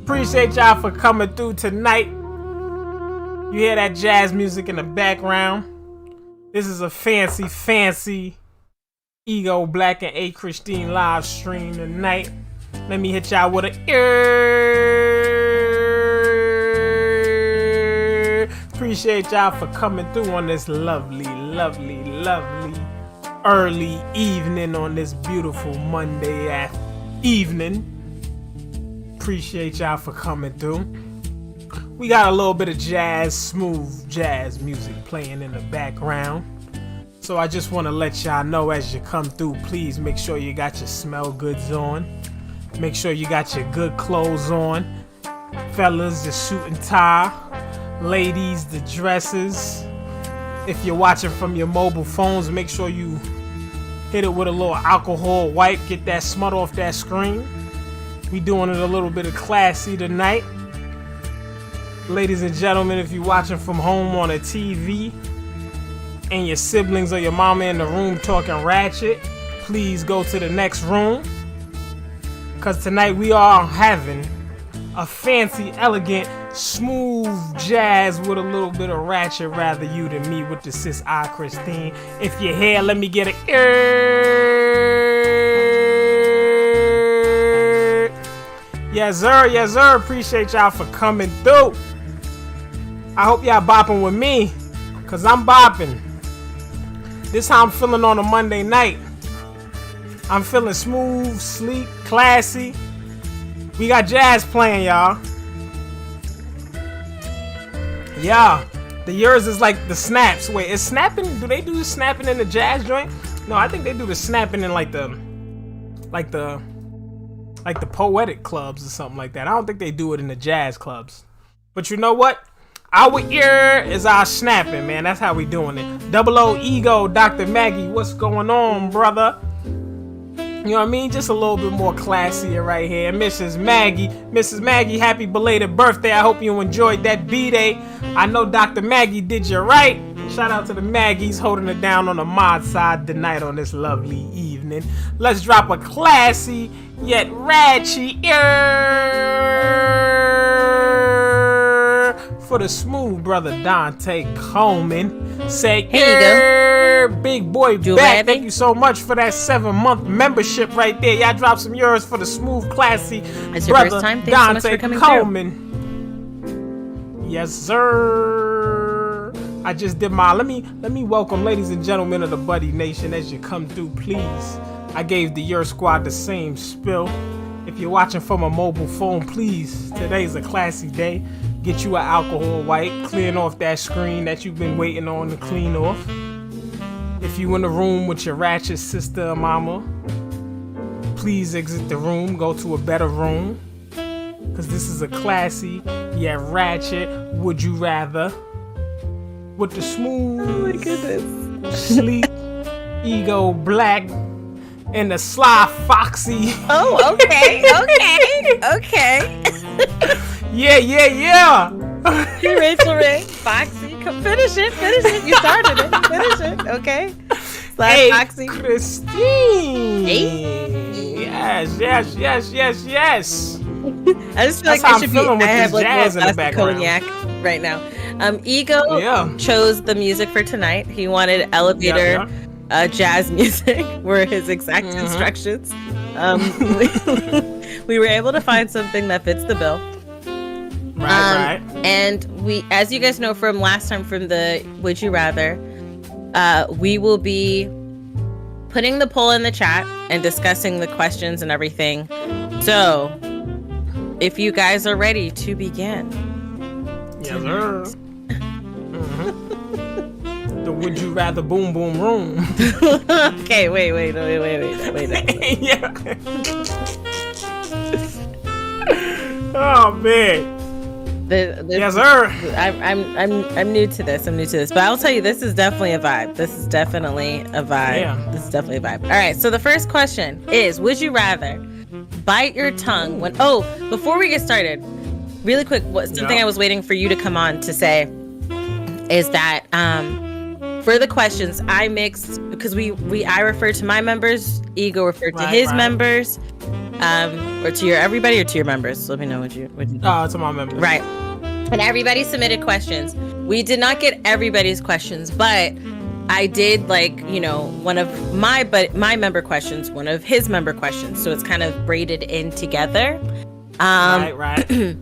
Appreciate y'all for coming through tonight. You hear that jazz music in the background? This is a fancy egoBLACK and A Christine live stream tonight. Let me hit y'all with a Appreciate y'all for coming through on this lovely early evening on this beautiful Monday evening. Appreciate y'all for coming through. We got a little bit of smooth jazz music playing in the background. So I just want to let y'all know as you come through, please make sure you got your smell goods on. Make sure you got your good clothes on. Fellas, the suit and tie. Ladies, the dresses. If you're watching from your mobile phones, make sure you hit it with a little alcohol wipe. Get that smut off that screen. We doing it a little bit of classy tonight. Ladies and gentlemen, if you're watching from home on a TV and your siblings or your mama in the room talking ratchet, please go to the next room. Because tonight we are having a fancy, elegant, smooth jazz with a little bit of ratchet, rather you than me, with the sis I Christine. If you're here, let me get a yes sir. Appreciate y'all for coming through. I hope y'all bopping with me, cause I'm bopping. This how I'm feeling on a Monday night. I'm feeling smooth, sleek, classy. We got jazz playing, y'all. Yeah, the yours is like the snaps. Wait, is snapping? Do they do the snapping in the jazz joint? No, I think they do the snapping in like the poetic clubs or something like that. I don't think they do it in the jazz clubs. But you know what? Our ear is our snapping, man. That's how we doing it. Double O Ego, Dr. Maggie, what's going on, brother? You know what I mean? Just a little bit more classier right here. Mrs. Maggie, happy belated birthday. I hope you enjoyed that B-Day. I know Dr. Maggie did you right. Shout out to the Maggies holding it down on the mod side tonight on this lovely evening. Let's drop a classy yet ratchet for the smooth brother Dante Coleman. Say, here you go. Big boy back. Thank you so much for that 7-month membership right there. Y'all drop some euros for the smooth, classy brother Dante Coleman. Yes, sir. I just did my. Let me welcome, ladies and gentlemen of the Buddy Nation, as you come through, please. I gave the Your Squad the same spill. If you're watching from a mobile phone, please, today's a classy day. Get you an alcohol wipe, clean off that screen that you've been waiting on to clean off. If you in the room with your ratchet sister or mama, please exit the room, go to a better room. Cause this is a classy, yet ratchet, would you rather, with the smooth, oh my goodness, sleek, egoBLACK, and the sly foxy. Oh, okay. Yeah. Hey, Rachel Ray, Foxy, come finish it. You started it. Finish it, okay? Hey, Foxy. Christine. Hey. Yes. I just feel like I should be. I have like jazz in the background. Cognac right now. Ego chose the music for tonight. He wanted elevator jazz music. Were his exact instructions. We were able to find something that fits the bill. Right. And we, as you guys know from last time from the Would You Rather, we will be putting the poll in the chat and discussing the questions and everything. So, if you guys are ready to begin. Yes, sir. The Would You Rather boom boom room. Okay, wait. Yeah. Oh man. Yes, sir. I'm new to this. But I'll tell you, this is definitely a vibe. Yeah. This is definitely a vibe. All right. So the first question is: would you rather bite your tongue when? Oh, before we get started, really quick, something I was waiting for you to come on to say is that for the questions I mixed because I referred to my members, Ego referred to his members. or to your everybody or to your members. Let me know what you To my members. Right. And everybody submitted questions. We did not get everybody's questions, but I did, like, you know, one of my member questions, one of his member questions. So it's kind of braided in together. Right.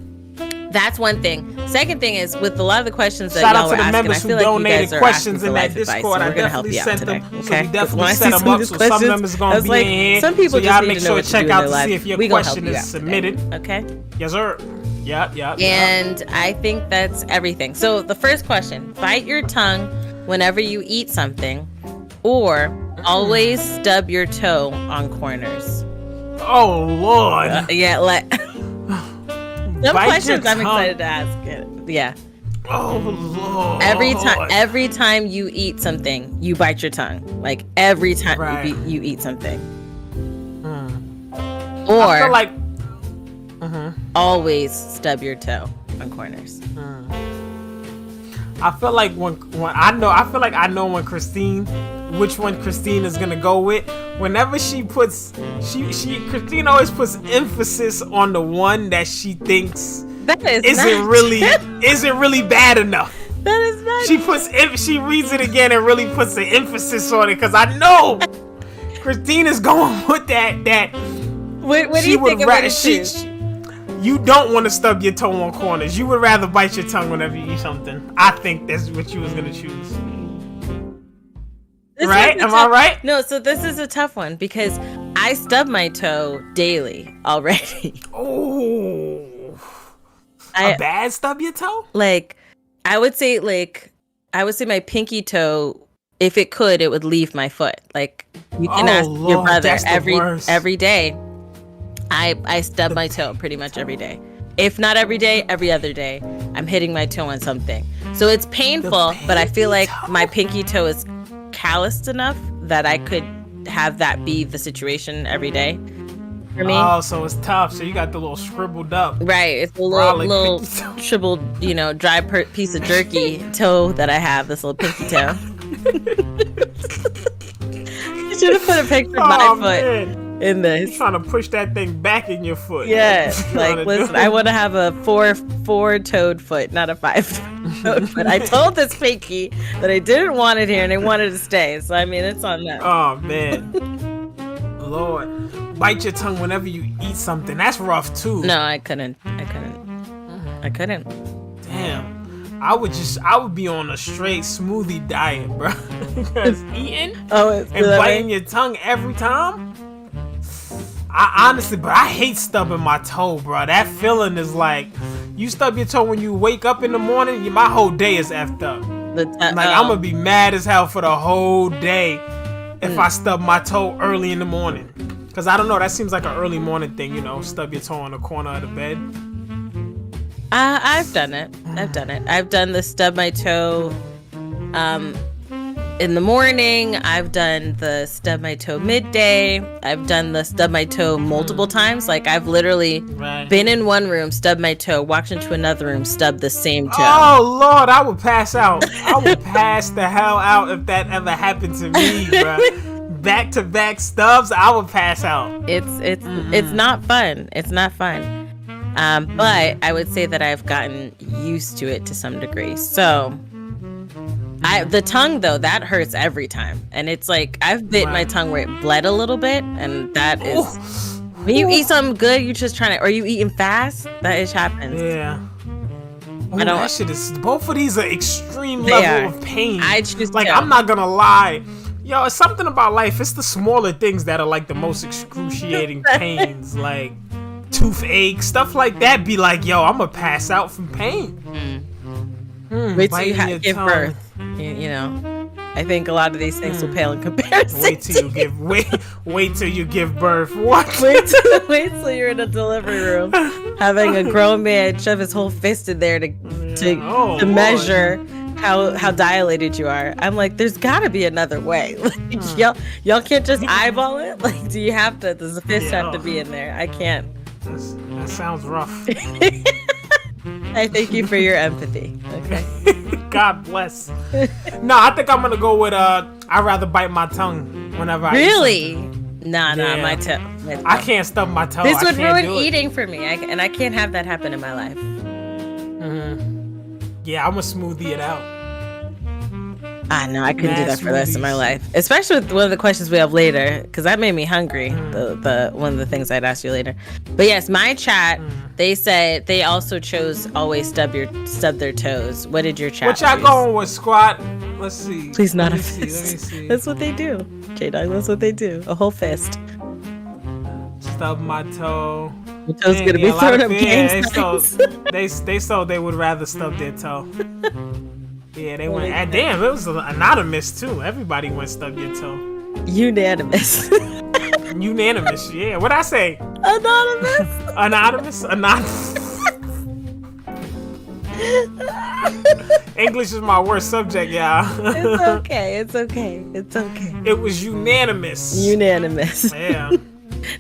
That's one thing. Second thing is, with a lot of the questions that Shout y'all out were to the asking, I members feel who like you donated guys are questions asking in for that life advice, Discord. so I we're gonna help definitely you out sent today. them. So Okay? we 'Cause definitely when I set see them some of up. these So some questions, members I gonna was be like, in here. some people so just y'all need make to know sure what to to check do in out their to life. see if your We gonna help question you is out today. submitted. Okay. Yes, sir. Yep. And I think that's everything. So the first question: bite your tongue whenever you eat something, or always stub your toe on corners. Oh Lord. Yeah, some Bite questions your I'm tongue. excited to ask. Yeah. Oh Lord. Every time you eat something, you bite your tongue. Like every time Right. you eat something. I Or feel like always stub your toe on corners. I feel like when I feel like I know when which one Christine is gonna go with. Whenever she puts, Christine always puts emphasis on the one that she thinks That is isn't really bad enough. That is not. She reads it again and really puts the emphasis on it, because I know Christine is going with that. What do you think of what it is? You don't want to stub your toe on corners. You would rather bite your tongue whenever you eat something. I think that's what you was gonna choose. Right? Am I right? No, so this is a tough one because I stub my toe daily already. Oh. A bad stub your toe? Like, I would say my pinky toe, if it could, it would leave my foot. Like, you can ask your brother every day. I stub my toe pretty much every day. If not every day, every other day, I'm hitting my toe on something. So it's painful, but I feel like my pinky toe is calloused enough that I could have that be the situation every day for me. Oh, so it's tough. So you got the little scribbled up. Right. It's a little shriveled, dry piece of jerky toe that I have, this little pinky toe. You should have put a picture of my foot in this. You're trying to push that thing back in your foot. Yeah. Like, listen, I want to have a four-toed foot, not a 5-toed foot. I told this pinky that I didn't want it here and I wanted to stay. So, I mean, it's on them. Oh, man. Lord. Bite your tongue whenever you eat something. That's rough, too. No, I couldn't. Damn. I would be on a straight smoothie diet, bro. Because eating and biting your tongue every time. But I hate stubbing my toe, bro. That feeling is like, you stub your toe when you wake up in the morning, my whole day is effed up. I'm gonna be mad as hell for the whole day if I stub my toe early in the morning. Cause I don't know, that seems like an early morning thing, stub your toe on the corner of the bed. I've done it. I've done the stub my toe in the morning. I've done the stub my toe midday. I've done the stub my toe multiple times. Like, I've literally been in one room, stubbed my toe, walked into another room, stubbed the same toe. Oh Lord, I would pass out. I would pass the hell out if that ever happened to me, bro. Back to back stubs, I would pass out. It's not fun. It's not fun. But I would say that I've gotten used to it to some degree. So the tongue, though, that hurts every time. And it's like, I've bit my tongue where it bled a little bit. And that is, when you eat something good, you're just trying to, or you eating fast, that ish happens. Yeah. That shit is, both of these are extreme level of pain. I choose like, I'm not gonna lie. Yo, it's something about life. It's the smaller things that are like the most excruciating pains. Like, toothache, stuff like that. Be like, yo, I'm gonna pass out from pain. Wait till you give birth. I think a lot of these things will pale in comparison. Wait till you give birth. What? Wait till you're in a delivery room, having a grown man shove his whole fist in there to measure how dilated you are. I'm like, there's gotta be another way. Like, y'all can't just eyeball it. Like, do you have to? Does the fist have to be in there? I can't. That sounds rough. I thank you for your empathy. Okay. God bless. No, I think I'm gonna go with I'd rather bite my tongue whenever I really? eat Nah, my toe. my toe. I can't stub my toe. This I would can't ruin do it. eating for me, and I can't have that happen in my life. Yeah, I'm gonna smoothie it out. No, I couldn't do Mad that for the rest of my smoothies. life, especially with one of the questions we have later, because that made me hungry. The one of the things I'd ask you later. But yes, my chat, they said they also chose always stub their toes. What did your chat? What y'all choose? going with, squad? Let's see. Please not Let a me see, let me fist. see. That's what they do, J-Dog. That's what they do. A whole fist. Stub my toe. Your toe's Dang, gonna be yeah, a lot throwing of up yeah, gang signs. they sold they would rather stub their toe. Yeah, they went. Damn, it was anonymous too. Everybody went stub your toe. Unanimous. Unanimous. Yeah. What I say? Anonymous. Anonymous. English is my worst subject, y'all. It's okay. It's okay. It's okay. It was unanimous. Unanimous. Yeah.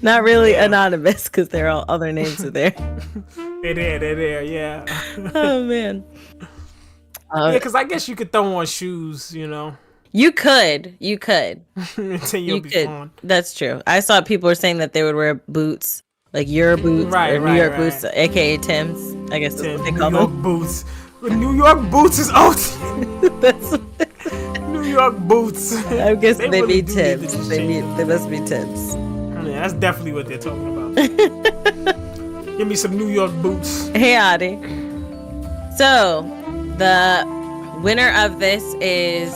Not really anonymous because there are other names are there. They're there. Yeah. Oh man. Yeah, because I guess you could throw on shoes, you know. You could. Until you'll be fine. That's true. I saw people were saying that they would wear boots, like your boots or New York boots, aka Tim's. I guess that's what they call New York them. boots. New York boots is OT. That's. New York boots. I'm guessing they really mean do need to Tim's. just They change. must be Tim's. Yeah, that's definitely what they're talking about. Give me some New York boots. Hey, Adi. So, the winner of this is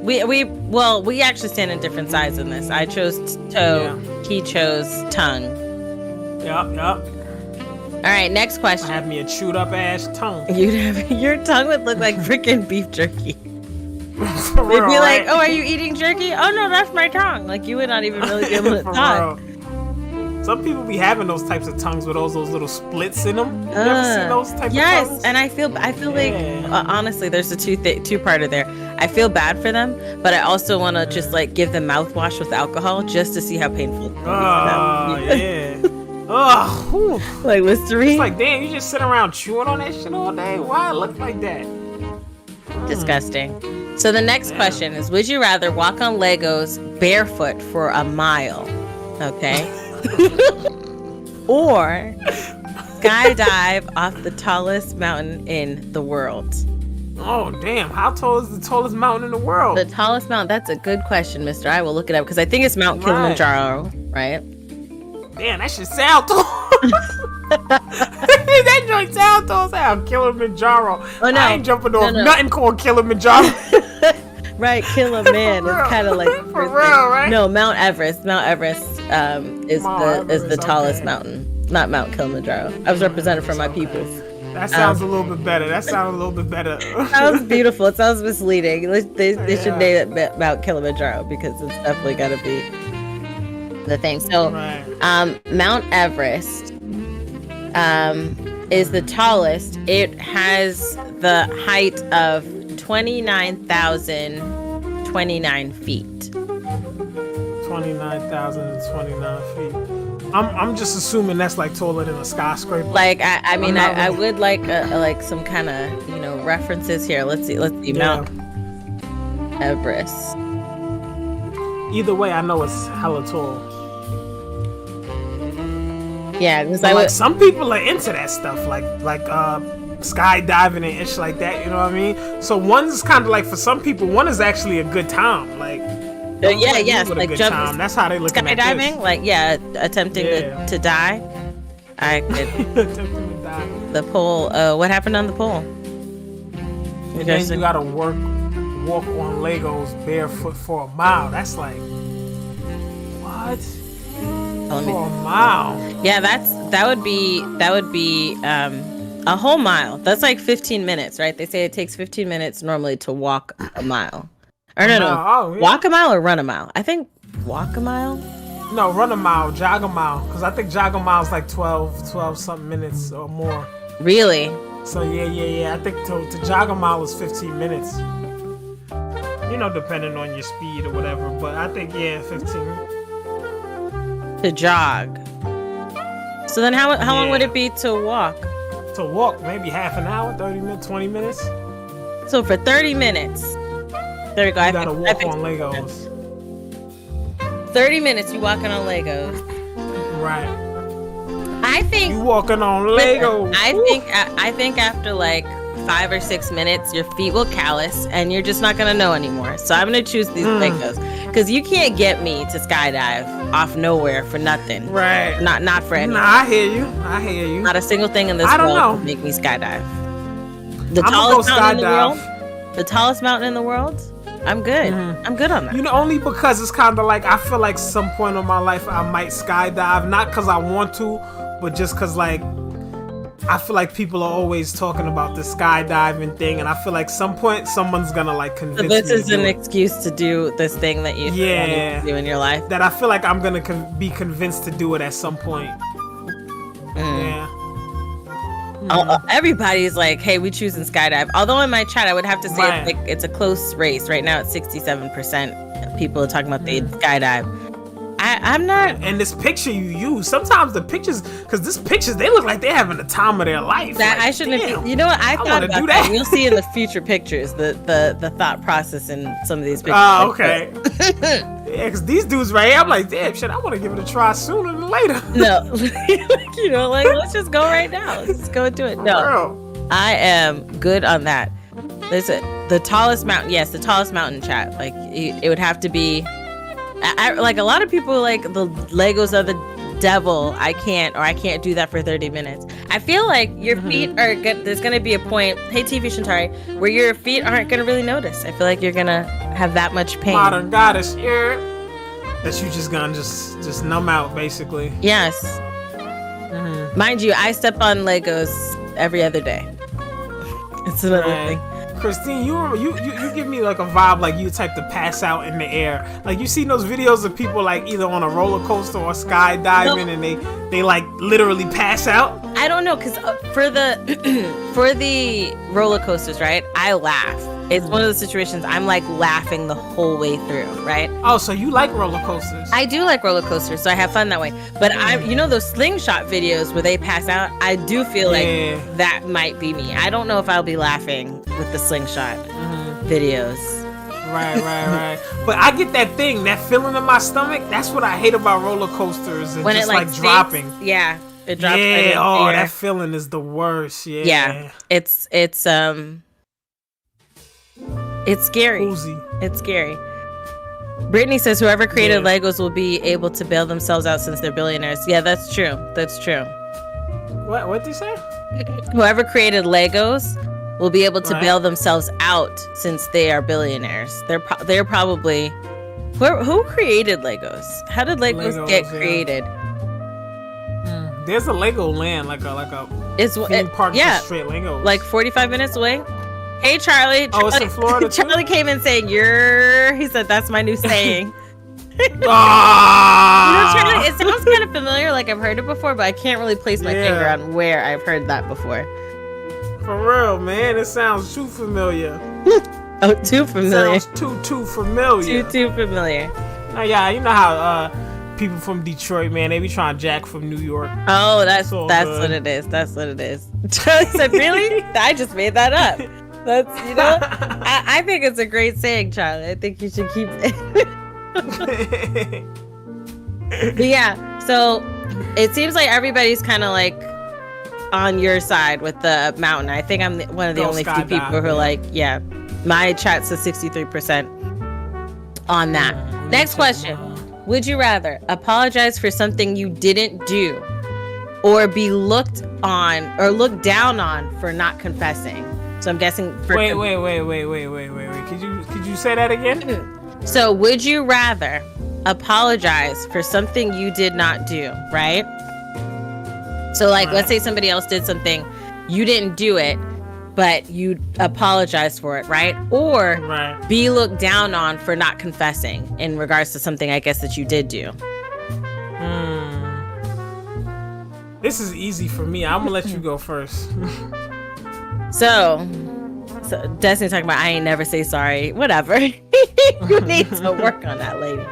we actually stand in different sides in this. I chose toe. Yeah. He chose tongue. Yup. All right, next I question. have me a chewed up ass tongue. Your tongue would look like freaking beef jerky. For They'd real, be like, right? "Oh, are you eating jerky? Oh no, that's my tongue." Like you would not even really be able to For talk. real. Some people be having those types of tongues with those little splits in them. You ever seen those types of tongues? And I feel like honestly, there's a two-parter there. I feel bad for them, but I also want to just like give them mouthwash with alcohol just to see how painful. It will be for Oh, them. yeah. Oh, Like Listerine. it's like, damn, you just sit around chewing on that shit all day? Why it look like that? Disgusting. So the next question is: would you rather walk on Legos barefoot for a mile? Okay. Or skydive off the tallest mountain in the world? Oh, damn. How tall is the tallest mountain in the world? The tallest mountain? That's a good question, mister. I will look it up because I think it's Mount Kilimanjaro, right? Damn, that shit sound tall. That joint sound tall. Sound Kilimanjaro. Oh, no. I ain't jumping off No. nothing called Kilimanjaro. Right, kill a man. It's kind of like the For first real, thing. right? No, Mount Everest. Mount Everest is Mount the Everest, tallest okay. mountain, not Mount Kilimanjaro. I was represented for my people. That sounds a little bit better. Sounds beautiful. It sounds misleading. They should name it Mount Kilimanjaro because it's definitely got to be the thing. So, Right. Mount Everest is the tallest. It has the height of 29,029 feet. 29,029 feet. I'm just assuming that's like taller than a skyscraper. Like I mean not I really- would like some kind of references here. Let's see Mount Everest. Either way, I know it's hella tall. Yeah, because But I like would. some people are into that stuff, like skydiving and shit like that. You know what I mean? So one's kind of like, for some people, one is actually a good time. Like Yes, with a like good jump time. That's how they looking at skydiving. Like attempting Yeah. to die. I could. this. Attempting to die. The pole. What happened on the pole? And then you gotta walk on Legos barefoot for a mile. That's like, what? Let me- For a mile? Yeah, that would be a whole mile. That's like 15 minutes, right? They say it takes 15 minutes normally to walk a mile. Or no. Oh, yeah. Walk a mile or run a mile? I think walk a mile. No, run a mile, jog a mile. Because I think jog a mile is like 12 something minutes or more. Really? So yeah. I think to jog a mile is 15 minutes. Depending on your speed or whatever. But I think, 15. To jog. So then how long would Yeah. it be to walk? To walk, maybe half an hour, 30 minutes, 20 minutes. So for 30 minutes. There we go. You gotta walk on Legos. 30 minutes you walking on Legos. I think you walking on Lego. I think after like 5 or 6 minutes, your feet will callous and you're just not gonna know anymore. So I'm gonna choose these Legos because you can't get me to skydive off nowhere for nothing. Right. Not for anything. Nah, I hear you. Not a single thing in this world will make me skydive. The tallest mountain in the world. I'm good. I'm good on that. You know, only because it's kind of like I feel like some point in my life I might skydive, not because I want to, but just because like I feel like people are always talking about the skydiving thing, and I feel like some point someone's gonna like convince me. So this is an excuse to do this thing that you wanted to do in your life. That I feel like I'm gonna be convinced to do it at some point. Yeah. Everybody's like, "Hey, we choosing skydive." Although in my chat, I would have to say it's a close race right now. It's 67% of people are talking about they skydive. I'm not. And this picture you use, sometimes the pictures, because this pictures, they look like they're having the time of their life. That I shouldn't have. You know what? I thought about that. You'll see in the future pictures the thought process in some of these pictures. Oh, okay. Yeah, because these dudes right here, I'm like, damn, shit, I want to give it a try sooner than later. No, you know, like let's just go right now. Let's just go and do it. No, girl. I am good on that. There's the tallest mountain. Yes, the tallest mountain, chat. Like it would have to be. Like a lot of people like the Legos are the devil. I can't do that for 30 minutes. I feel like your feet are good. There's gonna be a point, hey TV Shantari, where your feet aren't gonna really notice. I feel like you're gonna have that much pain. Modern goddess here. That you just gonna just numb out basically. Yes. Mind you, I step on Legos every other day. It's another thing. Christine, you give me like a vibe like you type to pass out in the air. Like you seen those videos of people like either on a roller coaster or skydiving and they like literally pass out. I don't know, because for the for the roller coasters, right? I laugh. It's one of the situations I'm like laughing the whole way through, right? Oh, so you like roller coasters? I do like roller coasters, so I have fun that way. But you know those slingshot videos where they pass out? I do feel like that might be me. I don't know if I'll be laughing with the slingshot videos. Right. But I get that thing, that feeling in my stomach. That's what I hate about roller coasters and when just it like dropping. Yeah, it drops. Yeah, right that feeling is the worst. Yeah. It's scary. Oozy. It's scary. Brittany says whoever created Legos will be able to bail themselves out since they're billionaires. Yeah, that's true. That's true. What did you say? Whoever created Legos will be able to bail themselves out since they are billionaires. They're probably who created Legos? How did Legos get created? There's a Lego land, like a theme park straight Legos. Like 45 minutes away. Hey Charlie. Oh, it's in Florida too? Charlie came in saying he said that's my new saying. You know, Charlie, it sounds kind of familiar, like I've heard it before, but I can't really place my finger on where I've heard that before. For real, man, it sounds too familiar. Oh, too familiar. Sounds too familiar. Too familiar. Oh yeah, you know how people from Detroit, man, they be trying to jack from New York. Oh, that's what it is. That's what it is. Charlie said, "Really? I just made that up." That's, you know, I think it's a great saying, Charlie. I think you should keep it. But yeah, so it seems like everybody's kind of like on your side with the mountain. I think I'm one of the only few people who are like, yeah, my chat says 63% on that. Next question. Would you rather apologize for something you didn't do or be looked on or looked down on for not confessing? So I'm guessing. Wait. Could you say that again? So would you rather apologize for something you did not do, right? So like, let's say somebody else did something, you didn't do it, but you apologize for it, right? Or be looked down on for not confessing in regards to something, I guess, that you did do. This is easy for me. I'm gonna let you go first. So Destiny talking about I ain't never say sorry. Whatever. You need to work on that, lady.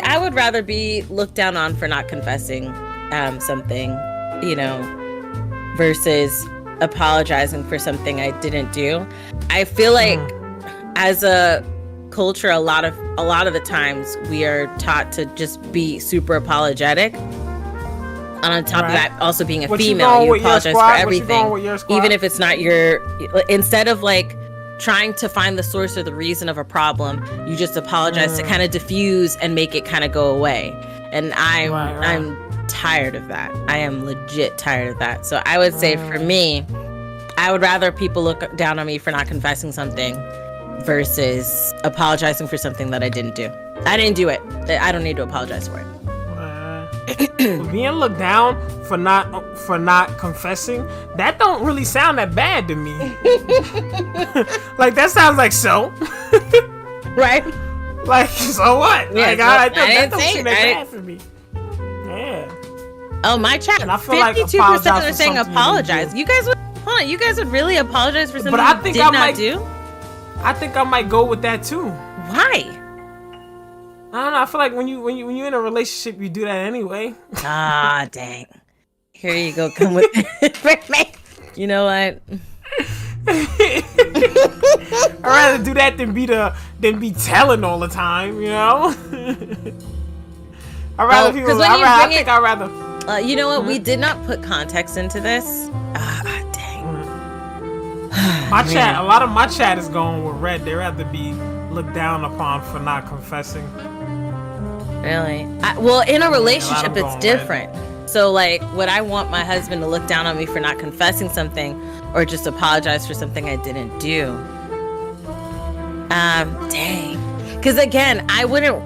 I would rather be looked down on for not confessing something, you know, versus apologizing for something I didn't do. I feel like as a culture, a lot of the times we are taught to just be super apologetic. And on top of that, also being a female, you apologize for everything, even if it's not your. Instead of like trying to find the source or the reason of a problem, you just apologize to kind of diffuse and make it kind of go away. And I'm tired of that. I am legit tired of that. So I would say for me, I would rather people look down on me for not confessing something versus apologizing for something that I didn't do. I didn't do it. I don't need to apologize for it. Being looked down for not confessing, that don't really sound that bad to me. Like, that sounds like so. Right? Like, so what? Yeah, like, so that don't seem that right? bad for me. Yeah. Oh, my chat, 52% are saying apologize. You guys would really apologize for something you did not do? I think I might go with that too. Why? I don't know. I feel like when you're in a relationship, you do that anyway. Ah, dang. Here you go. Come with it. You know what? I'd rather do that than be telling all the time. You know. I'd rather. You know what? We did not put context into this. Dang. My chat. A lot of my chat is going with red. They rather be looked down upon for not confessing. Really? Well, in a relationship, it's different. So, like, would I want my husband to look down on me for not confessing something, or just apologize for something I didn't do? Dang. Because again, I wouldn't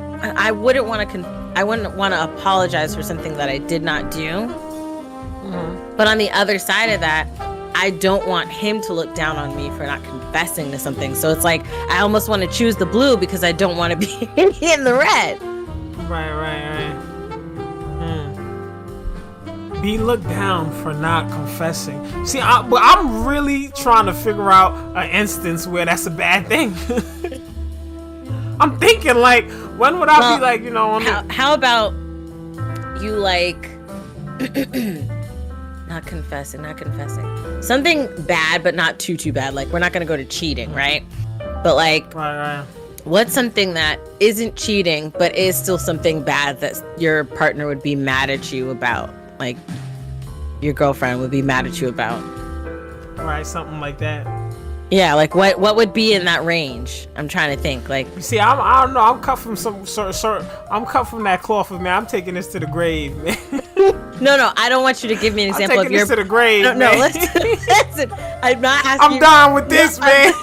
want to apologize for something that I did not do. Mm-hmm. But on the other side of that, I don't want him to look down on me for not confessing to something. So it's like I almost want to choose the blue because I don't want to be in the red. Right. Be looked down for not confessing. See, I'm really trying to figure out an instance where that's a bad thing. I'm thinking, like, when would I be like, you know? How about you, like, not confessing. Something bad, but not too bad. Like, we're not going to go to cheating, right? But, like, right. What's something that isn't cheating, but is still something bad that your partner would be mad at you about? Like, your girlfriend would be mad at you about? Right, something like that. Yeah, like what would be in that range? I'm trying to think. Like, you see, I don't know. I'm cut from I'm cut from that cloth, man. I'm taking this to the grave, man. No, I don't want you to give me an example of your. I'm taking this to the grave. No, listen. I'm not asking. I'm done with this, man.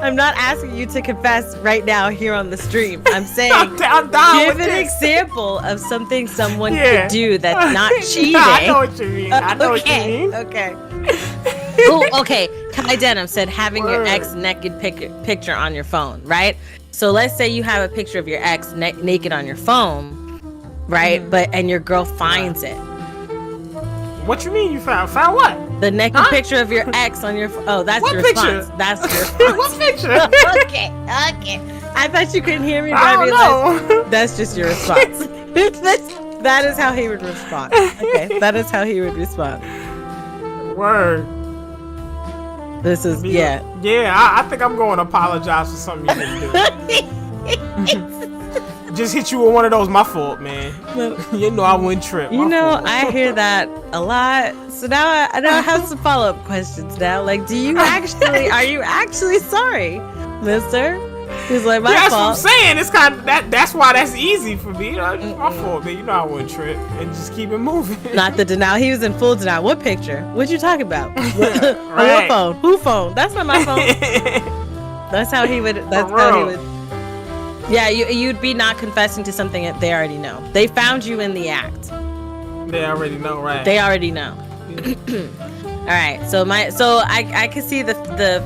I'm not asking you to confess right now here on the stream. I'm saying I'm done give with an this. example of something someone could do that's not cheating. I know what you mean. What you mean. Okay. Oh, okay. Kai Denham said having your ex naked picture on your phone, right? So let's say you have a picture of your ex naked on your phone, right? Mm-hmm. And your girl finds it. What you mean you found what? The naked picture of your ex on your phone. Oh, that's what your picture? response. That's your response. What picture? Okay. I thought you couldn't hear me, but I realized that's just your response. That is how he would respond. Okay, that is how he would respond. Word. This is Yeah, I think I'm going to apologize for something you didn't do. Just hit you with one of those, my fault, man. You know I wouldn't trip. You know, I hear that a lot. So now I have some follow-up questions now. Like, are you actually sorry, mister? He's like, my fault. That's what I'm saying. It's kind of that's why that's easy for me. You know, it's my fault, man. You know I wouldn't trip and just keep it moving. Not the denial. He was in full denial. What picture? What you talking about? Right. What phone? Who phone? That's not my phone. That's how he would. Yeah, you'd be not confessing to something that they already know. They found you in the act. They already know, right? They already know. All right. So I can see the.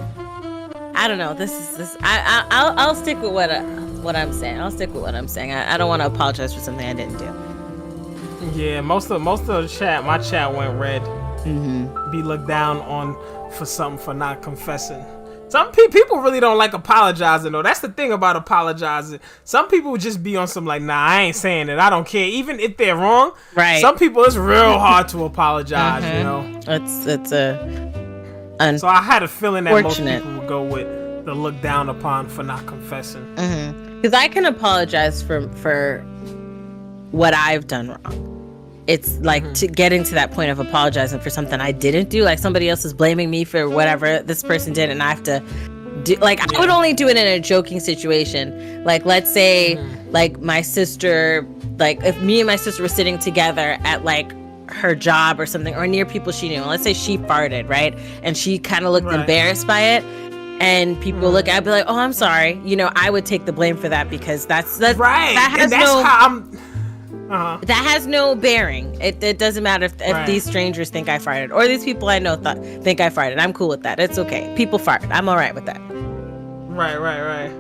I don't know. This. I'll stick with what I'm saying. I'll stick with what I'm saying. I don't want to apologize for something I didn't do. Yeah, most of the chat, my chat went red. Mm-hmm. Be looked down on for something for not confessing. Some people really don't like apologizing, though. That's the thing about apologizing. Some people just be on some like, nah, I ain't saying it. I don't care. Even if they're wrong. Right. Some people, it's real hard to apologize, you know? It's so I had a feeling that most people would go with looked down upon for not confessing. Because I can apologize for what I've done wrong. It's like to getting to that point of apologizing for something I didn't do. Like somebody else is blaming me for whatever this person did, and I have to do. Like I would only do it in a joking situation. Like let's say, like my sister, like if me and my sister were sitting together at like her job or something, or near people she knew. Let's say she farted, right, and she kind of looked embarrassed by it. And people look at, I'd be like, "Oh, I'm sorry." You know, I would take the blame for that because that's right. That has and that's no. How I'm. That has no bearing. It doesn't matter if these strangers think I farted or these people I know think I farted. I'm cool with that. It's okay. People fart. I'm all right with that. Right.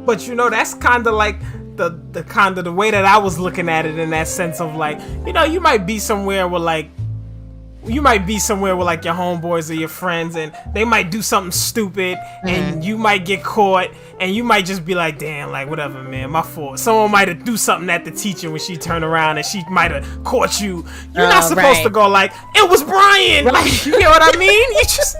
But you know, that's kind of like the kind of the way that I was looking at it in that sense of like, you know, you might be somewhere with like your homeboys or your friends, and they might do something stupid, and you might get caught, and you might just be like, damn, like, whatever, man, my fault. Someone might have do something at the teacher when she turned around, and she might have caught you. You're not supposed to go like, it was Brian. Like, you know what I mean? You just,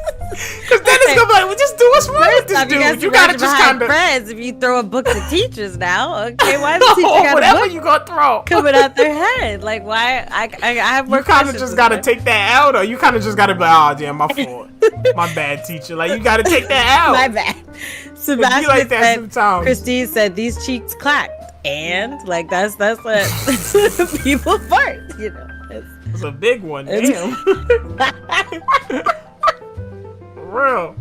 because then it's gonna be like, well, just do what's wrong with this dude. You gotta just kind of friends. If you throw a book to teachers now, okay, why the teacher got whatever a book you gonna throw coming out their head? Like, why? I have more. You kind of just gotta take that out, or you kind of just gotta be like, oh damn, my fault, my bad, teacher. Like, you gotta take that out. My bad. Sebastian like that said, sometimes. Christine said these cheeks clacked, and like that's what people fart. You know, it's a big one. Damn. Real.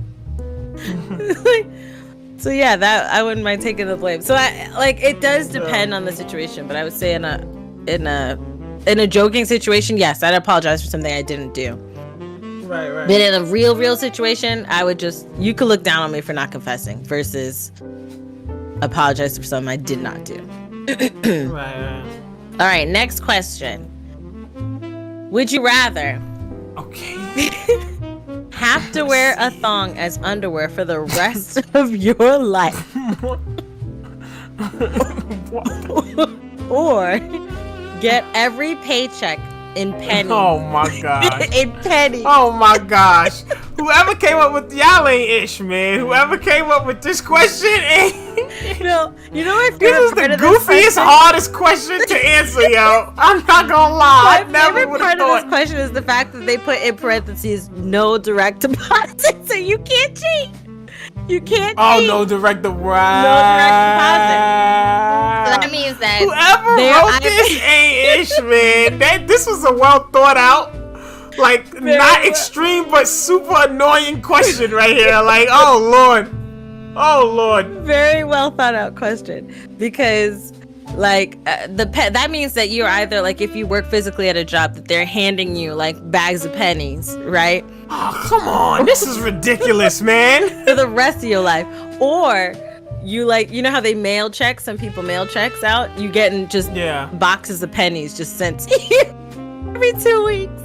So yeah, that I wouldn't mind taking the blame. So I like it does depend on the situation, but I would say in a joking situation, yes, I'd apologize for something I didn't do. Right. But in a real situation, I would you could look down on me for not confessing versus apologize for something I did not do. Right. All right, next question. Would you rather have to wear a thong as underwear for the rest of your life? Or get every paycheck in pennies? Oh my gosh. In pennies. Oh my gosh. Whoever came up with y'all ain't ish, man. Whoever came up with this question ain't. No, you know my This is favorite the part of goofiest, hardest question to answer, yo. I'm not gonna lie. I My never favorite would part have of this thought. question is the fact that they put in parentheses no direct deposit, so you can't cheat. You can't cheat. Oh, no direct deposit. No direct deposit. So that means that whoever wrote this ain't ish, man. This was a well thought out, like not extreme but super annoying question right here. Like, oh Lord. Very well thought out question, because like that means that you're either like, if you work physically at a job, that they're handing you like bags of pennies, right? Oh, come on. This is ridiculous, man. For the rest of your life. Or you like, you know how they mail checks? Some people mail checks out. You getting just boxes of pennies just sent to you every 2 weeks.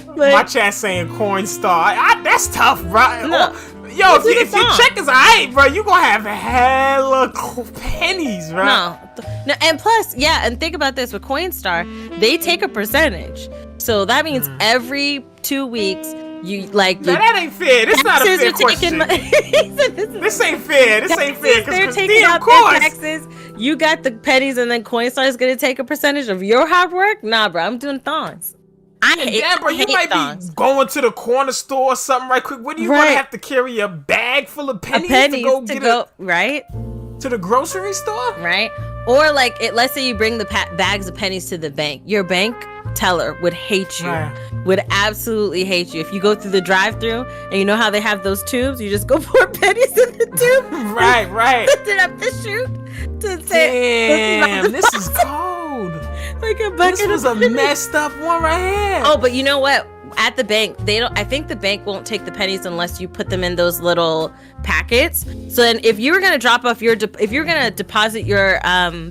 Like, my chat saying Coinstar. That's tough, bro. No. Yo, if your check is alright, bro, you gonna have hella pennies, bro. No, and plus, and think about this with Coinstar, they take a percentage. So that means every 2 weeks, you like. No, that ain't fair. This is not a fair question. This ain't fair. This ain't fair. They're taking out their taxes. You got the pennies, and then Coinstar is gonna take a percentage of your hard work. Nah, bro, I'm doing thongs. Bro, you might be going to the corner store or something right quick. What do you want to have to carry a bag full of pennies to go right to the grocery store? Right. Or like, let's say you bring the bags of pennies to the bank. Your bank teller would hate you. Would absolutely hate you. If you go through the drive-thru and you know how they have those tubes, you just go pour pennies in the tube. Right. Put it up the chute to say, damn, this is cold. Like a bucket. This was a messed up one right here. Oh, but you know what? At the bank, I think the bank won't take the pennies unless you put them in those little packets. So then if you were going to drop off if you're going to deposit your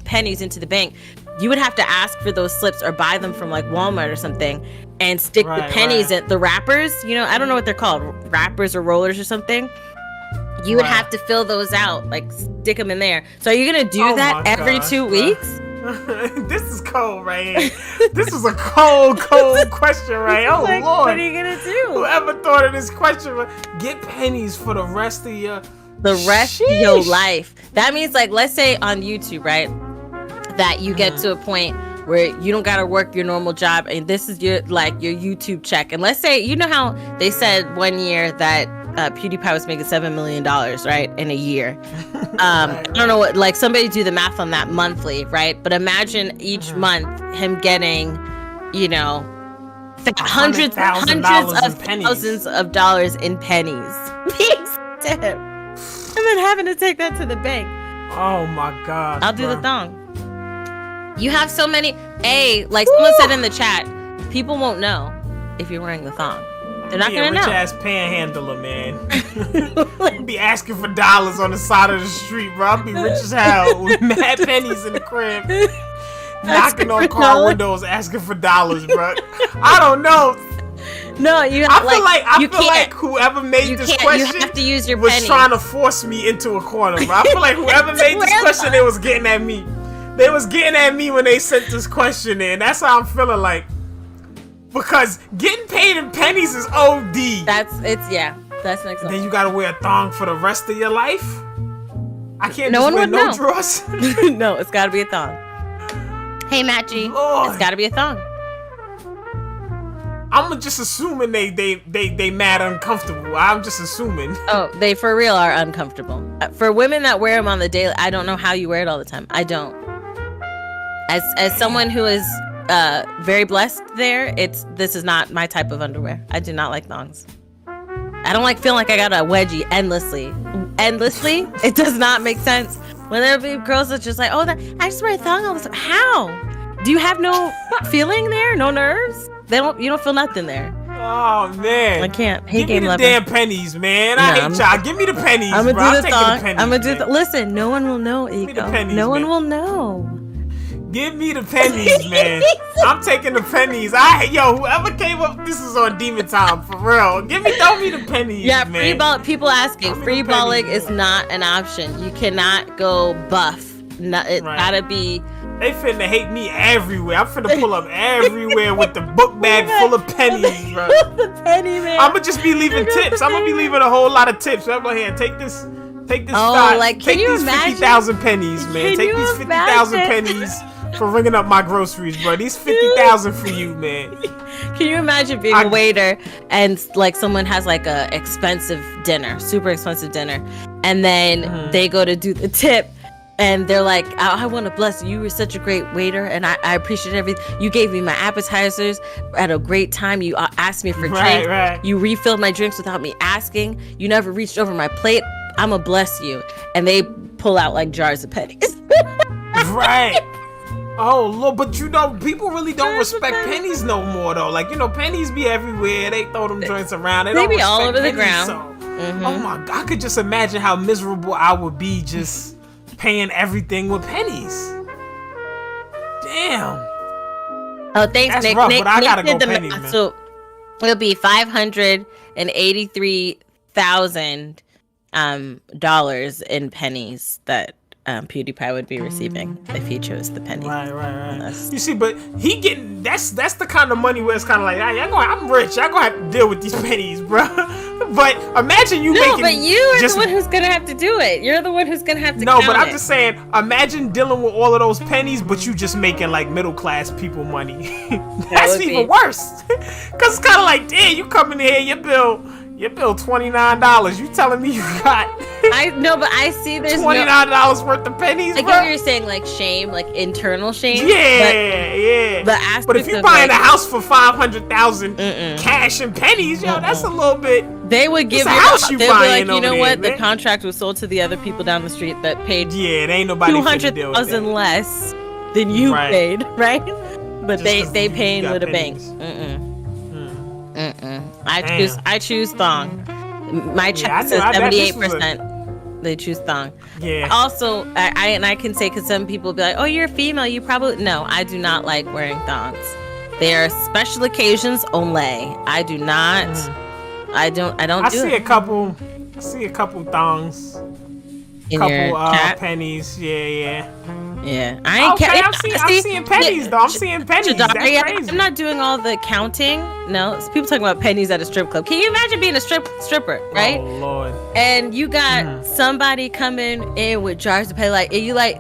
pennies into the bank, you would have to ask for those slips or buy them from like Walmart or something and stick the pennies in the wrappers. You know, I don't know what they're called, wrappers or rollers or something. You would have to fill those out, like stick them in there. So are you going to do that every 2 weeks? This is cold right here. This is a cold question, right? Oh, Lord. What are you gonna do? Whoever thought of this question, get pennies for the rest of your the rest of your life. That means, like, let's say on YouTube, right, that you get to a point where you don't gotta work your normal job, and this is your YouTube check. And let's say, you know how they said one year that PewDiePie was making $7 million, right, in a year. I don't know what, like, somebody do the math on that monthly, right? But imagine each month him getting, you know, hundreds of thousands of dollars in pennies. Thanks to him. And then having to take that to the bank. Oh my God. I'll do the thong. You have so many. Like someone said in the chat, people won't know if you're wearing the thong. They're not gonna know. Rich ass panhandler, man. I'll be asking for dollars on the side of the street, bro. I'll be rich as hell with mad pennies in the crib. Knocking on car windows, asking for dollars, bro. I don't know. No, I feel like whoever made this question you have to use your was pennies. trying to force me into a corner, bro. I feel like whoever made this question, they was getting at me. They was getting at me when they sent this question in. That's how I'm feeling like. Because getting paid in pennies is OD. That's next level. Then you gotta wear a thong for the rest of your life? I can't no just one wear would no know. drawers? No, it's gotta be a thong. Hey, Matt G, it's gotta be a thong. I'm just assuming they mad uncomfortable. I'm just assuming. Oh, they for real are uncomfortable. For women that wear them on the daily, I don't know how you wear it all the time. I don't. As someone who is very blessed there, this is not my type of underwear. I do not like thongs. I don't like feeling like I got a wedgie endlessly. It does not make sense. When there be girls that's just like, oh, I just wear a thong all the time. How? Do you have no feeling there? No nerves? You don't feel nothing there. Oh man, I can't. Give me the damn pennies, man. I hate y'all. Give me the pennies. I'm gonna do the thong. I'm gonna do. Listen, no one will know. Give me the pennies. No one will know. Give me the pennies, man. I'm taking the pennies. Whoever came up, this is on demon time for real. Throw me the pennies, man. Free ball. People asking, free balling is not an option. You cannot go buff. Gotta be. They finna hate me everywhere. I'm finna pull up everywhere with the book bag full of pennies, bro. The penny man. I'm gonna just be leaving tips. I'm gonna be leaving a whole lot of tips. I'm gonna here, take this. Take these 50,000 pennies, man. Take these 50,000 pennies for ringing up my groceries, bro. These 50,000 for you, man. Can you imagine being a waiter and like someone has like a expensive dinner, super expensive dinner, and then they go to do the tip and they're like, I want to bless you. You were such a great waiter and I appreciate everything. You gave me my appetizers at a great time. You asked me for drinks. Right. You refilled my drinks without me asking. You never reached over my plate. I'ma bless you. And they pull out like jars of pennies. Right. Oh, look, but people really don't respect pennies no more, though. Like, pennies be everywhere. They throw them joints around. They don't be respect all over the pennies, ground. So. Oh my God, I could just imagine how miserable I would be just paying everything with pennies. Damn. Oh, thanks, That's Nick. rough, Nick, but I gotta Nick go did pennies, man. So it'll be $583,000 dollars in pennies that PewDiePie would be receiving if he chose the penny. Right. You see, but he getting that's the kind of money where it's kind of like, I'm rich. I'm gonna have to deal with these pennies, bro. But imagine you making. No, but you are the one who's gonna have to do it. You're the one who's gonna have to. No, but I'm just saying. Imagine dealing with all of those pennies, but you just making like middle class people money. That's even worse. Cause it's kind of like, damn, you come in here, your bill $29. You telling me you got? I know, but I see there's $29 worth of pennies. I get what you're saying, like shame, like internal shame. Yeah. But if you're buying a house for $500,000 cash and pennies, that's a little bit. They would give you a house you they'd buying be like, you know over what? there, The contract was sold to the other people down the street that paid. Yeah, it ain't nobody $200,000 less than you paid, right? But just they paying with pennies. a bank. I choose thong. My check says 78%. They choose thong. Yeah. Also, I can say, because some people be like, oh, you're a female. You probably no. I do not like wearing thongs. They are special occasions only. I do not. I don't. I see a couple thongs. In couple your chat? pennies. Yeah. Yeah, I ain't okay, I'm seeing pennies though. I'm seeing pennies. That's crazy. I'm not doing all the counting. No, it's people talking about pennies at a strip club. Can you imagine being a stripper, right? Oh Lord. And you got somebody coming in with jars of pennies,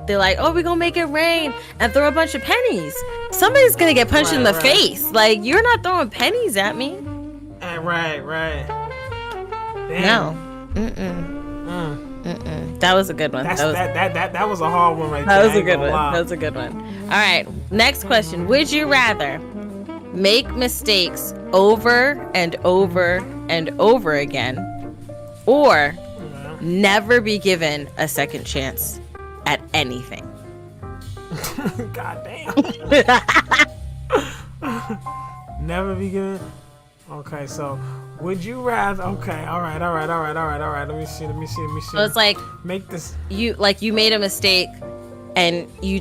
they're like, oh, we're gonna make it rain and throw a bunch of pennies. Somebody's gonna get punched in the face. Like, you're not throwing pennies at me. Right. Damn. No. That was a good one. That was a hard one right there. That was a good one. All right. Next question. Would you rather make mistakes over and over and over again, or never be given a second chance at anything? God damn. Never be given. Okay, so would you rather? Okay, all right. Let me see. So it's like, make this. You made a mistake, and you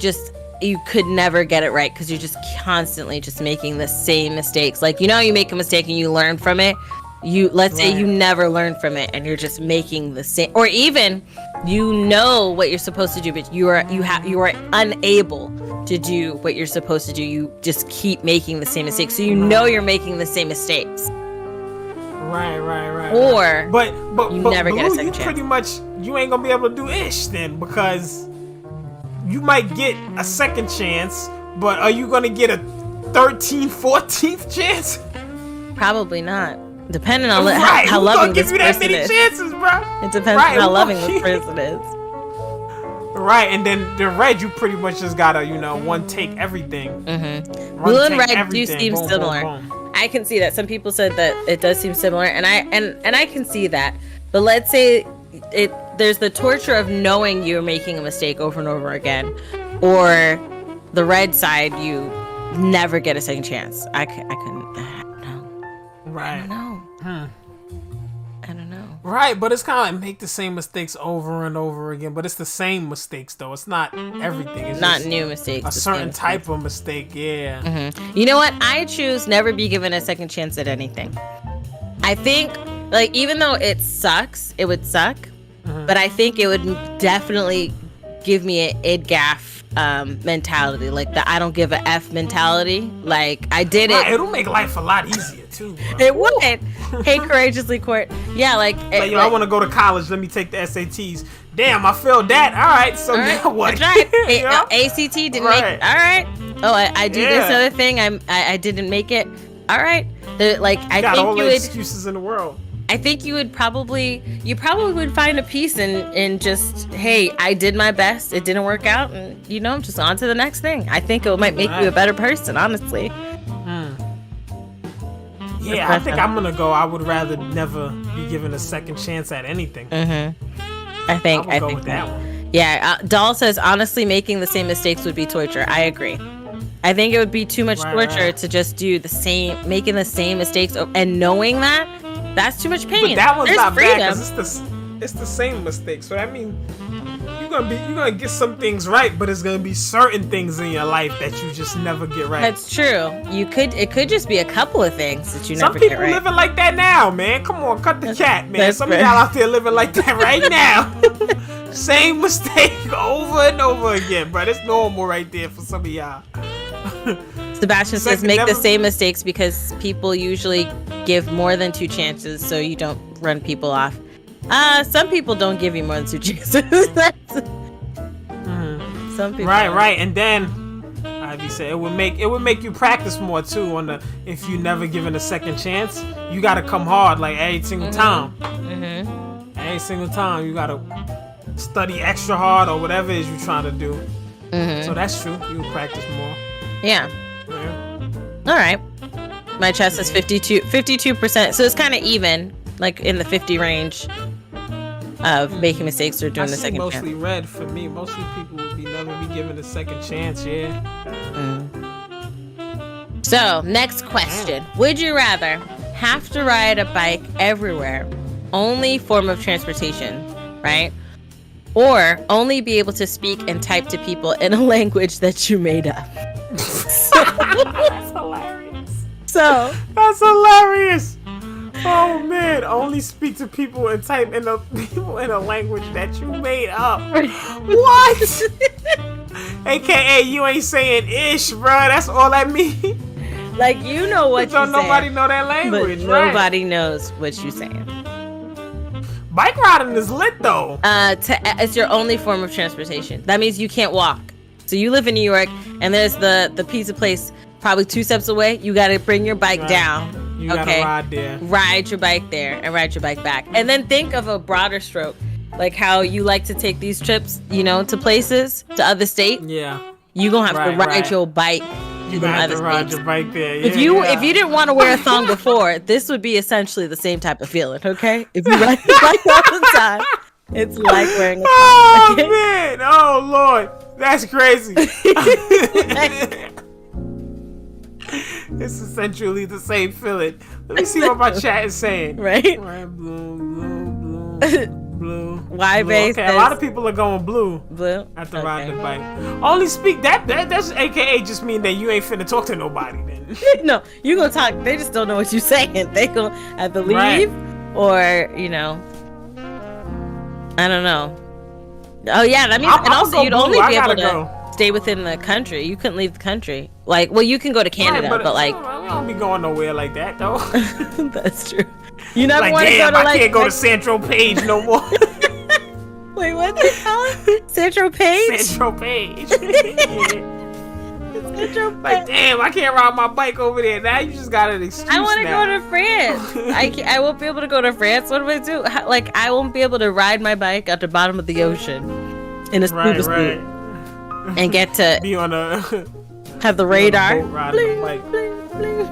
could never get it right because you're just constantly just making the same mistakes. Like, you make a mistake and you learn from it. Let's say you never learn from it and you're just making the same, or even what you're supposed to do, but you are unable to do what you're supposed to do. You just keep making the same mistakes, so you're making the same mistakes. Right. Or but you never get a second chance. Pretty much, you ain't gonna be able to do ish then, because you might get a second chance, but are you gonna get a 13th, 14th chance? Probably not. Depending on how loving this person is. Chances, bro? It depends on how loving this person is. Right, and then the red, you pretty much just gotta, one take everything. Blue and red do seem similar. Boom. I can see that. Some people said that it does seem similar, and I can see that. But let's say there's the torture of knowing you're making a mistake over and over again, or the red side, you never get a second chance. I don't know. Right. I don't know. I don't know. Right, but it's kind of like make the same mistakes over and over again, but it's the same mistakes though. It's not everything. It's not new mistakes. A certain type of mistake, yeah. You know what? I choose never be given a second chance at anything. I think, like, even though it would suck, but I think it would definitely give me an egoBLACK mentality, like the I don't give a F mentality. Like, I did it. It'll make life a lot easier too, bro. It would. Hey, courageously court. Yeah, like I want to go to college. Let me take the SATs. Damn, I failed that. All right, so now what? That's right. ACT didn't make it. All right. Oh, I do this other thing. I didn't make it. All right. I got think all you the would. Excuses in the world. I think you probably would find a peace in just, hey, I did my best. It didn't work out, and I'm just on to the next thing. I think it might make you a better person, honestly. Yeah, I think I'm gonna go. I would rather never be given a second chance at anything. I think with that one. Yeah, Doll says honestly, making the same mistakes would be torture. I agree. I think it would be too much torture to just do making the same mistakes, and knowing that's too much pain. But that one's not freedom. bad because it's the same mistake. So I mean, you're gonna get some things right, but it's gonna be certain things in your life that you just never get right. That's true. It could just be a couple of things that you never get right. Some people living like that now, man. Come on, cut the cat, man. Some of y'all out there living like that right now. Same mistake over and over again, bro. It's normal right there for some of y'all. Sebastian says make the same mistakes because people usually give more than 2 chances, so you don't run people off. Some people don't give you more than 2 chances. Some people. Right, and then Ivy said it would make you practice more too. If you never given a second chance, you gotta come hard like every single time. Every single time you gotta study extra hard or whatever it is you're trying to do. So that's true. You practice more. Yeah. All right. My chest is 52%. So it's kind of even, like in the 50 range of making mistakes or doing the second chance. Mostly red for me. Mostly people would never be given a second chance. Yeah. So next question: would you rather have to ride a bike everywhere, only form of transportation, right? Or only be able to speak and type to people in a language that you made up? That's hilarious. So that's hilarious. Oh man, only speak to people and type in a language that you made up. What? AKA you ain't saying ish, bro. That's all that means. Like, you know what you're saying. Nobody know that language, but nobody knows what you're saying. Bike riding is lit though. It's your only form of transportation. That means you can't walk. So you live in New York, and there's the pizza place probably 2 steps away. You got to bring your bike down. You gotta ride there. Ride your bike there and ride your bike back. And then think of a broader stroke, like how you like to take these trips, to places, to other states. Yeah. You gonna have to ride your bike. You gonna have to ride your bike there. Yeah, if you didn't want to wear a thong before, this would be essentially the same type of feeling. Okay, if you ride your bike all the time, it's like wearing a thong. Oh man! Oh Lord, that's crazy. It's essentially the same feeling. Let me see what my chat is saying. Right? Blue. Why base? Okay, a lot of people are going blue. Blue. After riding the bike. Only speak that's AKA just mean that you ain't finna talk to nobody then. No, you gonna talk. They just don't know what you're saying. They gonna have to leave, or I don't know. Oh yeah, that means, and also you'd only be able to stay within the country. You couldn't leave the country. Like, well, you can go to Canada, but like, we don't be going nowhere like that though. That's true. You never like, want to go to I can't go to Central Page no more. Wait, what they call it? Central Page? Central Page. Like, damn, I can't ride my bike over there. Now you just got an excuse. I want to go to France. I won't be able to go to France. What do I do? Like, I won't be able to ride my bike at the bottom of the ocean in a scuba suit and get to be on a have the radar. Riding the bike. Bling, bling.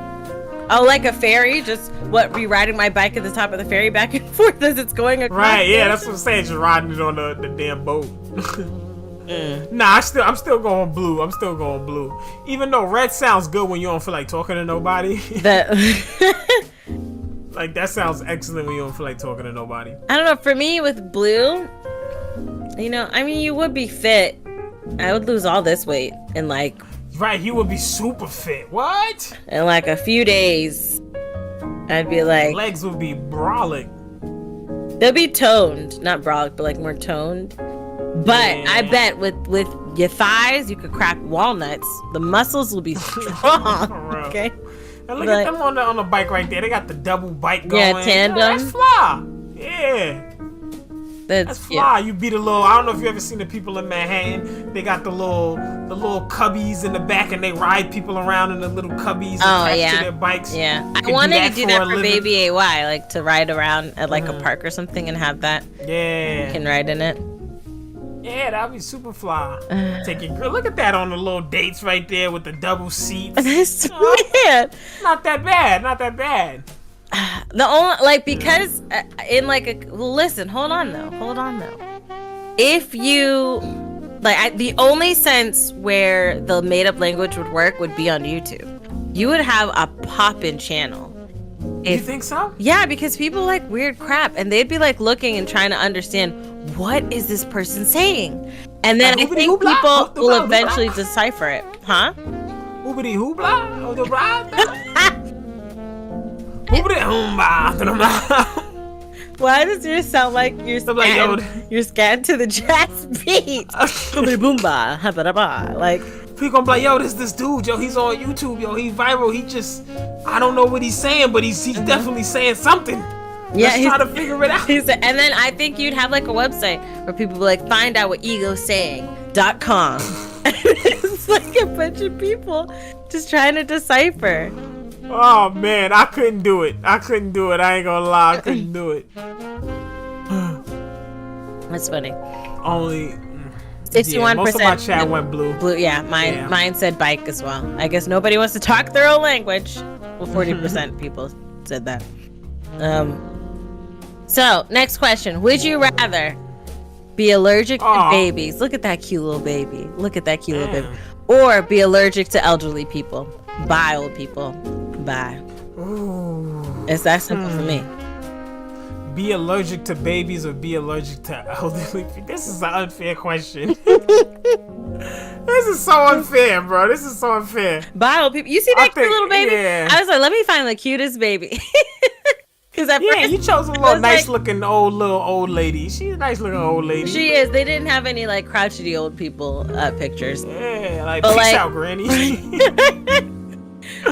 Oh, like a ferry? Just be riding my bike at the top of the ferry back and forth as it's going across. Right, yeah, that's what I'm saying. Just riding it on the damn boat. Nah, I'm still going blue. I'm still going blue. Even though red sounds good when you don't feel like talking to nobody. Like, that sounds excellent when you don't feel like talking to nobody. I don't know. For me, with blue, I mean, you would be fit. I would lose all this weight in like. Right, he would be super fit. What? In like a few days, I'd be like. Legs would be brolic. They'll be toned, not brolic, but like more toned. But I bet with your thighs, you could crack walnuts. The muscles will be strong. Okay. And look at them on the bike right there. They got the double bike going. Yeah, tandem. That's fly. Yeah. That's fly. Yeah. You beat a little. I don't know if you ever seen the people in Manhattan. They got the little cubbies in the back, and they ride people around in the little cubbies attached to their bikes. Yeah, I wanted to do that for Baby AY, like to ride around at like a park or something and have that. Yeah. You can ride in it. Yeah, that'd be super fly. Take your girl. Look at that on the little dates right there with the double seats. That's not that bad. Not that bad. The only because in like listen, hold on though. If you the only sense where the made up language would work would be on YouTube. You would have a pop-in channel. You think so? Yeah, because people like weird crap, and they'd be like looking and trying to understand what is this person saying, and then I think people will eventually decipher it, huh? Hoobity hoobla, Why does yours sound like you're scattered to the jazz beat? Boomba, like people gonna be like, yo, this dude, yo, he's on YouTube, yo, he's viral. He just, I don't know what he's saying, but he's definitely saying something. Yeah, let's try to figure it out. And then I think you'd have like a website where people be like, find out what ego's saying.com. It's like a bunch of people just trying to decipher. Oh man, I couldn't do it. I ain't gonna lie, I couldn't do it. That's funny. Only 61%. Most of my chat went blue. Yeah, mine said bike as well. I guess nobody wants to talk their own language. Well, 40% people said that. So next question: would you rather be allergic to babies? Look at that cute little baby. Or be allergic to elderly people? Bye, old people. Bye. Ooh. It's that simple for me. Be allergic to babies or be allergic to elderly people? This is an unfair question. This is so unfair, bro. This is so unfair. Bye, old people. You see that cute little baby? Yeah. I was like, let me find the cutest baby. Because at Yeah, first, you chose a I little was nice like- looking old lady. She's a nice looking old lady. She is. They didn't have any like crotchety old people pictures. Yeah, like But, peace like- out, Granny.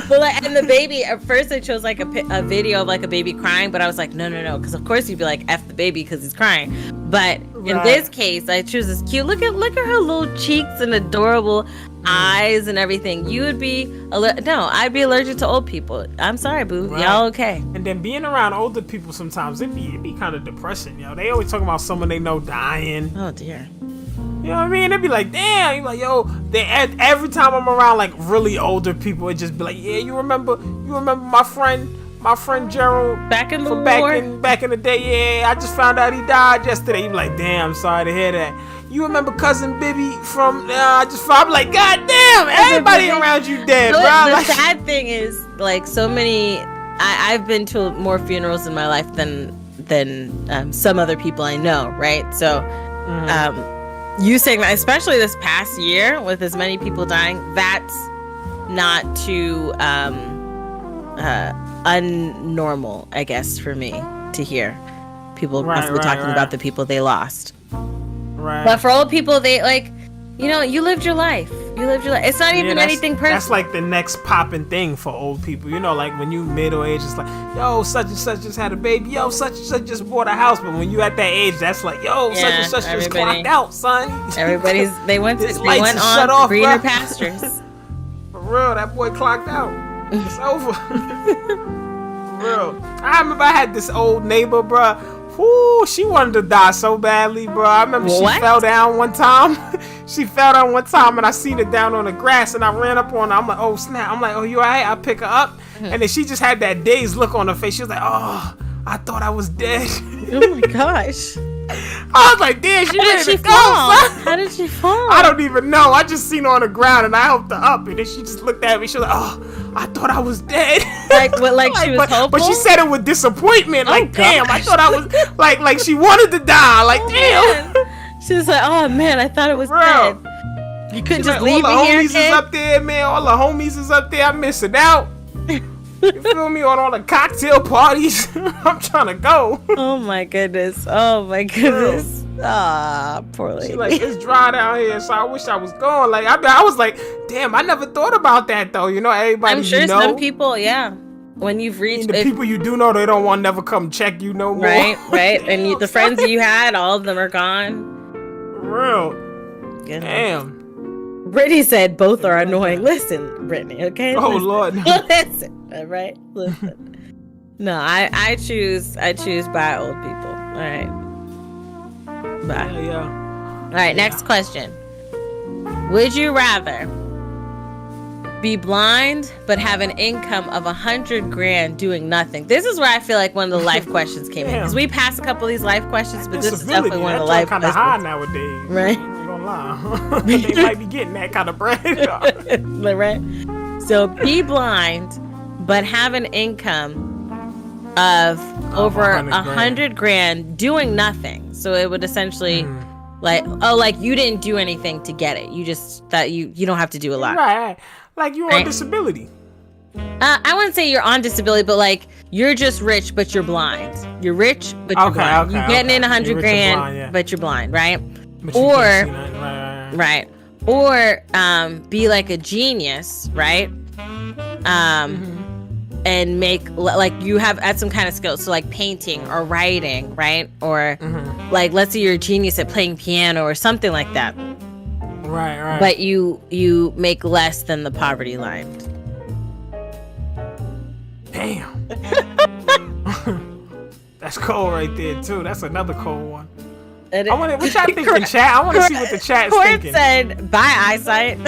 But like, and the baby, at first I chose like a video of like a baby crying, but I was like, no, because of course you'd be like, F the baby because he's crying. But in Right. this case, I choose this cute. Look at her little cheeks and adorable eyes and everything. You would be no, I'd be allergic to old people. I'm sorry, boo. Right. Y'all okay? And then being around older people sometimes it'd be kind of depressing, yo. They always talking about someone they know dying. Oh dear. You know what I mean? It'd be like, damn. You like, yo. Every time I'm around like really older people, it just be like, yeah, you remember my friend Gerald Back in the from war. back in the day. Yeah, I just found out he died yesterday. You be like, damn, sorry to hear that. You remember cousin Bibby from? I just found. I'm like, god damn, everybody Bibby. around you dead, So bro. the Like, sad thing is, like, so many. I've been to more funerals in my life than some other people I know, right? So, you saying that, especially this past year with as many people dying, that's not too unnormal, I guess, for me to hear people constantly talking about the people they lost. right. But for old people, they like, you lived your life. It's not even anything personal. That's like the next popping thing for old people. You know, like when you middle age, it's like, yo, such and such just had a baby. Yo, such and such just bought a house. But when you at that age, that's like, yo, such and such just clocked out, son. They went lights on shut off, greener bruh. pastures. For real, that boy clocked out. It's over. For real. I remember I had this old neighbor, bruh. Whoo, she wanted to die so badly, bro. I remember she fell down one time. And I seen her down on the grass and I ran up on her. I'm like, oh snap. I'm like, oh, you alright? I pick her up. And then she just had that dazed look on her face. She was like, oh, I thought I was dead. Oh my gosh. I was like, damn, she ready to go, son. How did she fall? I don't even know. I just seen her on the ground and I helped her up. And then she just looked at me. She was like, oh, I thought I was dead. Like she was hopeful? But she said it with disappointment. Like, damn, I gosh. thought I was like she wanted to die. Like, damn. Man. She was like, oh man, I thought it was Bro. dead. You couldn't just leave all me the here, homies kid? is up there, man. All the homies is up there. I'm missing out. You feel me? On all the cocktail parties. I'm trying to go. Oh my goodness. Ah, poor lady. She like, it's dry down here, so I wish I was going. Like, I was like, damn, I never thought about that though. You know, everybody. I'm sure you know, some people, yeah. When you've reached the people you do know, they don't want to never come check you no more. Right. And the friends you had, all of them are gone. Real. Goodness. Damn. Brittany said both are annoying. Listen, Brittany, okay? Oh Listen. Lord. Listen, all right? Listen. No, I choose by old people. All right. Bye. Yeah. All right, next question. Would you rather be blind but have an income of $100,000 doing nothing? This is where I feel like one of the life questions came in, because we passed a couple of these life questions, but this is definitely one of the life kind of questions. high nowadays. Right. I ain't gonna lie. They might be getting that kind of bread. Right. So be blind but have an income of over $100,000 doing nothing. So it would essentially like you didn't do anything to get it. You just that you don't have to do a lot. Right. Like you're on disability. I wouldn't say you're on disability, but like you're just rich but you're blind. You're rich but you're blind. You're getting in $100,000 but you're blind, right? But you can't see nothing. Right. Or be like a genius, right? And make like you have add some kind of skill, so like painting or writing, right? Or like let's say you're a genius at playing piano or something like that. Right. But you make less than the poverty line. Damn. That's cold right there too. That's another cold one. I want to. What y'all thinking, chat? I want to see what the chat's Court thinking. said, "Buy eyesight."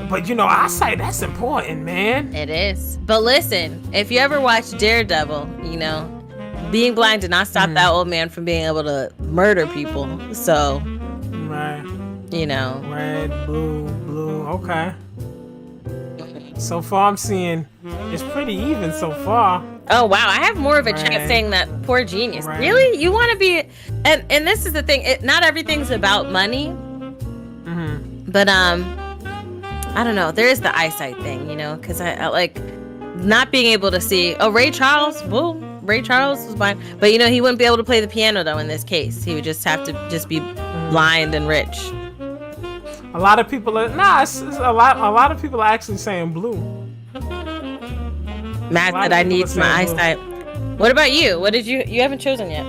But you know, eyesight, that's important, man. It is. But listen, if you ever watch Daredevil, you know, being blind did not stop that old man from being able to murder people. So, right. You know. Red, blue. Okay. So far, I'm seeing it's pretty even so far. Oh wow, I have more of a chat saying that poor genius. Right. Really? You want to be? And this is the thing. Not everything's about money. But I don't know. There is the eyesight thing, you know, because I like not being able to see. Oh, Ray Charles. Well, Ray Charles was blind, but you know he wouldn't be able to play the piano though. In this case, he would just have to just be blind and rich. A lot of people are it's a lot of people are actually saying blue. Matt said I need my eyesight. What about you? What did you haven't chosen yet?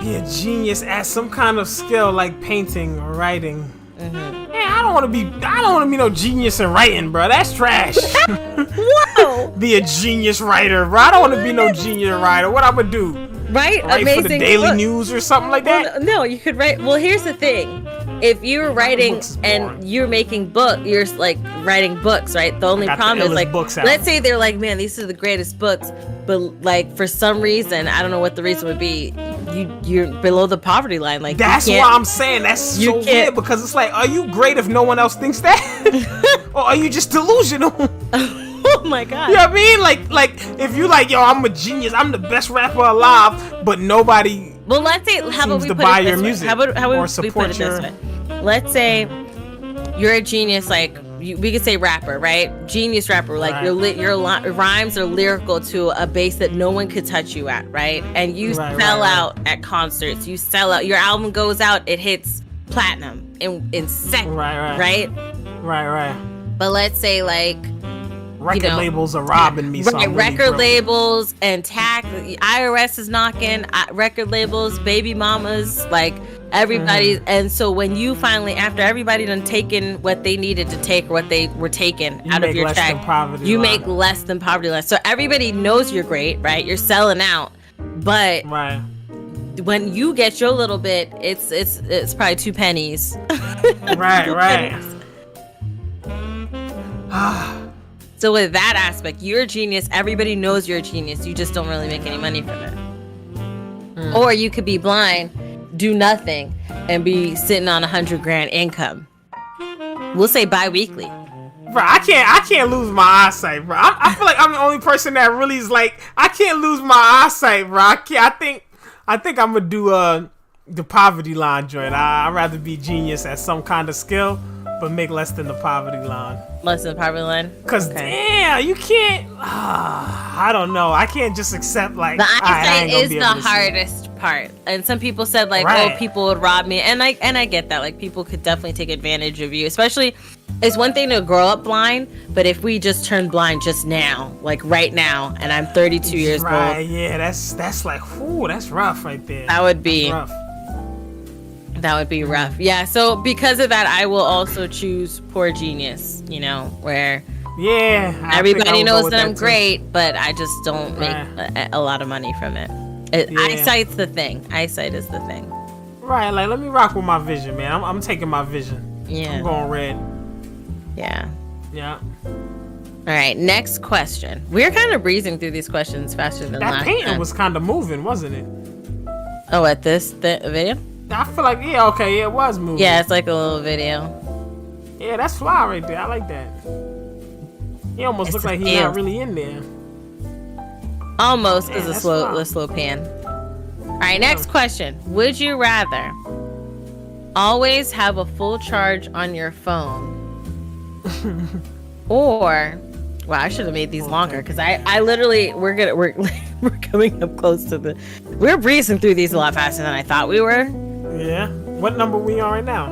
Be a genius at some kind of skill like painting or writing. Mm-hmm. Man, I don't want to be no genius in writing, bro. That's trash. Whoa! Be a genius writer, bro. I don't want to be no genius writer. What I'm gonna do? Write for the Daily News or something like that? Well, no, you could write. Well, here's the thing. If you're writing and you're making you're like writing books, right? The only problem is like, let's say they're like, man, these are the greatest books, but like for some reason, I don't know what the reason would be. You're below the poverty line. Like that's what I'm saying. That's so weird because it's like, are you great if no one else thinks that, or are you just delusional? Oh my god. You know what I mean? Like if you like, yo, I'm a genius, I'm the best rapper alive, but nobody. Well, let's say, how about we put it this way? How about we put it this way? Let's say you're a genius, like we could say rapper, right? Genius rapper, like your rhymes are lyrical to a base that no one could touch you at, right? And you sell out at concerts. You sell out. Your album goes out, it hits platinum in seconds, right? Right. But let's say like. Record labels are robbing me. So record labels and tax. IRS is knocking. Record labels, baby mamas, like everybody. And so when you finally, after everybody done taken what they needed to take or what they were taken out of your check, you make less than poverty line. So everybody knows you're great, right? You're selling out, but when you get your little bit, it's probably 2 pennies. Right. So with that aspect, you're a genius. Everybody knows you're a genius. You just don't really make any money from it. Or you could be blind, do nothing, and be sitting on $100,000 income. We'll say bi-weekly. Bro, I can't lose my eyesight, bro. I feel like I'm the only person that really is like, I can't lose my eyesight, bro. I think I'm gonna do the poverty line joint. I'd rather be genius at some kind of skill, but make less than the poverty line. Less than the poverty line? Cause damn, you can't. I don't know. I can't just accept like the eyesight is the hardest part. And some people said like, oh, people would rob me, and I get that. Like people could definitely take advantage of you. Especially, it's one thing to grow up blind, but if we just turn blind just now, like right now, and I'm 32 years old. Yeah, that's like, whoo, that's rough right there. That would be rough. That would be rough. Yeah, so because of that, I will also choose poor genius, you know, where everybody knows that I'm great, but I just don't make a lot of money from it. Eyesight's the thing. Eyesight is the thing. Right, like let me rock with my vision, man. I'm taking my vision. Yeah. I'm going red. Yeah. Yeah. All right, next question. We're kind of breezing through these questions faster than last time. That painting was kind of moving, wasn't it? Oh, at this video? I feel like, it was moving. Yeah, it's like a little video. Yeah, that's fly right there. I like that. He almost looks like he's not really in there. Almost is a slow pan. All right, next question. Would you rather always have a full charge on your phone or... Wow, I should have made these longer because I literally we're coming up close to we're breezing through these a lot faster than I thought we were. Yeah. What number we on right now?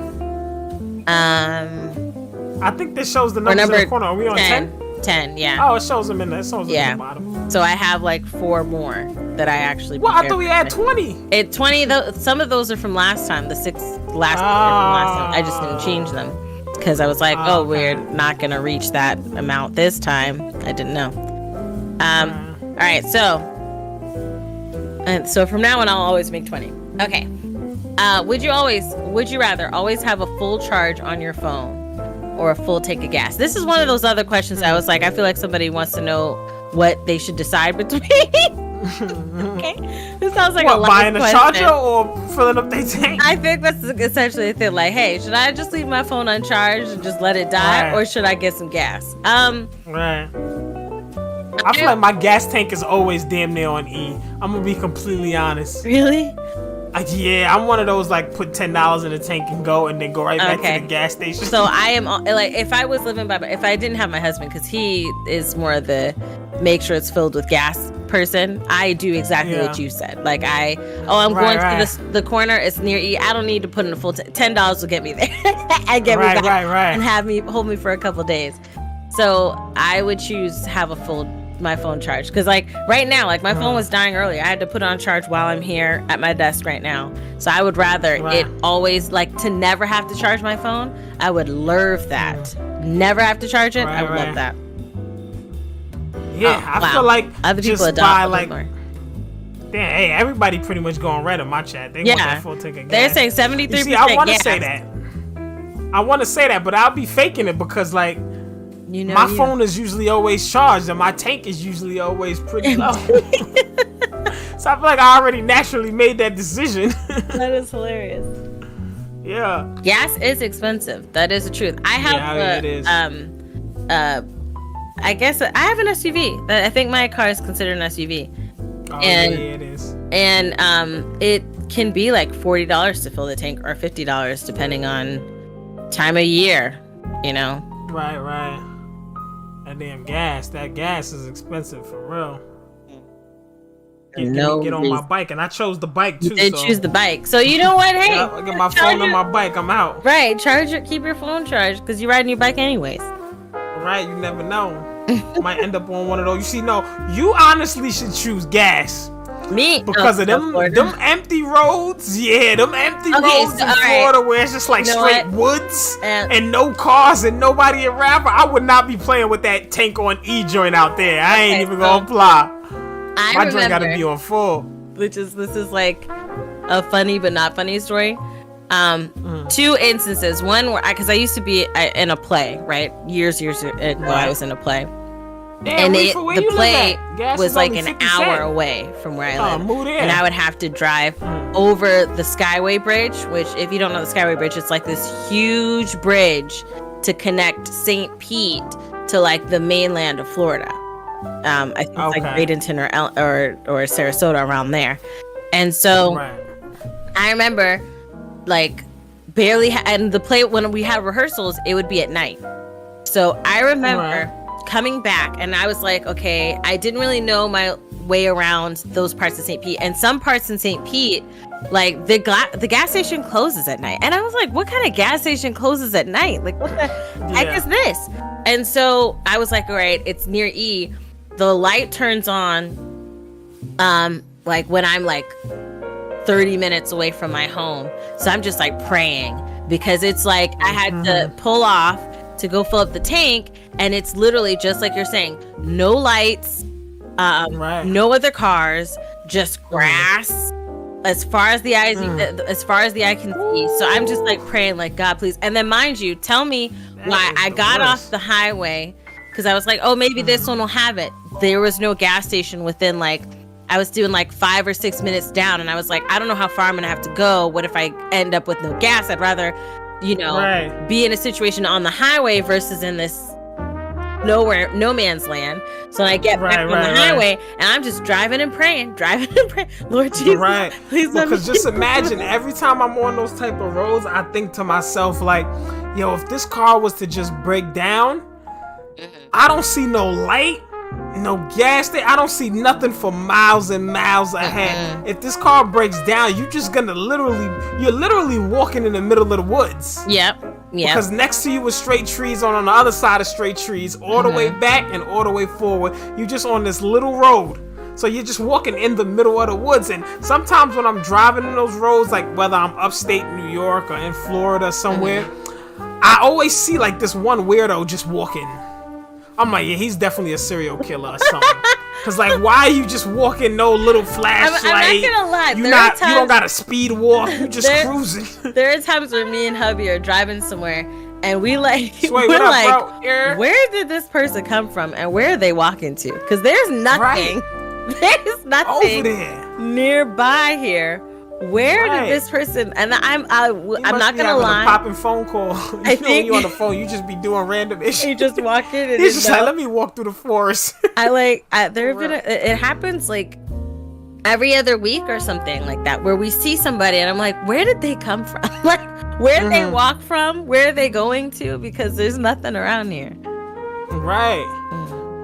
I think this shows the numbers in the corner. Are we on 10? 10, yeah. Oh, it shows them in there. It shows them at the bottom. So I have like 4 more that I actually. Well, I thought we had 20. 20. Some of those are from last time. The 6 last time. I just didn't change them. Because I was like, we're not going to reach that amount this time. I didn't know. All right, so from now on, I'll always make 20. Okay. Would you rather always have a full charge on your phone or a full tank of gas? This is one of those other questions I was like, I feel like somebody wants to know what they should decide between. Okay. This sounds like a lot buying a charger or filling up their tank? I think that's essentially the thing. Like, hey, should I just leave my phone uncharged and just let it die, or should I get some gas? Right. I feel like my gas tank is always damn near on E. I'm gonna be completely honest. Really? Yeah, I'm one of those like put $10 in the tank and go, and then go right back to the gas station. So I am like, if I was living if I didn't have my husband, because he is more of the make sure it's filled with gas person. I do exactly what you said. Like I'm going to the corner. It's near E. I don't need to put in a full $10 will get me there and get me back and hold me for a couple days. So I would choose have my phone charged, because like right now, like my phone was dying earlier. I had to put it on charge while I'm here at my desk right now. So I would rather it always, like, to never have to charge my phone. I would love that. Never have to charge it. I would love that. Yeah, I feel like other people just by like, damn, hey, everybody pretty much going red in my chat. They want that full tank of gas. They're saying 73%. See, I want to say that. I want to say that, but I'll be faking it because, like, my phone is usually always charged and my tank is usually always pretty low. So I feel like I already naturally made that decision. That is hilarious. Yeah. Gas is expensive. That is the truth. I have it is. I guess I have an SUV. I think my car is considered an SUV. Oh, and, yeah, it is. And it can be like $40 to fill the tank, or $50 depending on time of year, you know. Right. That damn gas. That gas is expensive for real. Get on my bike, and I chose the bike too. You did choose the bike, so you know what? Hey, I get my phone on my bike. I'm out. Right, charge it. Keep your phone charged because you're riding your bike anyways. Right, you never know. Might end up on one of those. You see, no, you honestly should choose gas. Me, because of them empty roads. Yeah, them empty roads in Florida where it's just like straight woods and no cars and nobody around. But I would not be playing with that tank on E joint out there. I ain't even gonna apply. My joint gotta be on full. This is like a funny but not funny story. Two instances. One where because I used to be in a play, right? Years ago, I was in a play. Damn, and the play was like an hour away from where I live. And I would have to drive over the Skyway Bridge, which, if you don't know the Skyway Bridge, it's like this huge bridge to connect St. Pete to like the mainland of Florida. I think it's like Bradenton or Sarasota, around there. And so I remember like barely and the play, when we had rehearsals, it would be at night. So I remember coming back, and I was like, okay, I didn't really know my way around those parts of St. Pete, and some parts in St. Pete, like the gas station closes at night, and I was like, what kind of gas station closes at night? Like, what the heck is this? And so I was like, all right, it's near E. The light turns on, like when I'm like 30 minutes away from my home. So I'm just like praying, because it's like I had to pull off to go fill up the tank, and it's literally just like you're saying, no lights, no other cars, just grass as far as the eye can see. So I'm just like praying, like, God, please. And then, mind you, tell me why I got off the highway, because I was like, oh, maybe this one will have it. There was no gas station within, like, I was doing like 5 or 6 minutes down, and I was like, I don't know how far I'm gonna have to go. What if I end up with no gas? I'd rather, you know, be in a situation on the highway versus in this no man's land. So I get back on the highway, and I'm just driving and praying, Lord Jesus, please let me. Because just imagine, every time I'm on those type of roads, I think to myself, like, yo, if this car was to just break down, I don't see no light, no gas there. I don't see nothing for miles and miles ahead. If this car breaks down, you're literally walking in the middle of the woods. Yep. Because next to you is straight trees, on the other side of straight trees, all the way back and all the way forward. You're just on this little road. So you're just walking in the middle of the woods. And sometimes when I'm driving in those roads, like whether I'm upstate New York or in Florida somewhere, I always see like this one weirdo just walking. I'm like, yeah, he's definitely a serial killer or something. Cause like, why are you just walking, no little flashlight? I'm not gonna lie. You don't got a speed walk. You just cruising. There are times where me and hubby are driving somewhere, and we're like, where did this person come from, and where are they walking to? Cause there's nothing. There's nothing over there nearby here. Where did this person? And I'm not gonna lie. A popping phone call. I think when you on the phone, you just be doing random issues. You just walk in and he's just like, let me walk through the forest. It happens like every other week or something like that, where we see somebody and I'm like, where did they come from? Like, where did they walk from? Where are they going to? Because there's nothing around here. Right.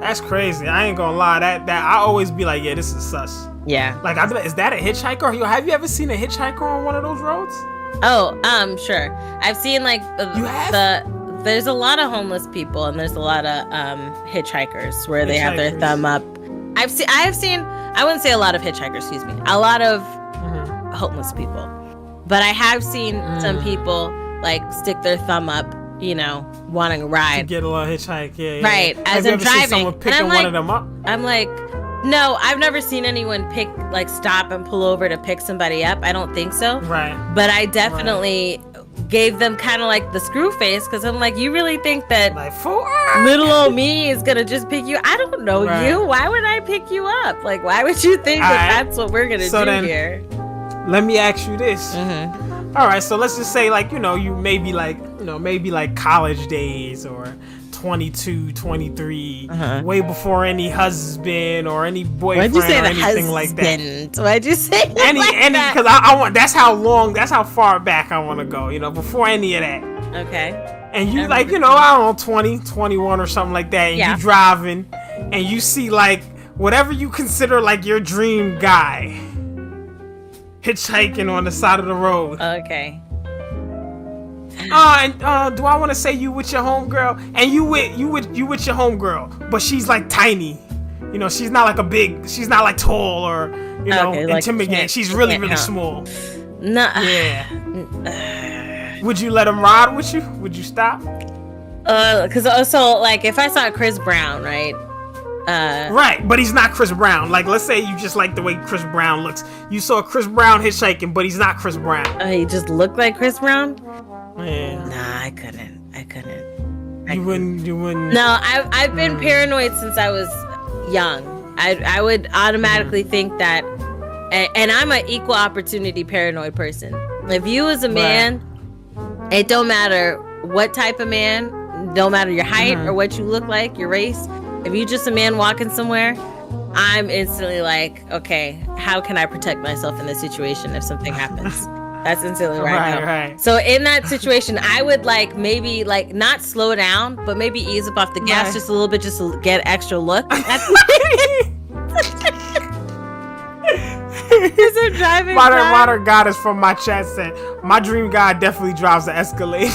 That's crazy. I ain't gonna lie. That I always be like, yeah, this is sus. Yeah. Like, is that a hitchhiker? Yo, have you ever seen a hitchhiker on one of those roads? Oh, sure. I've seen like You have? there's a lot of homeless people and there's a lot of hitchhikers where they have their thumb up. I have seen I wouldn't say a lot of hitchhikers, excuse me. A lot of homeless people. But I have seen some people like stick their thumb up, you know, wanting a ride. To get a little hitchhike, yeah. Right. As I'm driving, someone picking one of them up? I'm like, no, I've never seen anyone stop and pull over to pick somebody up. I don't think so. Right. But I definitely gave them kind of like the screw face because I'm like, you really think that like, little old me is gonna just pick you? I don't know you. Why would I pick you up? Like, why would you think that's what we're gonna do here? Let me ask you this. All right, so let's just say, like, you know, maybe like college days or 22, 23, way before any husband or any boyfriend or anything like that. Why'd you say that? Any, because I want, that's how far back I want to go, you know, before any of that. Okay. And you like, you know, I don't know, 20, 21 or something like that, and you driving, and you see like whatever you consider like your dream guy hitchhiking on the side of the road. Okay. Do I want to say you with your homegirl? And you with your homegirl, but she's like tiny. You know, she's not like she's not like tall or, you know, intimidating. She's really, really small. No. Yeah. Would you let him ride with you? Would you stop? Because also, like, if I saw Chris Brown, right? Right, but he's not Chris Brown. Like, let's say you just like the way Chris Brown looks. You saw Chris Brown hitchhiking, but he's not Chris Brown. He just looked like Chris Brown? Yeah. Nah, I couldn't. You wouldn't. No, I've been paranoid since I was young. I would automatically think that, and I'm an equal opportunity paranoid person. If you as a man, it don't matter what type of man, don't matter your height or what you look like, your race. If you just a man walking somewhere, I'm instantly like, okay, how can I protect myself in this situation if something happens? That's instantly right. So in that situation, I would like maybe like not slow down, but maybe ease up off the gas just a little bit, just to get extra look. Because I'm driving. Modern Goddess from my chat said, my dream guy definitely drives the Escalade.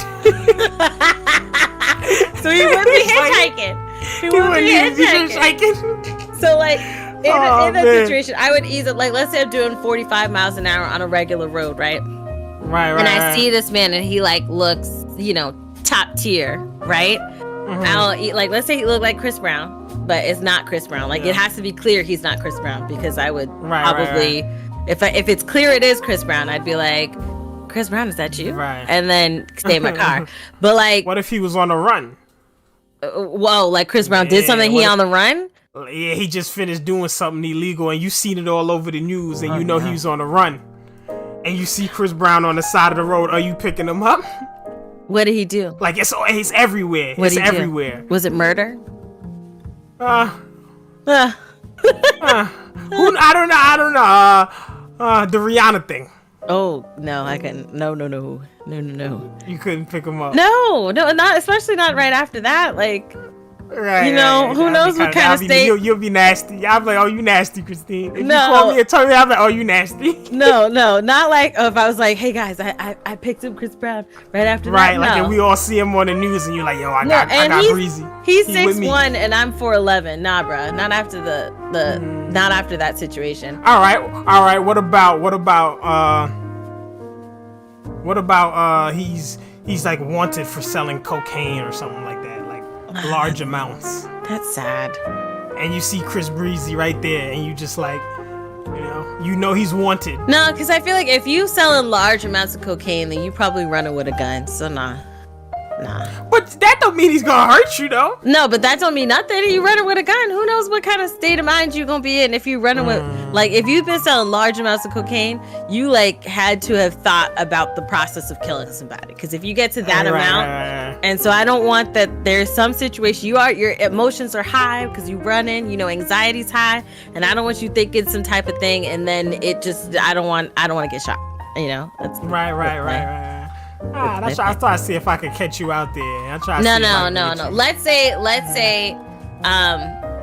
So he would be hitchhiking. He would be hitchhiking. So like in that situation, I would ease it. Like, let's say I'm doing 45 miles an hour on a regular road, right? Right. And I see this man, and he like looks, you know, top tier, right? Like, let's say he looked like Chris Brown, but it's not Chris Brown. Like, it has to be clear he's not Chris Brown, because I would probably, if it's clear it is Chris Brown, I'd be like, Chris Brown, is that you? Right. And then stay in my car. But like, what if he was on the run? Whoa, like Chris Brown did something, he on the run? Yeah, he just finished doing something illegal, and you seen it all over the news, and you know he was on the run. And you see Chris Brown on the side of the road. Are you picking him up? What did he do? Like, it's everywhere. It's everywhere. Was it murder? I don't know. The Rihanna thing. Oh, no, I couldn't. No. You couldn't pick him up. No, not, especially not right after that. Like, right, you know, who knows what kind of state. You'll be nasty. I'll be like, oh, you nasty, Christine. If you call me and tell me, I'll be like, oh, you nasty. No, not like, if I was like, hey guys, I picked up Chris Brown right after that. Right, like, and we all see him on the news, and you're like, yo, I got Breezy. He's 6'1" and I'm 4'11". Nah, bro, not after not after that situation. All right. What about he's like wanted for selling cocaine or something like that, like large amounts. That's sad. And you see Chris Breezy right there, and you just like, you know he's wanted. No, because I feel like if you selling large amounts of cocaine, then you probably running with a gun. So nah. But that don't mean he's gonna hurt you, though. No, but that don't mean nothing. You running with a gun. Who knows what kind of state of mind you gonna be in if you running with, like, if you've been selling large amounts of cocaine, you like had to have thought about the process of killing somebody. Because if you get to that amount, and so I don't want that. There's some situation your emotions are high because you running, anxiety's high, and I don't want you thinking some type of thing, and then it just I don't want to get shot. That's right. That's why I thought to see if I could catch you out there. No. Let's say,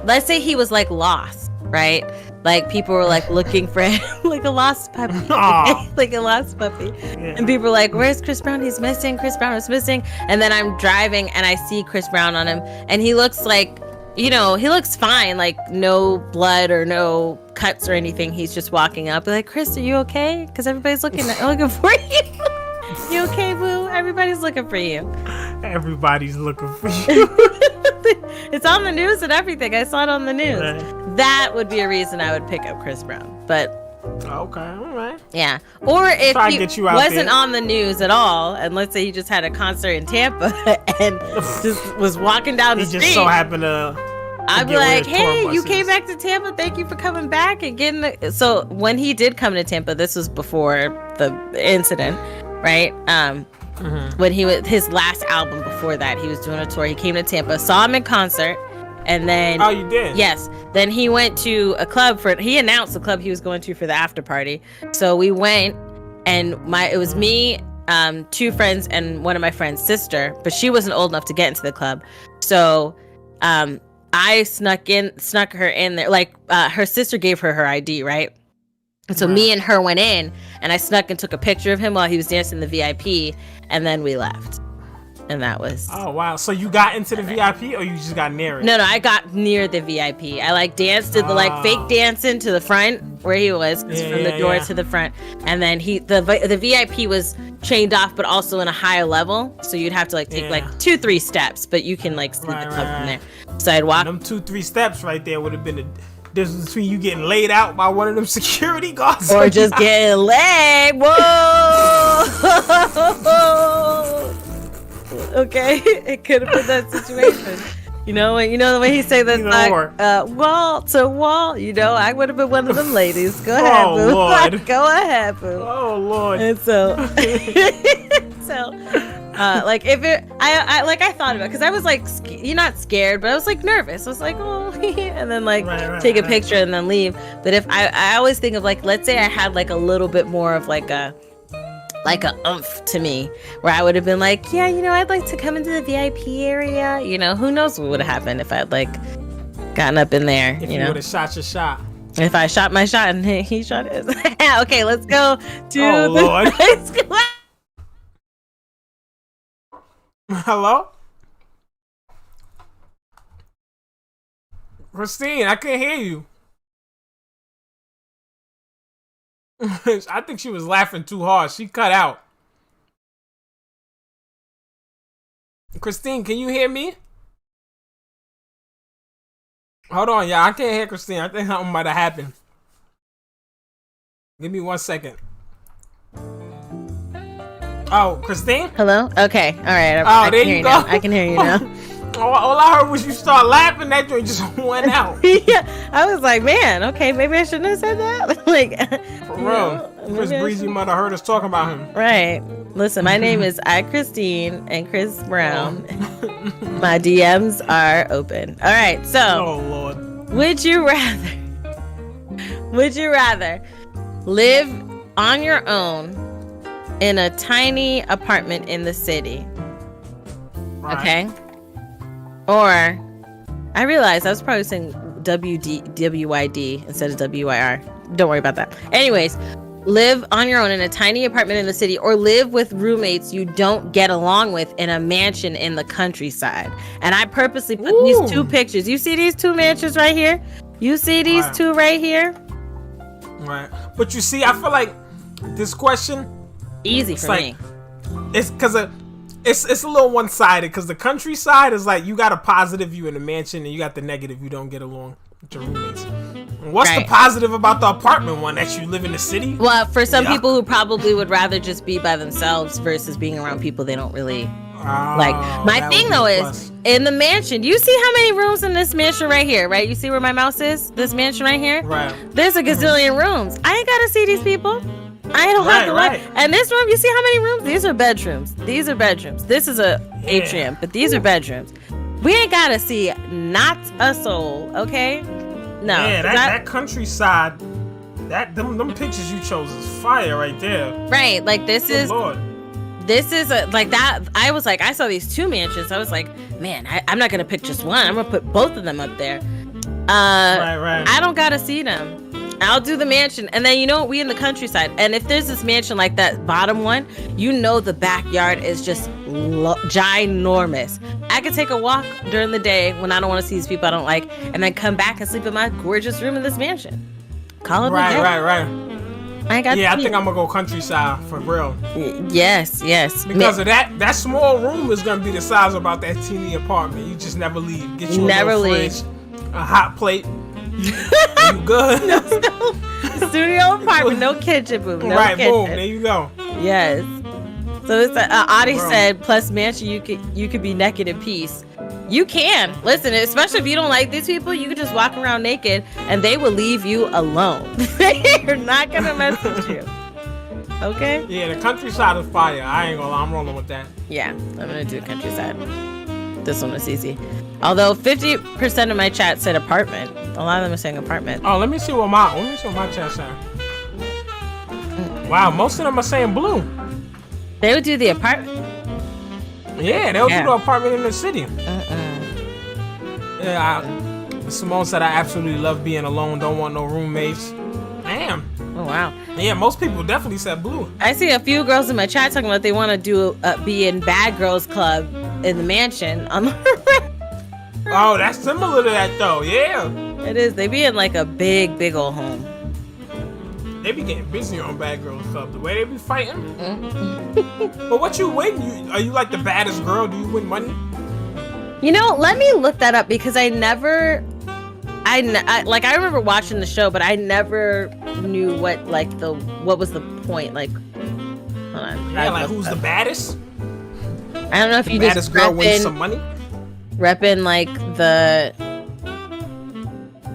let's say he was like lost, right? Like people were like looking for him, like a lost puppy, like a lost puppy. Yeah. And people were like, "Where's Chris Brown? He's missing. Chris Brown is missing." And then I'm driving and I see Chris Brown on him, and he looks like, he looks fine, like no blood or no cuts or anything. He's just walking up, like, "Chris, are you okay?" Because everybody's looking for you. You okay, boo? Everybody's looking for you. Everybody's looking for you. It's on the news and everything. I saw it on the news. Right. That would be a reason I would pick up Chris Brown. But okay, all right. Yeah. Or if he wasn't there on the news at all, and let's say he just had a concert in Tampa and just was walking down the street. He just so happened to I'd be like, "Hey, you came back to Tampa. Thank you for coming back and getting the." So when he did come to Tampa, this was before the incident, right? When he was his last album before that, he was doing a tour. He came to Tampa, saw him in concert, and then you did? Yes. Then he went to a club he announced the club he was going to for the after party. So we went, and it was me, two friends, and one of my friend's sister, but she wasn't old enough to get into the club. So I snuck her in there. Like her sister gave her ID, right? And so me and her went in, and I snuck and took a picture of him while he was dancing in the VIP, and then we left. And that was... Oh, wow. So you got into the VIP, or you just got near it? No, I got near the VIP. I like danced, did the like fake dancing to the front where he was, from the door to the front. And then the VIP was chained off, but also in a higher level. So you'd have to like take like 2-3 steps, but you can like see the club from there. So I'd walk... Them 2-3 steps right there would have been the difference between you getting laid out by one of them security guards. Or just getting laid. Whoa! Okay, it could have been that situation. The way he say that, like, wall to wall. I would have been one of them ladies. Go ahead, boo. Lord. Go ahead, boo. Oh Lord. And so, like if it, I thought about it, because I was like, you're not scared, but I was like nervous. I was like, oh, and then like take a picture and then leave. But if I always think of like, let's say I had like a little bit more of like a oomph to me, where I would have been like, yeah, I'd like to come into the VIP area. Who knows what would have happened if I'd like gotten up in there. If you would have shot your shot. If I shot my shot and he shot his. Okay, let's go to Lord. Hello? Christine, I can't hear you. I think she was laughing too hard. She cut out. Christine, can you hear me? Hold on, y'all. I can't hear Christine. I think something might have happened. Give me 1 second. Oh, Christine? Hello? Okay. All right. There you go. I can hear you now. All I heard was you start laughing. That joint just went out. Yeah, I was like, man, okay, maybe I shouldn't have said that. Like, for real, Chris Breezy might have heard us talking about him. Right. Listen, my name is Christine and Chris Brown. My DMs are open. All right, so. Oh Lord. Would you rather live on your own in a tiny apartment in the city? Right. Okay. Or, I realized I was probably saying WYD instead of WYR. Don't worry about that. Anyways, live on your own in a tiny apartment in the city, or live with roommates you don't get along with in a mansion in the countryside. And I purposely put these two pictures. You see these two mansions right here? You see these two right here? Right. But you see, I feel like this question... Easy for me. It's because it's a little one-sided, because the countryside is like you got a positive view in the mansion and you got the negative you don't get along with your roommates. And what's the positive about the apartment one, that you live in the city? Well, for some people who probably would rather just be by themselves versus being around people they don't really like. My thing though is in the mansion, you see how many rooms in this mansion right here, right? You see where my mouse is? This mansion right here? Right. There's a gazillion rooms. I ain't gotta see these people. I don't have to look. And this room, you see how many rooms? These are bedrooms. These are bedrooms. This is a atrium, but these are bedrooms. We ain't gotta see not a soul, okay? No. Yeah, that countryside, them pictures you chose is fire right there. Right, like this is Lord. This is like that. I was like, I saw these two mansions. I was like, man, I'm not gonna pick just one. I'm gonna put both of them up there. Right. I don't gotta see them. I'll do the mansion, and then we in the countryside, and if there's this mansion like that bottom one, the backyard is just ginormous. I could take a walk during the day when I don't want to see these people I don't like, and then come back and sleep in my gorgeous room in this mansion. Call it a day. Right. I think I'm gonna go countryside for real. Yes. Because of that small room is gonna be the size of about that teeny apartment. You just never leave. Get you a fridge, a hot plate. You good? No, studio apartment, no kitchen, boo. No right, kitchen. boom. There you go. Yes. So it's Adi said, plus mansion, you could be naked in peace. You can. Listen, especially if you don't like these people, you could just walk around naked and they will leave you alone. They're not going to mess with you. Okay? Yeah, the countryside is fire. I ain't gonna lie, I'm rolling with that. Yeah, I'm going to do countryside. This one was easy. Although 50% of my chat said apartment. A lot of them are saying apartment. Oh, let me see what my chat said. Wow, most of them are saying blue. They would do the apartment. Yeah, they'll do the apartment in the city. Yeah, Simone said, I absolutely love being alone. Don't want no roommates. Damn. Oh, wow. Yeah, most people definitely said blue. I see a few girls in my chat talking about they want to do be in Bad Girls Club in the mansion. Oh, that's similar to that, though. Yeah. It is. They be in like a big old home. They be getting busy on Bad Girls Club. The way they be fighting. But what you win? Are you like the baddest girl? Do you win money? Let me look that up because I remember watching the show, but I never knew what was the point. Like, hold on. Yeah, like who's the baddest? I don't know if the you baddest just girl wins some money. Repping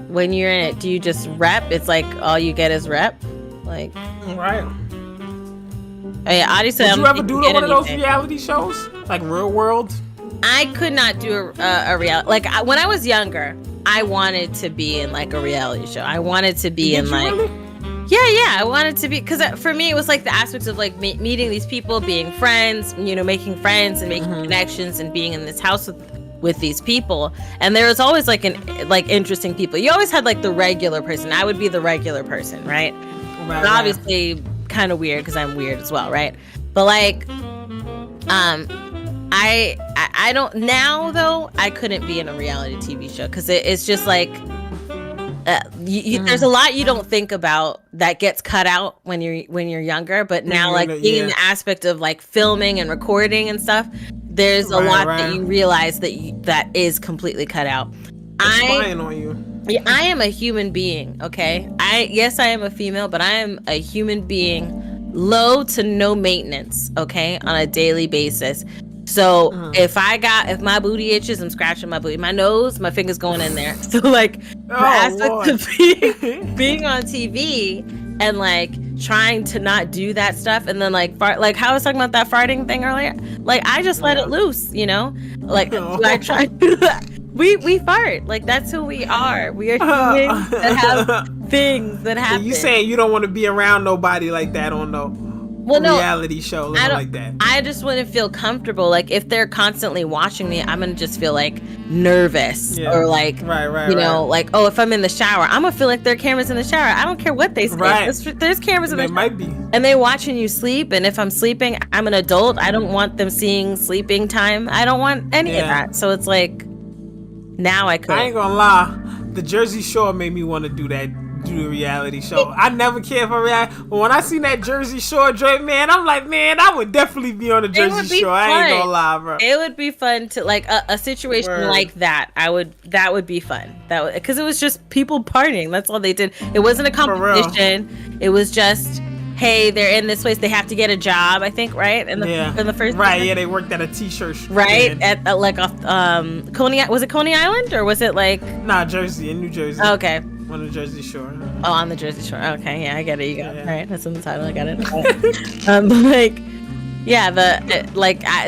when you're in it, do you just rep? It's like all you get is rep. Like, right. Oh yeah, Adi said. Did you ever do one of those reality shows, like Real World? I could not do a reality. Like when I was younger, I wanted to be in like a reality show. I wanted to be in like. Really? Yeah. I wanted to be because for me it was like the aspects of like meeting these people, being friends, making friends and making connections and being in this house with these people. And there was always like interesting people. You always had like the regular person. I would be the regular person, right? Right. Obviously, kind of weird because I'm weird as well, right? But like, I don't now though. I couldn't be in a reality TV show because it's just like there's a lot you don't think about that gets cut out when you're younger. But now, like being in the aspect of like filming and recording and stuff, there's a lot that you realize that is completely cut out. Spying on you. Yeah, I am a human being, okay? I am a female, but I am a human being, low to no maintenance, okay, on a daily basis. So if my booty itches, I'm scratching my booty. My nose, my finger's going in there. So like the aspect of being on TV and like trying to not do that stuff and then like fart, like how I was talking about that farting thing earlier. Like I just let it loose, Like I try to We fart. Like that's who we are. We are humans that have things that happen. You saying you don't want to be around nobody like that on no reality show like that? I just wouldn't feel comfortable. Like if they're constantly watching me, I'm gonna just feel like nervous or like like if I'm in the shower, I'm gonna feel like there are cameras in the shower. I don't care what they say. Right. There's cameras in the shower. Might be. And they watching you sleep. And if I'm sleeping, I'm an adult. I don't want them seeing sleeping time. I don't want any of that. So it's like. Now I could. I ain't gonna lie. The Jersey Shore made me want to do a reality show. I never cared for reality. But when I seen that Jersey Shore joint, man, I'm like, man, I would definitely be on the Jersey Shore. I ain't gonna lie, bro. It would be fun to like a situation like that. That would be fun. Because it was just people partying. That's all they did. It wasn't a competition. It was just. Hey, they're in this place. They have to get a job, I think, right? In the first right, season? Yeah, they worked at a t-shirt right at like off Coney. Was it Coney Island or was it like? Nah, Jersey, in New Jersey. Okay. On the Jersey Shore. Oh, on the Jersey Shore. Okay, yeah, I get it. You got it. All right, that's in the title. I got it.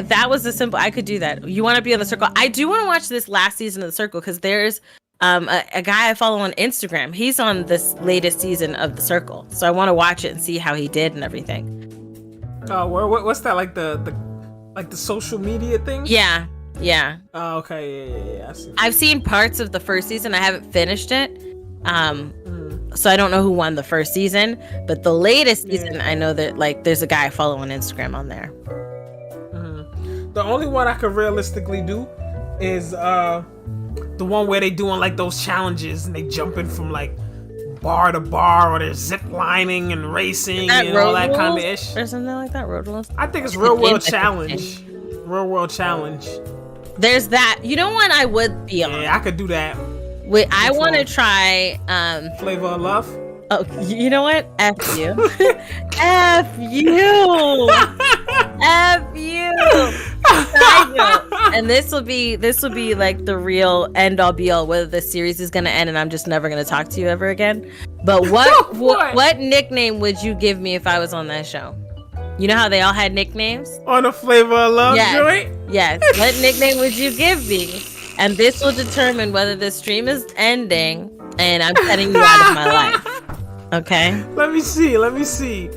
That was the simple. I could do that. You want to be on The Circle? I do want to watch this last season of The Circle because there's. A guy I follow on Instagram, he's on this latest season of The Circle, so I want to watch it and see how he did and everything. Oh, what's that like the social media thing? Yeah, Yeah. Oh, okay. Yeah. I see. I've seen parts of the first season. I haven't finished it. So I don't know who won the first season, but the latest season, I know that like there's a guy I follow on Instagram on there. The only one I could realistically do is the one where they doing like those challenges and they jumping from like bar to bar, or they're zip lining and racing and all that kind of ish. Or something like that, Road Rules? I think it's Real World Challenge. Real World Challenge. There's that. You know what I would be on? Yeah, I could do that. Wait, I want to try Flavor of Love. Oh, you know what? F you. F you. F you. And this will be like the real end all be all, whether the series is gonna end and I'm just never gonna talk to you ever again. But what nickname would you give me if I was on that show? You know how they all had nicknames? On a Flavor of Love joint? Yes. What nickname would you give me? And this will determine whether the stream is ending and I'm cutting you out of my life. Okay? Let me see.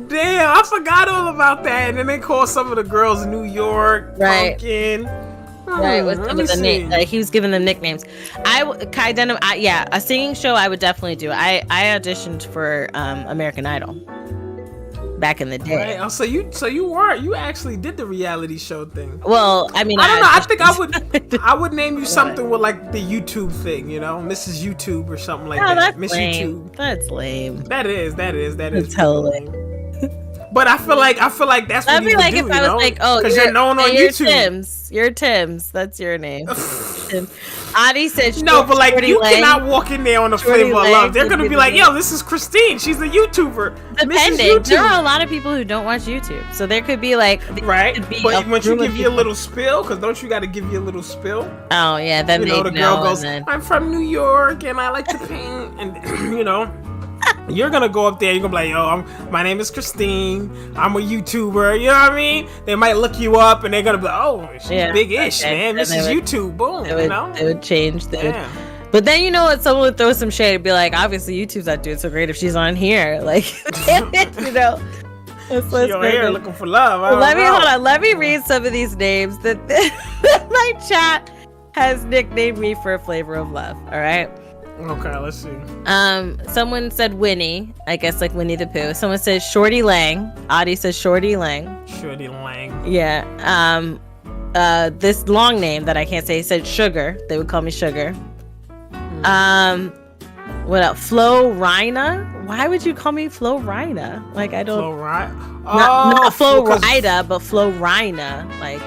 Damn, I forgot all about that. And then they call some of the girls New York, right. Pumpkin. Right, with some of the names. Like, he was giving them nicknames. Kai Denham, a singing show I would definitely do. I auditioned for American Idol back in the day. Right. Oh, so you actually did the reality show thing. Well, I mean, I don't know. I think I would name you something with like the YouTube thing, you know, Mrs. YouTube or something like that. That's Miss lame. YouTube. That's lame. That is. That's hella lame. But I feel like that's what you like would do, if I was like, oh, because you're known on YouTube. You're Tim's. That's your name. Tim. Adi said no, but like you Lang. cannot walk in there on the Flavor of Love. They're gonna be like, yo, this is Christine. She's a YouTuber. Depending, there are a lot of people who don't watch YouTube, so there could be like But once you give you a little spill, because don't you got to give you a little spill? Oh yeah, then the girl goes, I'm from New York and I like to paint, and you know. You're gonna go up there, you're gonna be like, yo, my name is Christine, I'm a YouTuber, you know what I mean? They might look you up and they're gonna be like, oh, she's big-ish, man, this is YouTube, boom, you know? It would change. But then you know what, someone would throw some shade and be like, obviously YouTube's not doing so great if she's on here, like, you know? You're here looking for love. Hold on, let me read some of these names that my chat has nicknamed me for a Flavor of Love, all right? Okay, let's see. Someone said Winnie, I guess like Winnie the Pooh. Someone says Shorty Lang. Adi says Shorty Lang. Shorty Lang. Yeah. This long name that I can't say said Sugar. They would call me Sugar. What else? Flo Rina. Why would you call me Flo Rina? Like I don't. Flo Rina. Not Flo Rida, but Flo Rina. Like.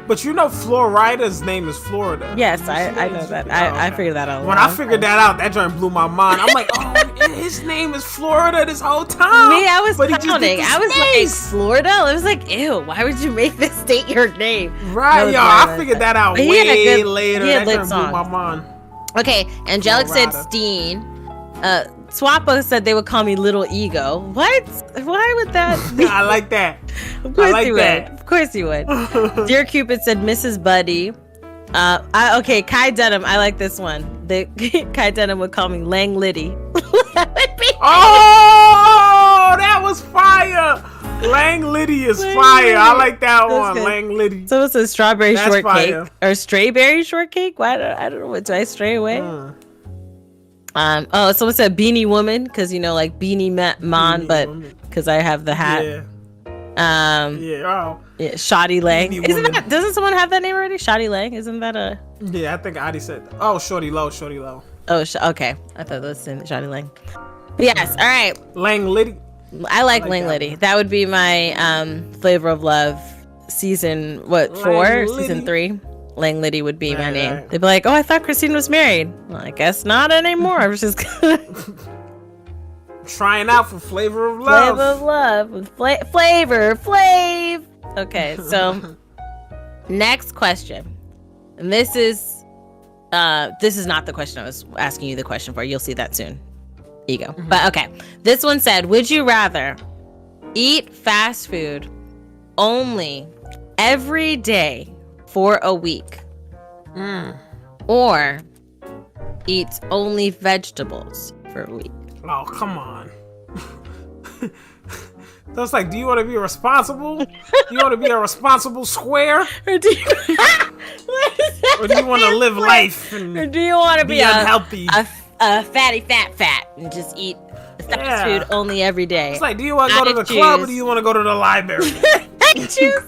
But you know Florida's name is Florida. Yes, I know that. I figured that out. When I figured that out, that joint blew my mind. I'm like, oh, his name is Florida this whole time. Me, I was counting. I was like, Florida? I was like, ew, why would you make this state your name? Right, y'all. I figured that out way later. That joint blew my mind. Okay, Angelic said Steen. Swappo said they would call me Little Ego. What? Why would that be? I like that. Of course you would. Of course you would. Dear Cupid said Mrs. Buddy. Okay, Kai Denham. I like this one. Kai Denham would call me Lang Liddy. That was fire. Lang Liddy is fire. I like that one. Good. Lang Liddy. Someone says strawberry shortcake or strayberry shortcake. Why? I don't know. What do I stray away? Someone said Beanie Woman because you know, like Beanie Man, but because I have the hat. Yeah. Shoddy Lang. Doesn't someone have that name already? Shoddy Lang. Isn't that a? Yeah, I think Adi said. Oh, Shorty Low. Oh, okay. I thought that was Shoddy Lang. But yes. All right. Lang Liddy. I like Lang Liddy. That would be my Flavor of Love season. What, 4? Season 3. Lang Liddy would be my name. They'd be like, oh, I thought Christine was married. Well, I guess not anymore. I was just trying out for Flavor of Love. Flavor of Love. Flav. Okay, so next question. And this is not the question I was asking you the question for. You'll see that soon. Ego. Mm-hmm. But okay. This one said, would you rather eat fast food only every day for a week or eat only vegetables for a week? Oh, come on. So it's like, do you want to be responsible? Do you want to be a responsible square? Or do you, Or do you want to live life and or do you want to be unhealthy? A fatty fat and just eat fast food only every day? It's like, do you want to go to the club or do you want to go to the library? I choose.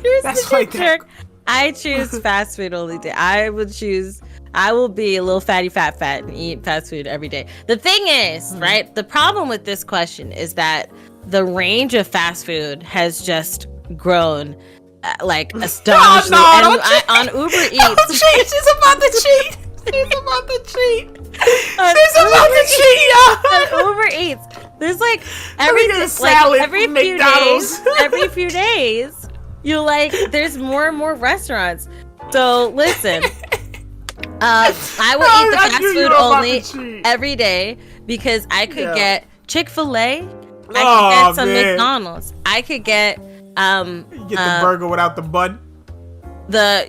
Here's That's the like picture. that. I choose fast food only day. I will be a little fatty fat and eat fast food every day. The thing is, right? The problem with this question is that the range of fast food has just grown like astonishingly. On Uber Eats. She's about to cheat. She's about to cheat. She's about to cheat, y'all. On Uber Eats, there's like every few days, you like there's more and more restaurants. So listen, I will eat the fast food only every day because I could get Chick-fil-A, I could get some McDonald's, I could get you get the burger without the bun. The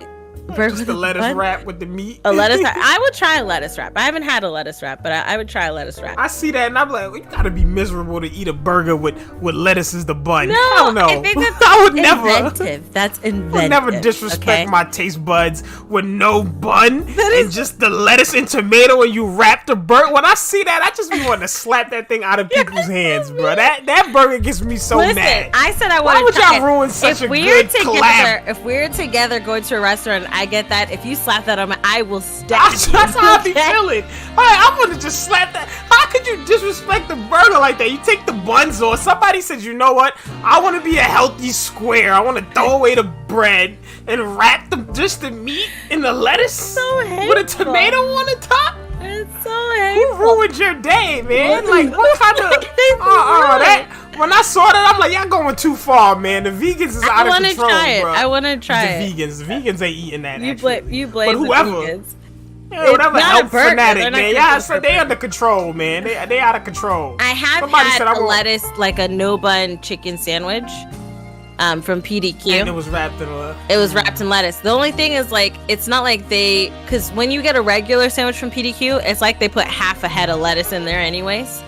burger just the lettuce wrap with the meat. A lettuce wrap. I would try a lettuce wrap. I haven't had a lettuce wrap, but I would try a lettuce wrap. I see that and I'm like, well, you gotta be miserable to eat a burger with lettuce as the bun. No, I don't know. I think that's I would inventive. never. That's inventive. I would never disrespect my taste buds with no bun and just the lettuce and tomato and you wrap the burger. When I see that, I just be wanting to slap that thing out of people's hands, bro. That burger gets me so mad. I said I Why wanted to would y'all ruin such a good collab? If we're together going to a restaurant, I get that. If you slap that on I will stab you. That's how I be feeling. I want to just slap that. How could you disrespect the burger like that? You take the buns off. Somebody said, you know what? I want to be a healthy square. I want to throw away the bread and wrap just the meat in the lettuce so with a tomato on the top. It's so hateful. Who ruined your day, man? Like, what kind of... that... When I saw that, I'm like, y'all going too far, man. The vegans is out of control, bro. I want to try it. The vegans ain't eating that. You blame but whoever, the vegans. Yeah, whatever health fanatic, man. Yeah, so they under control, man. They out of control. I have had a lettuce, like a no bun chicken sandwich, from PDQ. And it was wrapped in lettuce. It was wrapped in lettuce. The only thing is, like, it's not like because when you get a regular sandwich from PDQ, it's like they put half a head of lettuce in there anyways.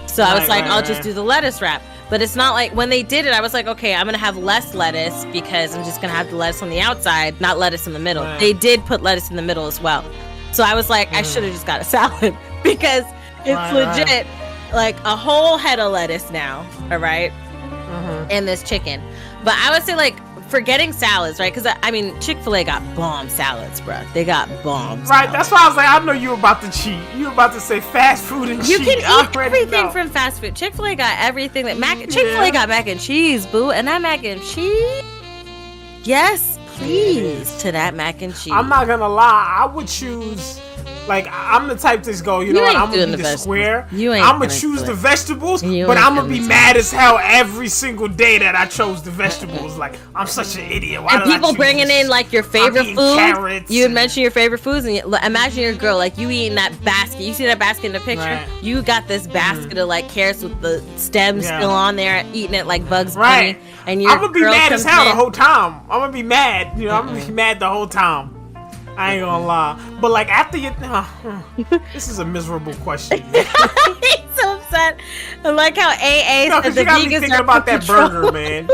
So I was like, I'll just do the lettuce wrap. But it's not like when they did it, I was like, okay, I'm going to have less lettuce because I'm just going to have the lettuce on the outside, not lettuce in the middle. Right. They did put lettuce in the middle as well. So I was like, I should have just got a salad because it's legit like a whole head of lettuce now. All right. And this chicken. But I would say, like, forgetting salads, right? Because I mean, Chick-fil-A got bomb salads, bro. They got bombs. Right, salads. That's why I was like, I know you were about to cheat. You were about to say fast food and cheat. You can eat everything from fast food. Chick-fil-A got everything that Chick-fil-A got mac and cheese, boo, and that mac and cheese. Yes, please, to that mac and cheese. I'm not gonna lie, I would choose. Like, I'm the type to go, you know what, I'm gonna be the square. I'm gonna choose the vegetables, but I'm gonna be mad as hell every single day that I chose the vegetables. Like, I'm such an idiot. Why and people bringing in, like, your favorite food. You would mention your favorite foods, and imagine your girl, like, you eating that basket. You see that basket in the picture? Right. You got this basket of, like, carrots with the stems still on there, eating it like Bugs Bunny. And your I'm gonna be mad as hell the whole time. I'm gonna be mad. You know, I'm gonna be mad the whole time. I ain't gonna lie. But, like, after you... this is a miserable question. He's so upset. I like how AA said the vegans are... You got me thinking about that burger, man.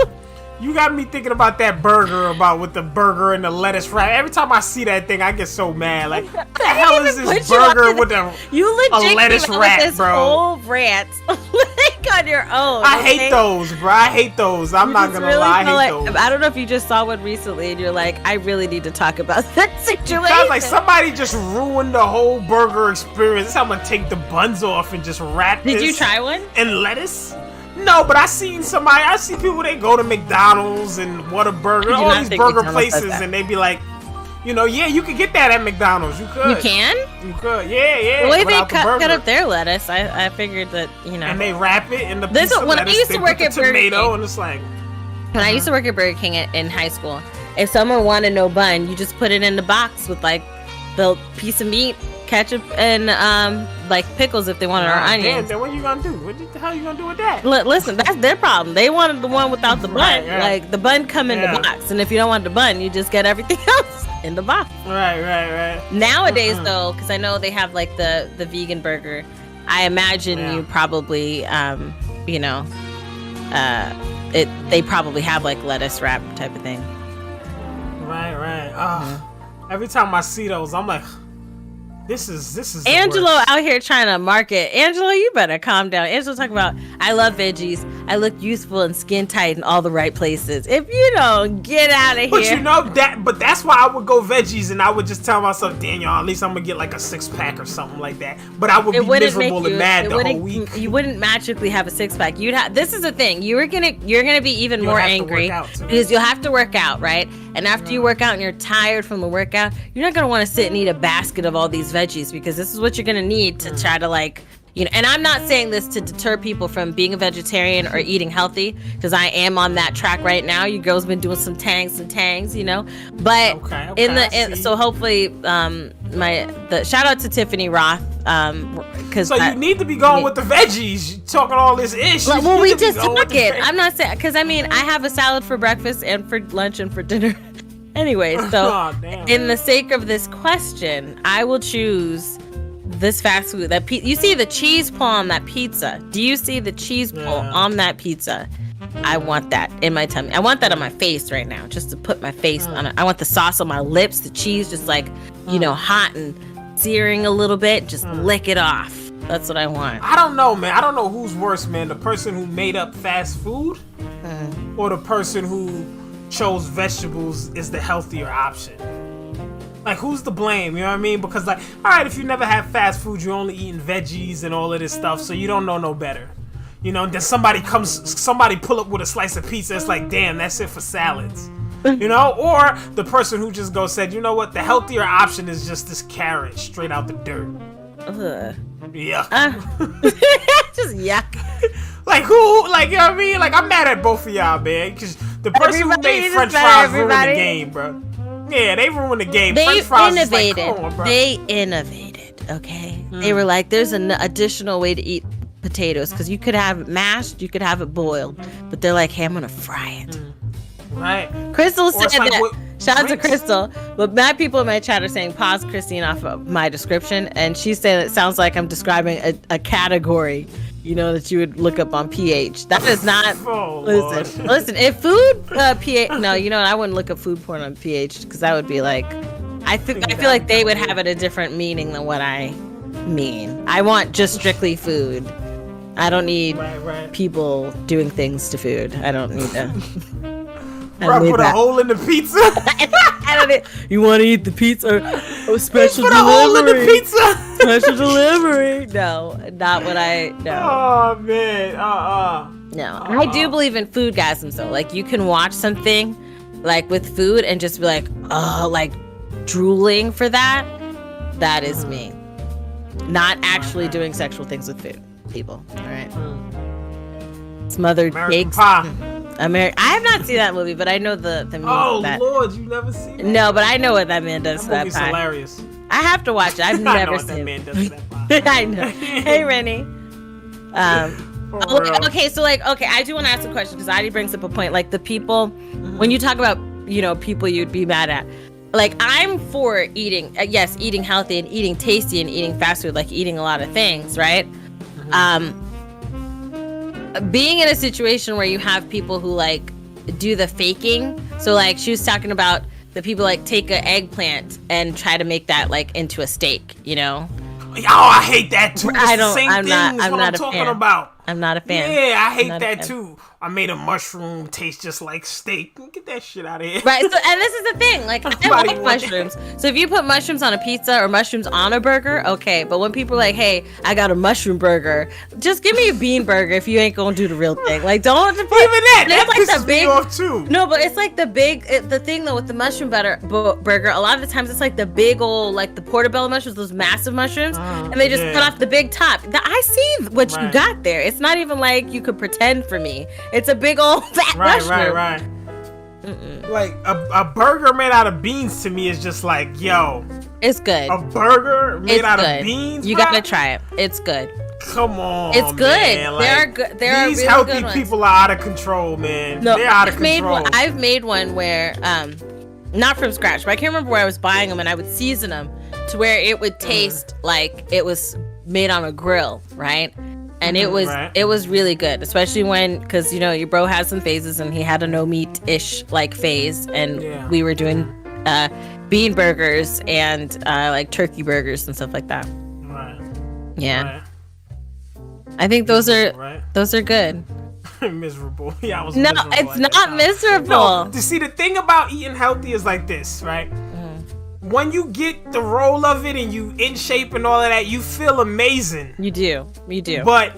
You got me thinking about that burger, with the burger and the lettuce wrap. Every time I see that thing, I get so mad. Like, what the hell is this burger with a lettuce wrap, this bro? Whole rant on your own. I hate those, bro. I hate those. I'm not gonna lie. I hate those. I don't know if you just saw one recently and you're like, I really need to talk about that situation. Sounds like somebody just ruined the whole burger experience. I'm gonna take the buns off and just wrap Did you try one? And lettuce? No, but I see people, they go to McDonald's and Whataburger, all these burger places, and they be like, you know, yeah, you could get that at McDonald's. You could. You can? You could, yeah. The way they cut up their lettuce, I figured that, you know. And they wrap it in the piece of lettuce. When I used to work at Burger King, and it's like... When I used to work at Burger King in high school, if someone wanted no bun, you just put it in the box with, like, the piece of meat, ketchup, and like pickles if they wanted, or onions. Then what are you gonna do? What the hell are you gonna do with that? Listen, that's their problem. They wanted the one without the bun. Like, the bun come in the box, and if you don't want the bun, you just get everything else in the box. Right. Nowadays, though, because I know they have, like, the vegan burger, I imagine you probably, you know, they probably have like lettuce wrap type of thing. Right. Every time I see those, I'm like, this is Angelo out here trying to market. Angelo, you better calm down. Angelo talking about, I love veggies. I look youthful and skin tight in all the right places. If you don't get out of here. But you know that. But that's why I would go veggies, and I would just tell myself, Daniel, at least I'm gonna get like a 6-pack or something like that. But I would be miserable and mad the whole week. You wouldn't magically have a 6-pack. You'd have. This is the thing. You're gonna be even more angry because you'll have to work out, right? And after you work out and you're tired from the workout, you're not gonna want to sit and eat a basket of all these veggies, because this is what you're gonna need to try to like, you know. And I'm not saying this to deter people from being a vegetarian or eating healthy, because I am on that track right now. You girls been doing some tangs, you know. But so hopefully, the shout out to Tiffany Roth, because you need to be going with the veggies. You're talking all this ish. Well, we just talk it. I'm not saying, because I mean, I have a salad for breakfast and for lunch and for dinner. Anyway, so in the sake of this question, I will choose this fast food. You see the cheese pull on that pizza? Do you see the cheese pull on that pizza? I want that in my tummy. I want that on my face right now, just to put my face on it. I want the sauce on my lips, the cheese just like, you know, hot and searing a little bit. Just lick it off. That's what I want. I don't know, man. I don't know who's worse, man. The person who made up fast food or the person who chose vegetables is the healthier option. Like, who's to blame? You know what I mean? Because, like, all right, if you never had fast food, you're only eating veggies and all of this stuff, so you don't know no better. You know, then somebody pull up with a slice of pizza. It's like, damn, that's it for salads. You know? Or the person who just said, you know what? The healthier option is just this carrot straight out the dirt. Ugh. Yuck. Just yuck. Like, who? Like, you know what I mean? Like, I'm mad at both of y'all, man. Because the person who made French fries ruined the game, bro. Yeah, they ruined the game. They French fries innovated. Is like, come on, bro. They innovated, okay? They were like, there's an additional way to eat potatoes, because you could have it mashed, you could have it boiled. But they're like, hey, I'm going to fry it. Right. Crystal said that. Shout out to Crystal. But mad people in my chat are saying, pause Christine off of my description. And she's saying it sounds like I'm describing a category, you know, that you would look up on pH. That is not. Listen. If food pH, no, you know what? I wouldn't look up food porn on pH, because that would be like, I feel like they would have it a different meaning than what I mean. I want just strictly food. I don't need people doing things to food. I don't need to. Bro, put a hole in the pizza. I don't need, you want to eat the pizza? Oh, special put delivery. A hole in the pizza. Special delivery. No, not what I. No. Oh man. No, I do believe in foodgasms though. Like, you can watch something like with food and just be like, oh, like drooling for that. That is me. Not actually doing sexual things with food, people. All right. Smothered American cakes. Pie. I have not seen that movie, but I know the meme. Oh that. Lord, you never seen it? No, but I know what that man does to that pie. Hilarious. I have to watch it. I've never seen that man does to that pie. I know. Hey, Rennie. Okay, so like, I do want to ask a question, because Adi brings up a point. Like, the people, when you talk about, you know, people you'd be mad at, like, I'm for eating, eating healthy and eating tasty and eating fast food, like eating a lot of things, right? Being in a situation where you have people who like do the faking, so like she was talking about the people like take an eggplant and try to make that like into a steak, you know? Oh, I hate that too. It's I'm not a fan. About. I'm not a fan. Yeah, I hate that too. I made a mushroom taste just like steak. Get that shit out of here. Right. So, and this is the thing. Like, I like mushrooms. So if you put mushrooms on a pizza or mushrooms on a burger, okay. But when people are like, "Hey, I got a mushroom burger," just give me a bean burger if you ain't gonna do the real thing. Like, don't even that pisses me off too. No, but it's like the thing though with the mushroom burger. A lot of the times it's like the big old, like the portobello mushrooms, those massive mushrooms, and they just cut off the big top. I see what you got there. It's not even like you could pretend for me. It's a big old fat mushroom. Right. Like a burger made out of beans to me is just like, yo, it's good. A burger made out of beans. You gotta try it. It's good. Come on, it's good. Man. Like, there are good. There are these really healthy good people are out of control, man. No, they're out of control. I've made one where, not from scratch, but I can't remember where I was buying them, and I would season them to where it would taste like it was made on a grill, right? and it was really good, especially when, because you know your bro has some phases, and he had a no meat ish like phase, and we were doing bean burgers and like turkey burgers and stuff like that. Right. Yeah. Right. I think those are good. Miserable. Yeah, I was No, miserable it's at that not time. miserable. No, to see, the thing about eating healthy is like this, right? When you get the roll of it and you in shape and all of that, you feel amazing. You do. But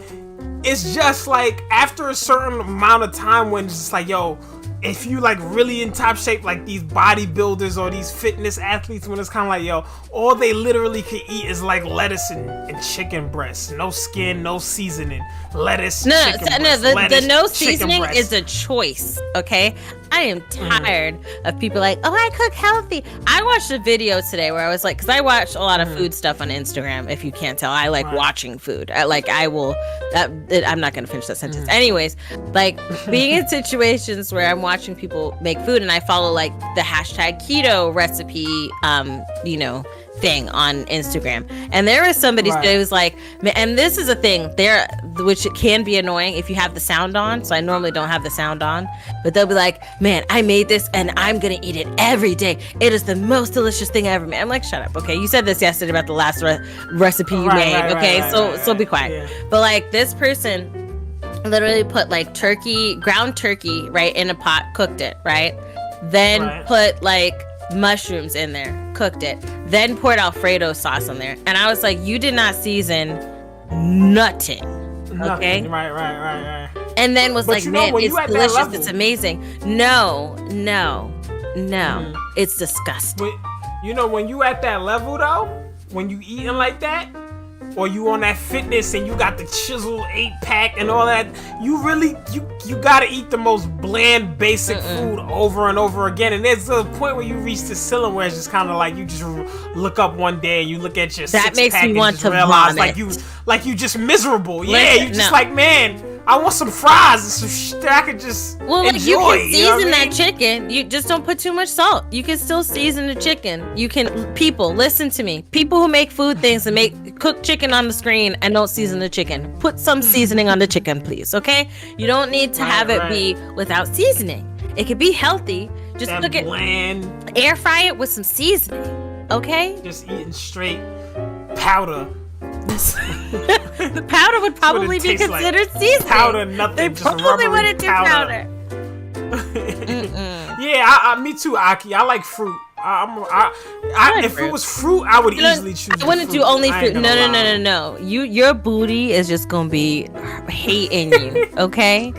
it's just like after a certain amount of time when it's just like, yo, if you like really in top shape, like these bodybuilders or these fitness athletes, when it's kind of like, yo, all they literally can eat is like lettuce and chicken breasts, no skin, no seasoning, lettuce. The no seasoning is a choice. Okay, I am tired of people like, oh, I cook healthy. I watched a video today where I was like, because I watch a lot of food stuff on Instagram. If you can't tell, I like watching food. I'm not gonna finish that sentence. Anyways, like being in situations where I'm watching people make food, and I follow like the hashtag keto recipe, thing on Instagram, and there was somebody who was like, and this is a thing there, which can be annoying if you have the sound on. So I normally don't have the sound on, but they'll be like, man, I made this and I'm gonna eat it every day. It is the most delicious thing I ever made. I'm like, shut up. Okay, you said this yesterday about the last recipe you made. So be quiet. Yeah. But like this person literally put like ground turkey, right, in a pot, cooked it, right, then put like mushrooms in there, cooked it, then poured Alfredo sauce on there, and I was like, you did not season nothing. Okay, right. And then was like, man, it's delicious, it's amazing. No, it's disgusting. But, when you at that level though, when you eating like that, or you on that fitness and you got the chisel 8-pack and all that, you really you gotta eat the most bland, basic food over and over again. And there's a point where you reach the ceiling where it's just kind of like you just look up one day and you look at your that makes six-pack me want and to realize vomit. like you just miserable. You just like, man, I want some fries and some shit that I could just enjoy. You can season that chicken. You just don't put too much salt. You can still season the chicken. People, listen to me. People who make food things and cook chicken on the screen and don't season the chicken. Put some seasoning on the chicken, please, okay? You don't need to have it be without seasoning. It could be healthy. Just that look at bland. Air fry it with some seasoning, okay? Just eating straight powder. The powder would probably be considered seasoning. Powder, nothing. They probably wouldn't do powder. Yeah, me too, Aki. I like fruit. If it was fruit, I would easily choose. I wouldn't do only fruit. No. Your booty is just gonna be hating you, okay?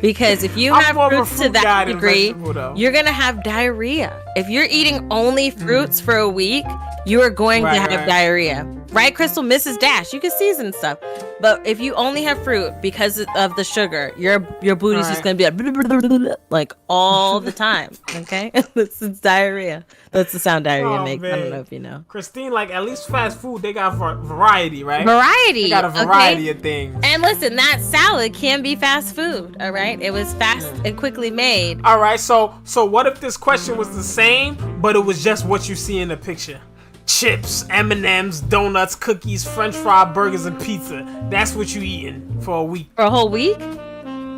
Because if you have fruits to that degree, you're gonna have diarrhea. If you're eating only fruits for a week, you are going to have diarrhea. Right, Crystal? Mrs. Dash, you can season stuff. But if you only have fruit because of the sugar, your booty's just going to be like all the time. Okay? This is diarrhea. That's the sound diarrhea makes. Man. I don't know if you know. Christine, like at least fast food, they got variety, right? Variety. They got a variety of things. And listen, that salad can be fast food, all right? It was fast and quickly made. All right, so what if this question was the same, but it was just what you see in the picture? Chips, M&Ms, donuts, cookies, French fry, burgers, and pizza. That's what you eating for a week. For a whole week?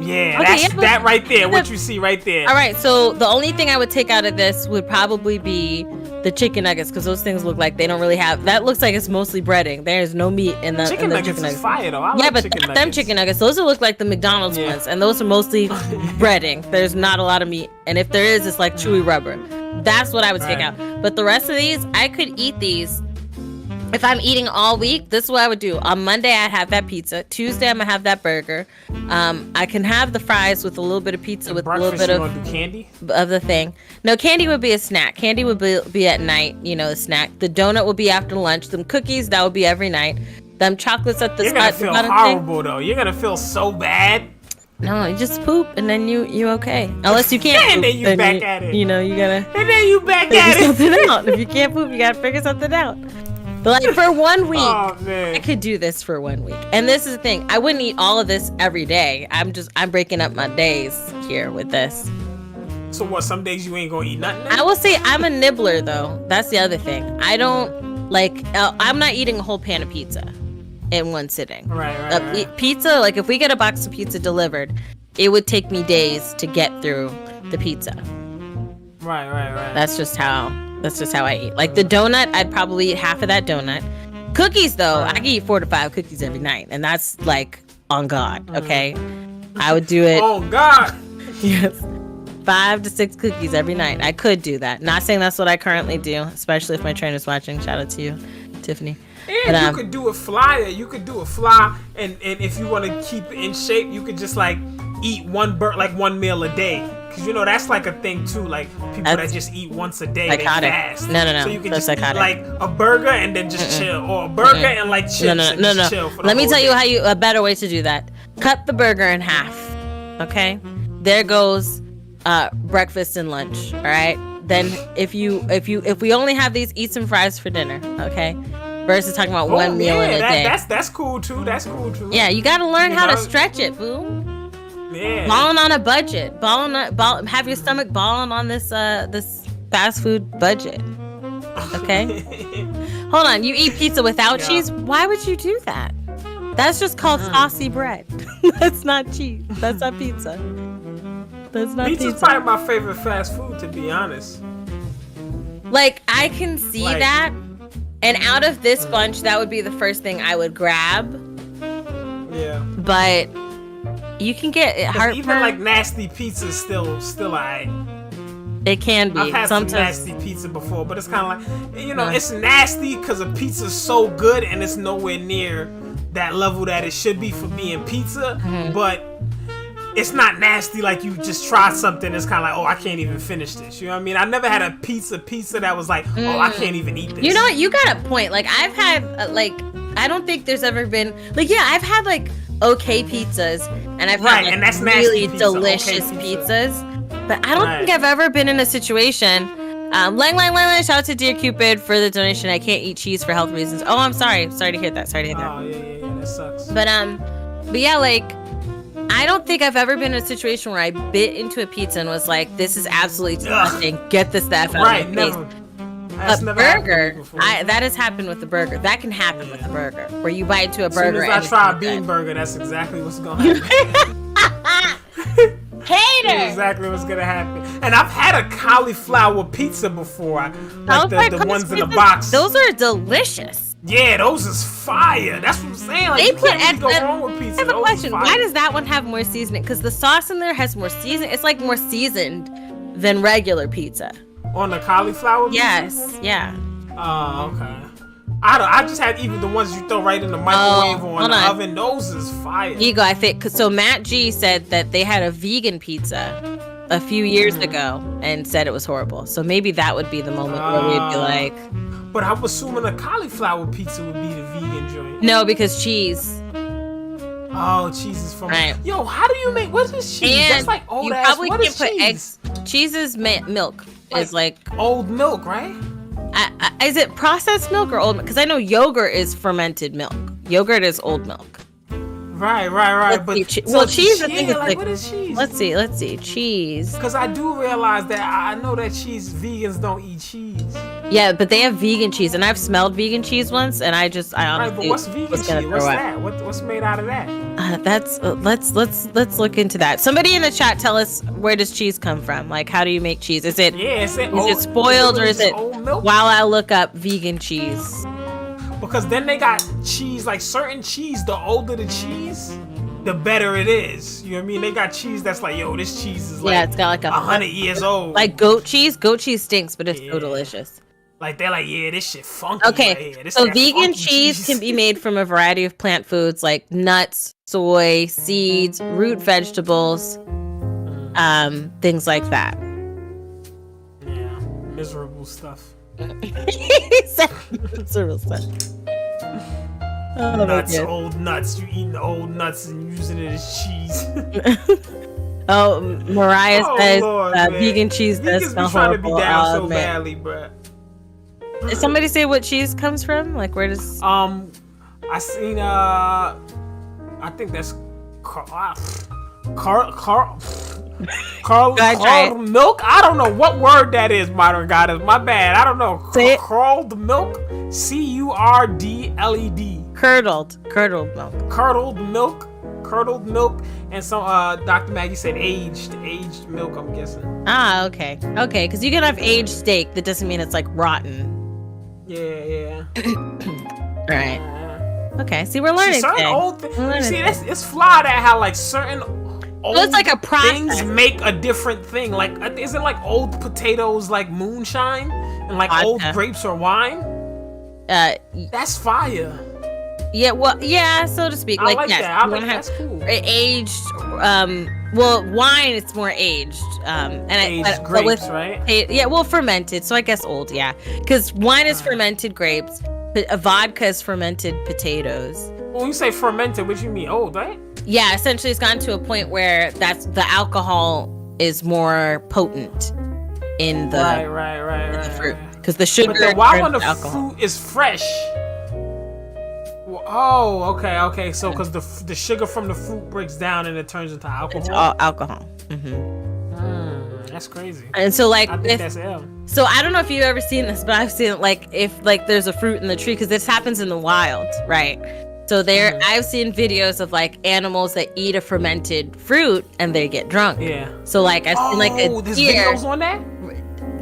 Yeah, that right there. What you see right there. All right, so the only thing I would take out of this would probably be the chicken nuggets, because those things look like they don't really have. That looks like it's mostly breading. There's no meat in the chicken nuggets. Is fire though. I like but chicken nuggets. Them chicken nuggets. Those look like the McDonald's ones, and those are mostly breading. There's not a lot of meat, and if there is, it's like chewy rubber. That's what I would take out. But the rest of these, I could eat these. If I'm eating all week, this is what I would do. On Monday, I'd have that pizza. Tuesday, I'm going to have that burger. I can have the fries with a little bit of pizza with a little bit of candy of the thing. No, candy would be a snack. Candy would be at night, a snack. The donut would be after lunch. Them cookies, that would be every night. Them chocolates at the You're going to feel horrible, though. You're going to feel so bad. No, you just poop and then you okay. Unless you can't and poop, then you back at it. You gotta. And then you back at it. Something out. If you can't poop, you gotta figure something out. But like for 1 week, I could do this for 1 week. And this is the thing. I wouldn't eat all of this every day. I'm breaking up my days here with this. So what? Some days you ain't gonna eat nothing? I will say I'm a nibbler though. That's the other thing. I don't I'm not eating a whole pan of pizza. in one sitting. Right. Pizza, like if we get a box of pizza delivered, it would take me days to get through the pizza. Right. That's just how I eat. Like the donut, I'd probably eat half of that donut. Cookies though, I can eat 4 to 5 cookies every night, and that's like on God. Okay, I would do it. Oh God. Yes, 5 to 6 cookies every night. I could do that. Not saying that's what I currently do, especially if my trainer's watching. Shout out to you, Tiffany. And you could do a flyer. You could do a fly, and if you want to keep it in shape, you could just like eat one meal a day. Cause you know that's like a thing too. Like people that just eat once a day, psychotic. They fast. No. So you can that's just psychotic. eat like a burger and then just chill, or a burger and like chips. No. Chill for the Let me whole tell day. you a better way to do that. Cut the burger in half. Okay, there goes breakfast and lunch. All right. Then if we only have these, eat some fries for dinner. Okay. Versus talking about one meal in a day. That's cool too. Yeah, you gotta learn how to stretch it, boo. Yeah. Balling on a budget. Have your stomach balling on this fast food budget. Okay. Hold on. You eat pizza without cheese? Why would you do that? That's just called saucy bread. That's not cheese. That's not pizza. That's not pizza. Pizza's probably my favorite fast food, to be honest. Like I can see that. And out of this bunch, that would be the first thing I would grab. Yeah. But you can get heartburn. Even like nasty pizza is still alright. It can be. I've had sometimes some nasty pizza before, but it's kind of like, it's nasty because the pizza's so good and it's nowhere near that level that it should be for being pizza. But it's not nasty like you just try something that's kind of like, oh, I can't even finish this. You know what I mean? I never had a pizza that was like, oh, I can't even eat this. You know what? You got a point. Like I've had I don't think there's ever been I've had like okay pizzas and I've had like, and that's really pizza, delicious pizzas. But I don't think I've ever been in a situation. Lang, shout out to Dear Cupid for the donation. I can't eat cheese for health reasons. Oh, I'm sorry. Sorry to hear that. Oh yeah, that sucks. But yeah, like I don't think I've ever been in a situation where I bit into a pizza and was like, this is absolutely disgusting. Get this stuff out of my face. That's never burger, that has happened with the burger. That can happen with the burger, where you bite into a burger. As soon as I try a bean burger, that's exactly what's gonna happen. Hater. That's exactly what's gonna happen. And I've had a cauliflower pizza before, like the ones in the box. Those are delicious. Yeah, those is fire. That's what I'm saying. Like, you can't really go wrong with pizza. I have a question. Why does that one have more seasoning? Because the sauce in there has more seasoning. It's like more seasoned than regular pizza. On the cauliflower pizza? Yes. Yeah. Oh, okay. I just had even the ones you throw right in the microwave or in the oven. Those is fire. Ego, I think. So Matt G said that they had a vegan pizza a few years ago and said it was horrible. So maybe that would be the moment where we'd be like. But I'm assuming a cauliflower pizza would be the vegan joint. No, because cheese. Oh, cheese is from. Right. Yo, how do you make? What is cheese? And that's like old you ass. probably What can is put cheese? eggs. Cheese is milk. Is like old milk, right? Is it processed milk or old milk? Because I know yogurt is fermented milk. Yogurt is old milk. Right. But cheese. I think it's like. What is cheese? Let's see. Cheese. Because I do realize that I know that vegans don't eat cheese. Yeah, but they have vegan cheese, and I've smelled vegan cheese once, and I honestly. Right, but what's vegan cheese? What's that? What's made out of that? That's let's look into that. Somebody in the chat tell us, where does cheese come from? Like, how do you make cheese? Is it spoiled or is it old milk? While I look up vegan cheese. Because then they got cheese, like certain cheese, the older the cheese, the better it is. You know what I mean? They got cheese that's like, yo, this cheese is like, it's got like 100 years old. Like goat cheese. Goat cheese stinks, but it's so delicious. Like they're like, yeah, this shit funky. Okay, right, so vegan cheese can be made from a variety of plant foods like nuts, soy, seeds, root vegetables, things like that. Yeah, miserable stuff. He said miserable stuff. Nuts, old nuts. You eating the old nuts and using it as cheese. Mariah says Lord, vegan cheese does smell horrible. Vegans be trying to be down so badly, bruh. Did somebody say what cheese comes from? Like, where does? I seen I think that's Carl milk. I don't know what word that is. Modern Goddess, my bad. I don't know. Say it. Curled milk. CURDLED. Curdled milk. Curdled milk, and some Dr. Maggie said aged milk, I'm guessing. Ah, okay, because you can have aged steak. That doesn't mean it's like rotten. Yeah. Right. Okay. See, we're learning. Certain today. old you see, it's fly that how like certain old it's like a process. things make a different thing. Like, isn't like old potatoes like moonshine, and like old grapes or wine? That's fire. Yeah, well, yeah, so to speak. I like that. That's cool. Aged, well, wine it's more aged, and aged grapes, right? Yeah, well, fermented. So I guess old, yeah, because wine is fermented grapes, but a vodka is fermented potatoes. When you say fermented, what do you mean? Old, right? Yeah, essentially, it's gotten to a point where the alcohol is more potent in the right. fruit, because the sugar. But why when the alcohol. fruit is fresh? Oh, okay. So, because the sugar from the fruit breaks down and it turns into alcohol. It's all alcohol. That's crazy. And so, like, I think that's L. So I don't know if you've ever seen this, but I've seen like if like there's a fruit in the tree, because this happens in the wild, right? So I've seen videos of like animals that eat a fermented fruit and they get drunk. Yeah. So like I've seen like a there's deer. videos on that?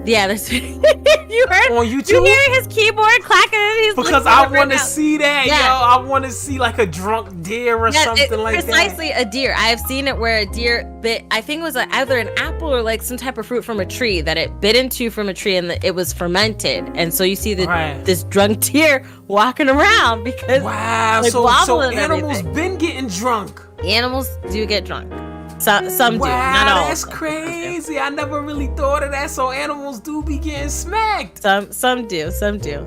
Yeah, there's you heard on YouTube? You hear his keyboard clacking and he's because I want to see that, yo. I want to see like a drunk deer or something like that. Precisely a deer. I have seen it where a deer bit. I think it was either an apple or like some type of fruit from a tree that it bit into from a tree, and it was fermented. And so you see this drunk deer walking around because like, so animals been getting drunk. Animals do get drunk. Some do, not all. That's crazy. I never really thought of that. So animals do be getting smacked. Some do,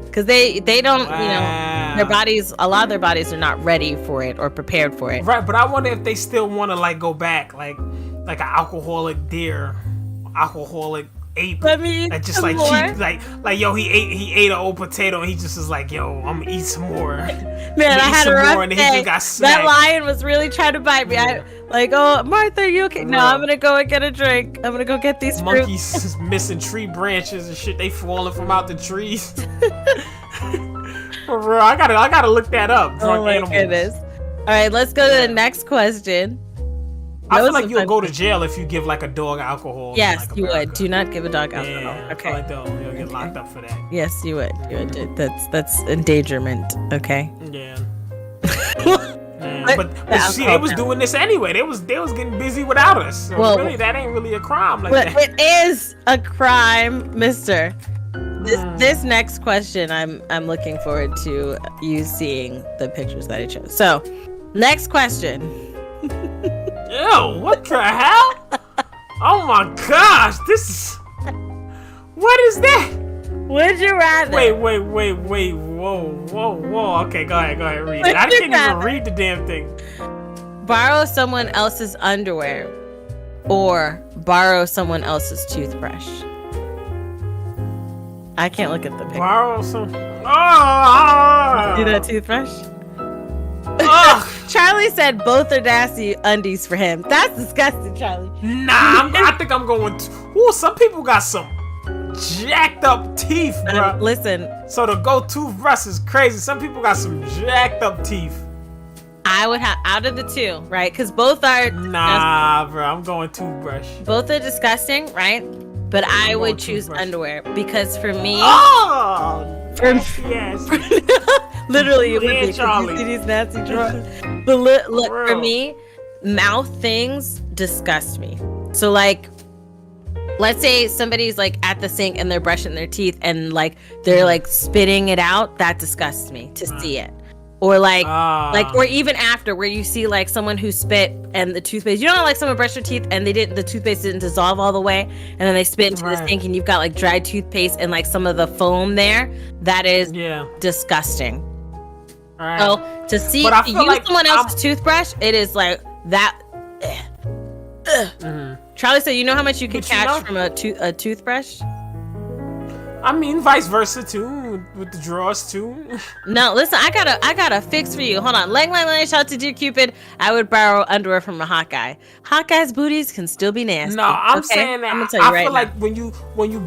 because they don't, their bodies. A lot of their bodies are not ready for it or prepared for it. Right, but I wonder if they still want to like go back, like an alcoholic deer, alcoholic ape. Let me eat just like cheap, yo, he ate an old potato and he just is like, yo, I'm gonna eat some more. Man, I had a rough day. He just got that lion was really trying to bite me. Oh, Martha, are you okay? No, I'm gonna go and get a drink. I'm gonna go get these monkeys missing tree branches and shit. They falling from out the trees. For real, I gotta look that up. Oh my goodness. All right, let's go to the next question. I feel like you'll go to jail if you give like a dog alcohol. Yes, you would. Do not give a dog alcohol. Yeah, okay. I feel like you'll get locked up for that. Yes, you would. That's endangerment. Okay. Yeah. But see, they was doing this anyway. They was getting busy without us. So really, that ain't really a crime like that. It is a crime, mister. This next question, I'm looking forward to you seeing the pictures that I chose. So, next question. Ew, what the hell? Oh my gosh, what is that? Would you rather? Wait, whoa. Okay, go ahead, read it. I can't even read the damn thing. Borrow someone else's underwear or borrow someone else's toothbrush. I can't look at the picture. Borrow some. See that toothbrush? Charlie said both are nasty undies for him. That's disgusting, Charlie. Nah, I think I'm going some people got some jacked up teeth, bro. Listen. So the go toothbrush is crazy. Some people got some jacked up teeth. I would have out of the two, right? Because both are. Nah, bro. I'm going toothbrush. Both are disgusting, right? But I would choose underwear because for me. Yes. Literally, it would be. Charlie. You see these nasty drawers. But look, for me, mouth things disgust me. So like, let's say somebody's like at the sink and they're brushing their teeth and like they're like spitting it out. That disgusts me to see it. Or or even after where you see like someone who spit and the toothpaste, like someone brushed their teeth and the toothpaste didn't dissolve all the way, and then they spit into the sink and you've got like dried toothpaste and like some of the foam there. That is disgusting. All right. So to see someone else's toothbrush, it is like that. Charlie said, "You know how much you can catch from a toothbrush?" I mean, vice versa too, with the drawers too. No, listen, I got a fix for you. Hold on, lang, shout out to Dear Cupid. I would borrow underwear from a hot guy. Hot guys' booties can still be nasty. No, I'm saying that. I feel like when you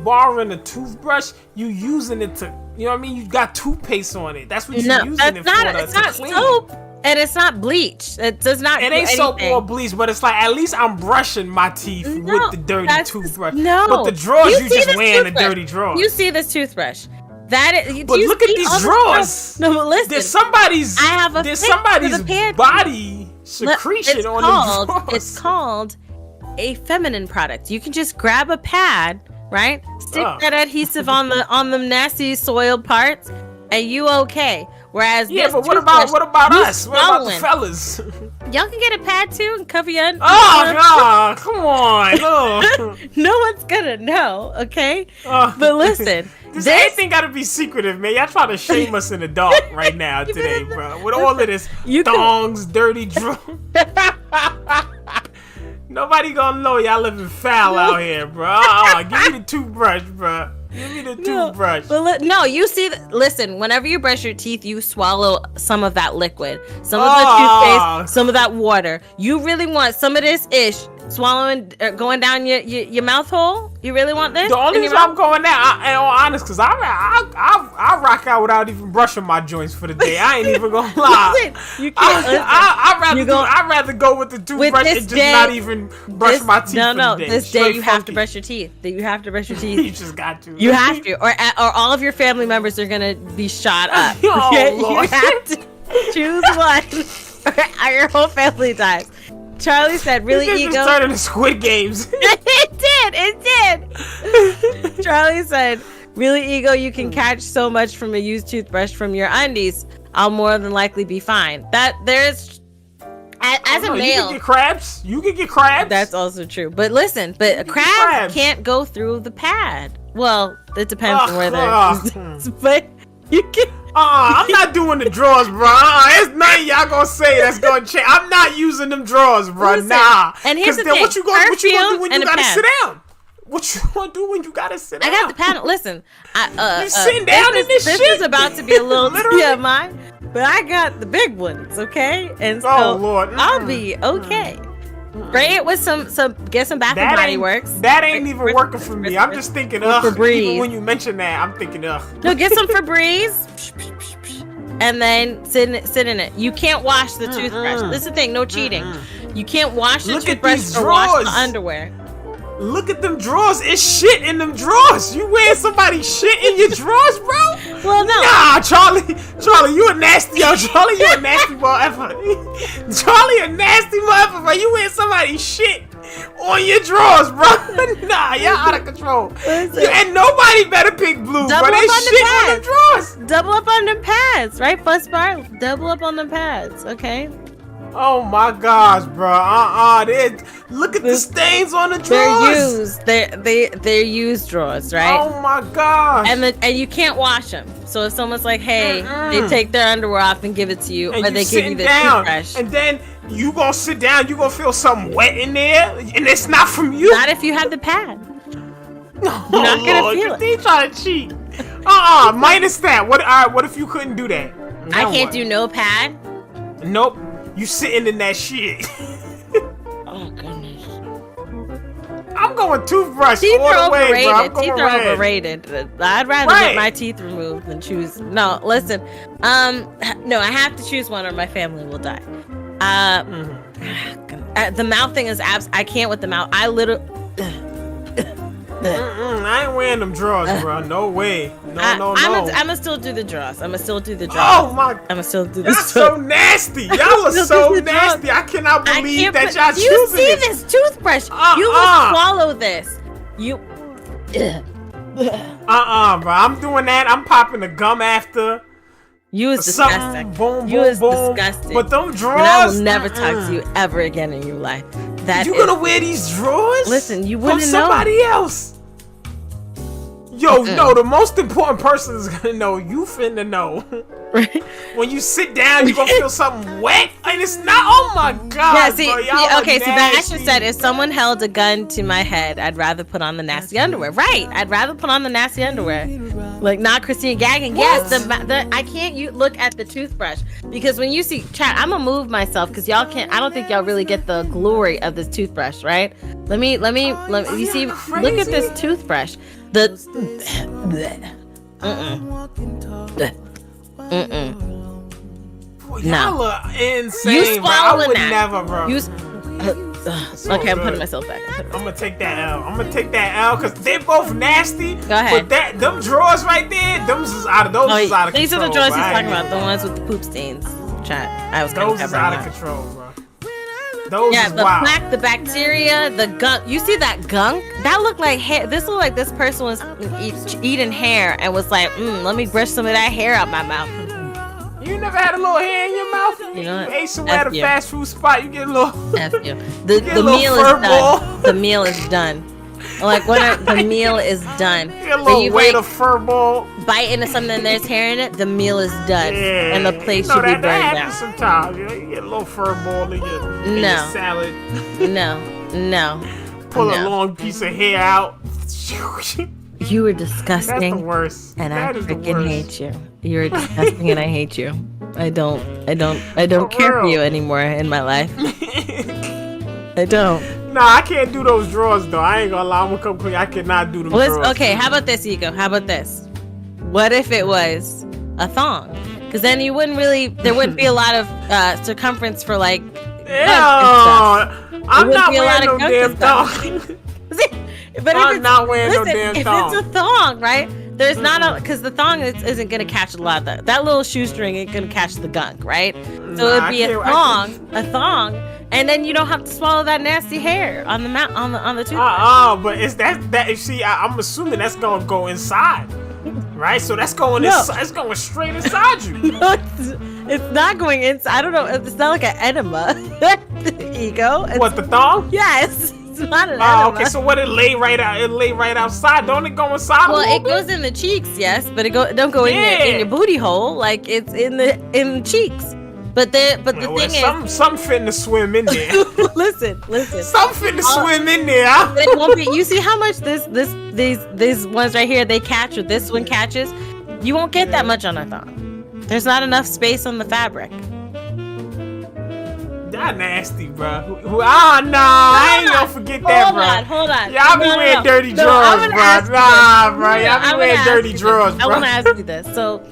borrowing a toothbrush, you using it to You know what I mean? You got toothpaste on it. That's what you're No, using it that's for. not. It's to not clean. soap, and it's not bleach. It does not. It do ain't soap anything. or bleach, but it's like at least I'm brushing my teeth with the dirty toothbrush. No, but the drawers you just this wearing the toothbrush. dirty drawers. You see this toothbrush? That is. But look at these drawers. No, but listen. There's somebody's. I have a there's pic for somebody's the panty. body secretion on the drawers. It's called a feminine product. You can just grab a pad, right? Stick that adhesive on the nasty soiled parts, and you okay. Whereas but what about us? What about the fellas? Y'all can get a pad too and cover your. Oh God! Come on! Oh. No one's gonna know, okay? But listen, this everything gotta be secretive, man. Y'all trying to shame us in the dark right now today, bro. With all of this thongs, dirty drawers. Nobody gonna know y'all living foul out here, bro. Give me the toothbrush, bro. Give me the toothbrush. No, you see, listen, whenever you brush your teeth, you swallow some of that liquid, some of the toothpaste, some of that water. You really want some of this ish swallowing, going down your mouth hole? You really want this? The only reason I'm going down, and all honest, because I rock out without even brushing my joints for the day. I ain't even gonna lie. Listen, you can't. I'd rather go with the toothbrush and just not even brush my teeth for the day. This day you have to brush your teeth. You have to brush your teeth. You just got to. You have to, or all of your family members are gonna be shot up. Oh, Lord. You have to choose one, or your whole family dies. Charlie said, "Really, this ego." Just turned into Squid Games. It did. Charlie said, "Really, ego. You can catch so much from a used toothbrush from your undies. I'll more than likely be fine." That there's. As a male, you can get crabs. You can get crabs. That's also true. But listen, but crabs can't go through the pad. Well, it depends on where they're. But you can. I'm not doing the drawers, bro. There's nothing y'all gonna say that's gonna change. I'm not using them drawers, bro. Listen, nah. And here's the thing. What you gonna do when you gotta sit down? What you gonna do when you gotta sit down? I got the pad. Listen, you sitting down in this shit? This is about to be a little TMI, but I got the big ones, okay? And so Lord. I'll be okay. Spray it with some get some Bath and Body Works. That ain't even working for me. I'm just thinking, even when you mention that, I'm thinking, No, get some Febreze, and then sit in it. You can't wash the toothbrush. This is the thing, no cheating. You can't wash the toothbrush or wash the underwear. Look at them drawers. It's shit in them drawers. You wearing somebody's shit in your drawers, bro? Well, no. Nah, Charlie, you a nasty Charlie, you a nasty motherfucker. Charlie, a nasty motherfucker. You wearing somebody's shit on your drawers, bro. Nah, y'all out of control. And nobody better pick blue, bro. There's shit on them drawers. Double up on them pads, right, Fuss Bar? Double up on them pads, okay? Oh my gosh, bro. Look at the stains on the drawers. They're used drawers, right? Oh my gosh. And you can't wash them. So if someone's like, hey, they take their underwear off and give it to you, and or they give you the toothbrush. And then you gonna sit down, you gonna feel something wet in there, and it's not from you. Not if you have the pad. You're not gonna feel it. They trying to cheat. Minus that. What if you couldn't do that? I can't do no pad. Nope. You sitting in that shit. Oh goodness. I'm going toothbrush Teeth all are the way, overrated. bro. I'm going Teeth are overrated. I'd rather get my teeth removed than choose. No, listen. No, I have to choose one or my family will die. The mouth thing is I can't with the mouth. I literally. I ain't wearing them drawers, bro. No way. No. I'm gonna still do the draws. Oh my! I'm gonna still do this. Y'all so nasty. Y'all are so nasty. I cannot believe that y'all choosing this. You see this toothbrush? You will swallow this. You. Bro. I'm doing that. I'm popping the gum after. You is disgusting. Boom, you is disgusting. But them drawers. And I will never talk to you ever again in your life. You gonna wear these drawers? Listen, you wouldn't know. Somebody else. Yo, no, the most important person is gonna know. You finna know. Right? When you sit down, you gonna feel something wet, and it's not. Oh my god! Yeah, okay. Sebastian said, if someone held a gun to my head, I'd rather put on the nasty underwear. Right? I'd rather put on the nasty underwear. Like not Christina Gagging. Yes, I can't. Look at the toothbrush because when you see chat, I'm gonna move myself because y'all can't. I don't think y'all really get the glory of this toothbrush, right? Let me. You see, look at this toothbrush. Boy, y'all are insane, You bro. I swallowing would that. never, bro. Okay, I'm putting myself back. I'm gonna take that L because they're both nasty. Go ahead. But them drawers right there, those is out of control. These are the drawers he's bro. talking about, the ones with the poop stains. Chat. I was Those is out of control, bro. Those is the wild. plaque, the bacteria, the gunk. You see that gunk? That looked like hair. This looked like this person was eating hair and was like, let me brush some of that hair out my mouth. You never had a little hair in your mouth? You know what? You ate somewhere at a fast food spot, you get a little... F you. The little meal is fur done. ball. The meal is done. Like when the meal is done. You get a little weight of fur ball. Bite into something and there's hair in it, the meal is done. Yeah. And the plate should be burned that down. happens sometimes. You get a little fur ball in your salad. No. Pull a long piece of hair out. You were disgusting. That's the worst. And I freaking hate you. You're disgusting and I hate you. I don't care for you anymore in my life. I don't. Nah, I can't do those drawers though. I ain't gonna lie. I'm gonna come clean. I cannot do them drawers. Okay, how about this, Ego? How about this? What if it was a thong? Because then there wouldn't be a lot of circumference for like. I'm not wearing no damn thong. But I'm not wearing no damn thong. If it's a thong, right? There's not because the thong isn't gonna catch a lot of that little shoestring ain't gonna catch the gunk, right? So it'd be a thong, and then you don't have to swallow that nasty hair on the on the toothbrush. But it's that. You see, I'm assuming that's gonna go inside, right? So that's going it's going straight inside you. No, it's not going inside. I don't know. It's not like an enema. Ego. What, the thong? Yes. It's not an enema. Okay, so what, it lay right outside? Don't it go inside? Well, it goes in the cheeks, yes, but don't go in your booty hole. Like it's in the cheeks. But the thing is, some fitting to swim in there. listen. Some fitting to swim in there. It won't be. You see how much these ones right here they catch, or this one catches? You won't get that much on a thong. There's not enough space on the fabric. That nasty, bro. I ain't gonna forget that, bro. Hold on. Y'all be wearing dirty drawers, bro. Nah, bro. Y'all be wearing dirty drawers, bro. I want to ask you this. So,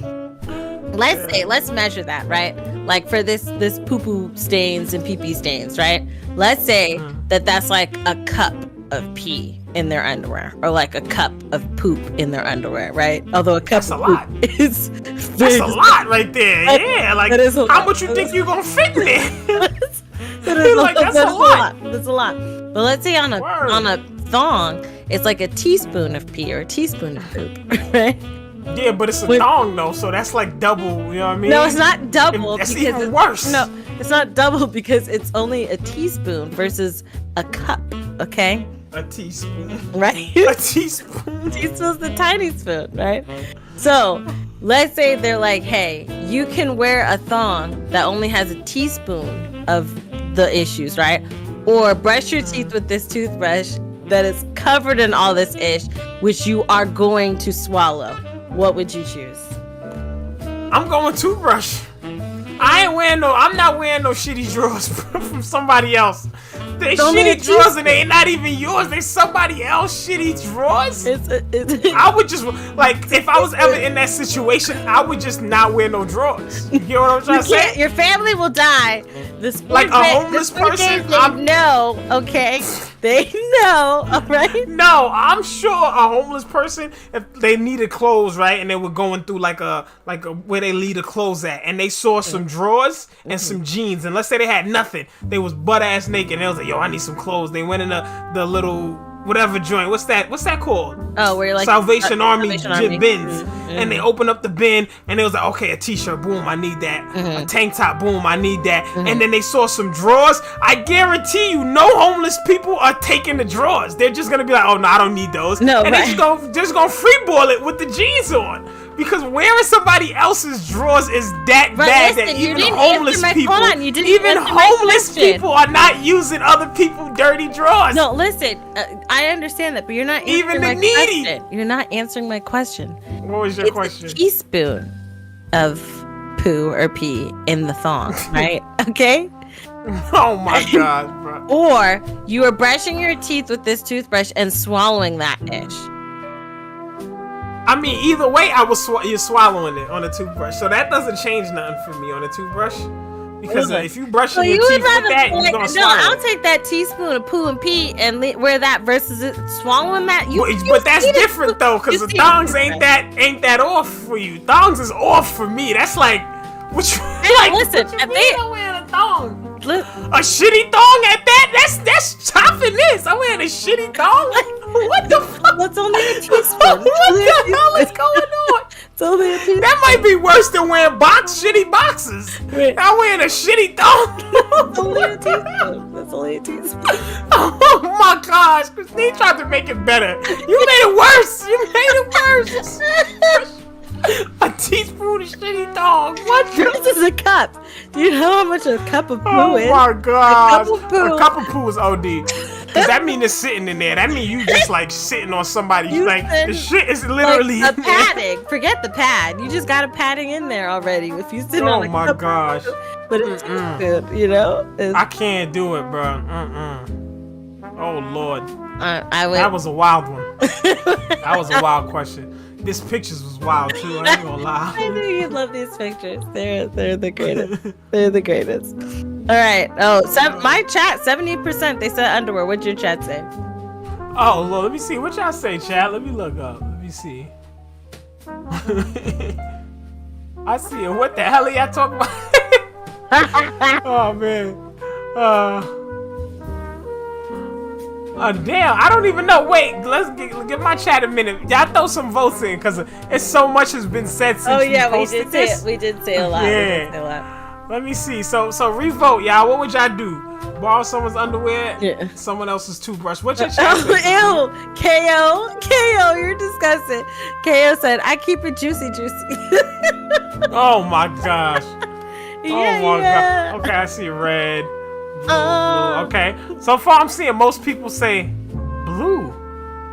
let's measure that, right? Like for this poo-poo stains and pee-pee stains, right? Let's say that's like a cup of pee in their underwear, or like a cup of poop in their underwear, right? Although a cup of poop is that's a lot right there. Yeah, like how much you think you gonna fit in there? That's a lot. That's a lot. But let's say on a thong, it's like a teaspoon of pee or a teaspoon of poop, right? Yeah, but it's a thong though, so that's like double. You know what I mean? No, it's not double. That's even worse. No, it's not double because it's only a teaspoon versus a cup. Okay. A teaspoon. Right? A teaspoon. A teaspoon's the tiny spoon, right? So, let's say they're like, hey, you can wear a thong that only has a teaspoon of the issues, right? Or brush your teeth with this toothbrush that is covered in all this ish, which you are going to swallow. What would you choose? I'm going toothbrush. I'm not wearing no shitty drawers from somebody else. They shitty drawers and they not even yours. They somebody else shitty drawers. I would just, like, if I was ever in that situation, I would just not wear no drawers. You know what I'm trying to say? Your family will die. Like a homeless person. Okay? They know, all right? No, I'm sure a homeless person, if they needed clothes, right, and they were going through like a where they leave the clothes at, and they saw some drawers and some jeans, and let's say they had nothing, they was butt ass naked, and they was like, yo, I need some clothes. They went in the little whatever joint. What's that called? Oh, where you're like Salvation Army Army bins. And they opened up the bin and they was like, okay, a t-shirt, boom, I need that. A tank top, boom, I need that. And then they saw some drawers. I guarantee you, no homeless people are taking the drawers. They're just gonna be like, oh no, I don't need those. No, and they just gonna freeball it with the jeans on. Because wearing somebody else's drawers is that bad that even homeless people are not using other people's dirty drawers. No, listen, I understand that, but you're not even the needy. Question. You're not answering my question. What was your question? A teaspoon of poo or pee in the thong, right? Okay. Oh my god, bro. Or you are brushing your teeth with this toothbrush and swallowing that ish. I mean, either way, you're swallowing it on a toothbrush, so that doesn't change nothing for me on a toothbrush. Because if you brushing your teeth with that, you're gonna swallow. No, I'll take that teaspoon of poo and pee and wear that versus it swallowing that. But that's different though, because the thongs ain't that off for you. Thongs is off for me. That's like, listen, if they don't wear a thong. Look. A shitty thong at that? That's chopping this. I'm wearing a shitty thong? What the fuck? That's only a teaspoon. What the hell is going on? It's only a teaspoon. That might be worse than wearing shitty boxes. Wait. I'm wearing a shitty thong. It's only a teaspoon. That's only a teaspoon. Oh my gosh. Christine tried to make it better. You made it worse. You made it worse. A teaspoon of shitty thong. What? This is a cup. Do you know how much a cup of poo is? Oh my god. A cup of poo is OD. Cause that mean it's sitting in there. That mean you just like sitting on somebody. Like the shit is literally like a padding. Forget the pad. You just got a padding in there already. If you sit on a my cup gosh. of poo, but it's good, you know? I can't do it, bro. Oh lord. That was a wild one. That was a wild question. This pictures was wild too. I ain't gonna lie. I knew you'd love these pictures. They're the greatest. They're the greatest. All right. Oh, my chat 70%. They said underwear. What'd your chat say? Oh Lord, let me see. What y'all say, chat? Let me look up. Let me see. I see it. What the hell are y'all talking about? Oh man. Damn, I don't even know. Wait, let's give my chat a minute. Y'all throw some votes in, because it's so much has been said since we posted this. We did say a lot. Yeah. Let me see. So revote, y'all. What would y'all do? Borrow someone's underwear? Yeah. Someone else's toothbrush? What's your chat? Ew. KO, you're disgusting. KO said, I keep it juicy. Oh my gosh. Yeah. God. Okay, I see red. Blue. Okay. So far, I'm seeing most people say blue.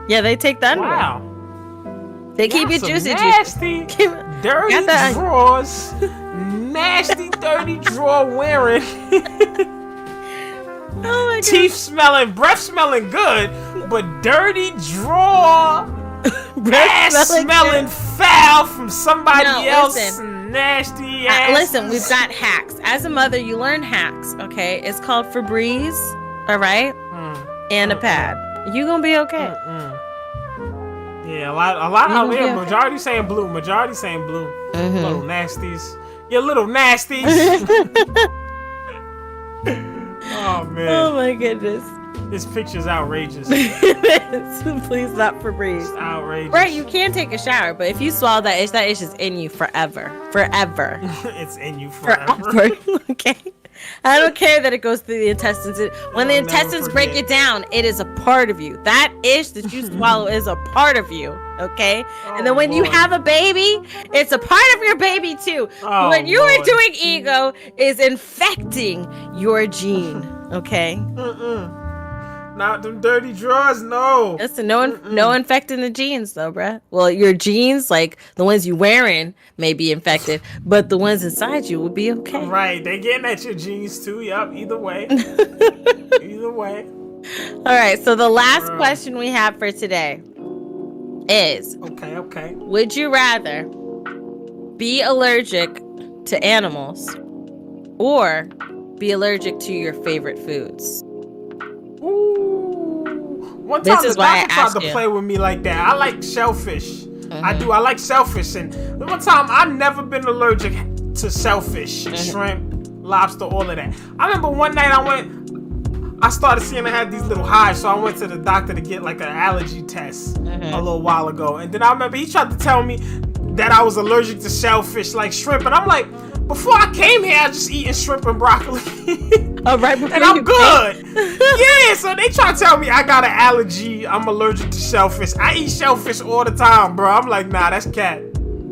Yeah, they take the underwear. Wow. They keep it juicy. Nasty, dirty drawers. Nasty, dirty drawer wearing. Oh my God. Teeth smelling, breath smelling good, but dirty drawer. Ass smelling foul from somebody else. Listen. Nasty ass. Listen, we've got hacks. As a mother, you learn hacks, okay? It's called Febreze, all right? And a pad. You gonna be okay. Yeah, a lot of yeah, majority saying blue. Little nasties. You little nasties. Oh man. Oh my goodness. This picture's outrageous. Please not Febreze. It's outrageous. Right, you can take a shower, but if you swallow that itch is in you forever. Forever. It's in you forever. Okay. I don't care that it goes through the intestines. When the intestines break it down, it is a part of you. That itch that you swallow is a part of you. Okay? And then when you have a baby, it's a part of your baby too. What you are doing, ego, is infecting your gene. Okay? Not them dirty drawers, no. Listen, no infecting the genes though, bruh. Well, your genes, like the ones you wearing, may be infected, but the ones inside you will be okay. Right, they getting at your genes too. Yup, either way. Either way. All right, so the last question we have for today is... Okay. Would you rather be allergic to animals or be allergic to your favorite foods? One time the doctor tried to play with me like that. I like shellfish. I do. I like shellfish. And one time, I've never been allergic to shellfish, shrimp, lobster, all of that. I remember one night I started seeing I had these little hives, so I went to the doctor to get like an allergy test a little while ago. And then I remember he tried to tell me that I was allergic to shellfish, like shrimp. And I'm like, before I came here, I was just eating shrimp and broccoli. Oh, right before and I'm good. Yeah, so they try to tell me I got an allergy. I'm allergic to shellfish. I eat shellfish all the time, bro. I'm like, nah, that's cat.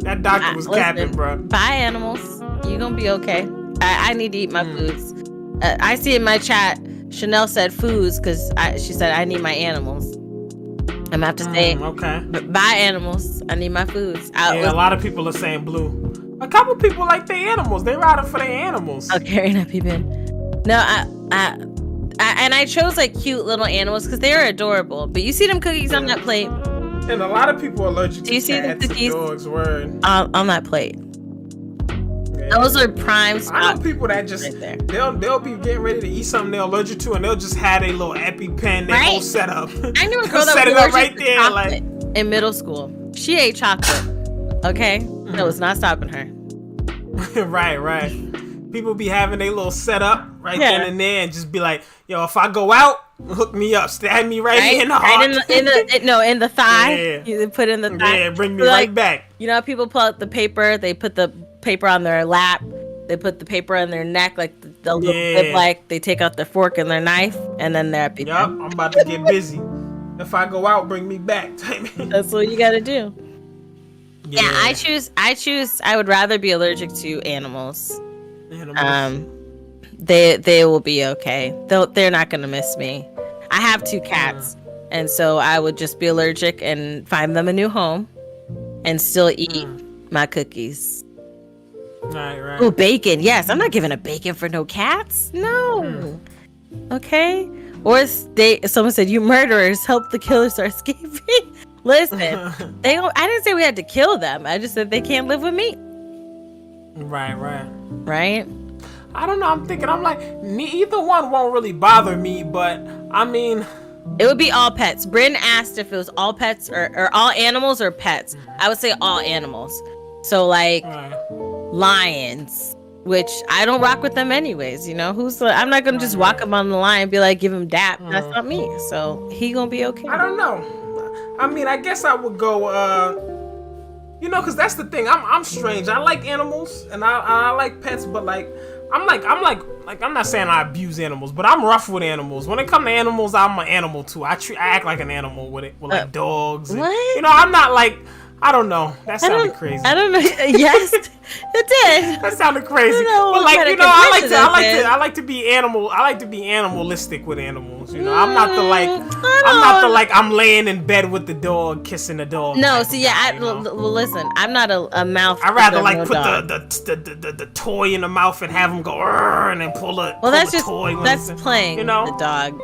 That doctor was capping, bro. Buy animals. You gonna be okay. I need to eat my foods. I see in my chat, Chanel said foods because she said I need my animals. I'm gonna have to say, okay. Buy animals. I need my foods. A lot of people are saying blue. A couple people like their animals. They riding for their animals. Okay, not peeping. No, I chose like cute little animals because they are adorable. But you see them cookies on that plate. And a lot of people are allergic Do you to see the cats and cookies? dogs. Word. On that plate. Yeah. Those are prime spots. I know people that just right there. they'll be getting ready to eat something they're allergic to, and they'll just have a little EpiPen, their whole setup. I knew a girl that set was it up allergic right to there, chocolate like in middle school. She ate chocolate. Okay, that was not stopping her. right. People be having a little setup right then and there, and just be like, "Yo, if I go out, hook me up, stab me right in the heart, in the thigh. Yeah. You put in the thigh. Yeah, bring me right back." You know how people pull out the paper? They put the paper on their lap. They put the paper on their neck, like the little zip, like they take out their fork and their knife, and then they're EpiPen. Yup, I'm about to get busy. If I go out, bring me back. That's what you gotta do. Yeah, I choose. I would rather be allergic to animals. They will be okay. They're not gonna miss me. I have 2 cats, and so I would just be allergic and find them a new home, and still eat my cookies. Right. Oh, bacon. Yes, I'm not giving a bacon for no cats. No. Okay. Or someone said, "You murderers, help the killers are escaping." Listen, I didn't say we had to kill them. I just said they can't live with me. Right? I don't know. I'm like, neither one won't really bother me, but I mean, it would be all pets. Bryn asked if it was all pets or all animals or pets. I would say all animals. So like lions, which I don't rock with them anyways. You know, I'm not gonna just walk up on the lion and be like, give him dap. That's not me. So he gonna be okay. I don't know. I mean, I guess I would go. Because that's the thing. I'm strange. I like animals and I like pets, but like I'm not saying I abuse animals, but I'm rough with animals. When it comes to animals, I'm an animal too. I act like an animal with like dogs. And, what? I'm not like. I don't know. That sounded crazy. I don't know. Yes, it did. That sounded crazy. But like, I like to be animal. I like to be animalistic with animals. I'm not the like I'm laying in bed with the dog, kissing the dog. No, see, yeah. Well, listen, I'm not a mouth. I'd rather like put the toy in the mouth and have him go and then pull the toy. That's playing the dog.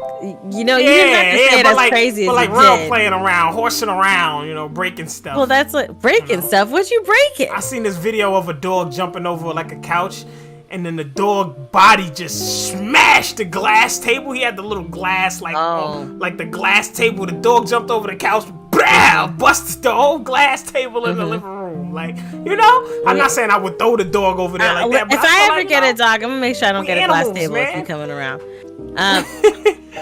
You didn't have to say it as crazy as you real did. Playing around, horsing around, breaking stuff. Well, that's like breaking stuff. What'd you break it? I seen this video of a dog jumping over like a couch, and then the dog body just smashed the glass table. He had the little glass, like the glass table. The dog jumped over the couch, busted the whole glass table in the living room. Like, I'm not saying I would throw the dog over there like that. But if I ever get a dog, I'm gonna make sure I don't get a glass table if you're coming around.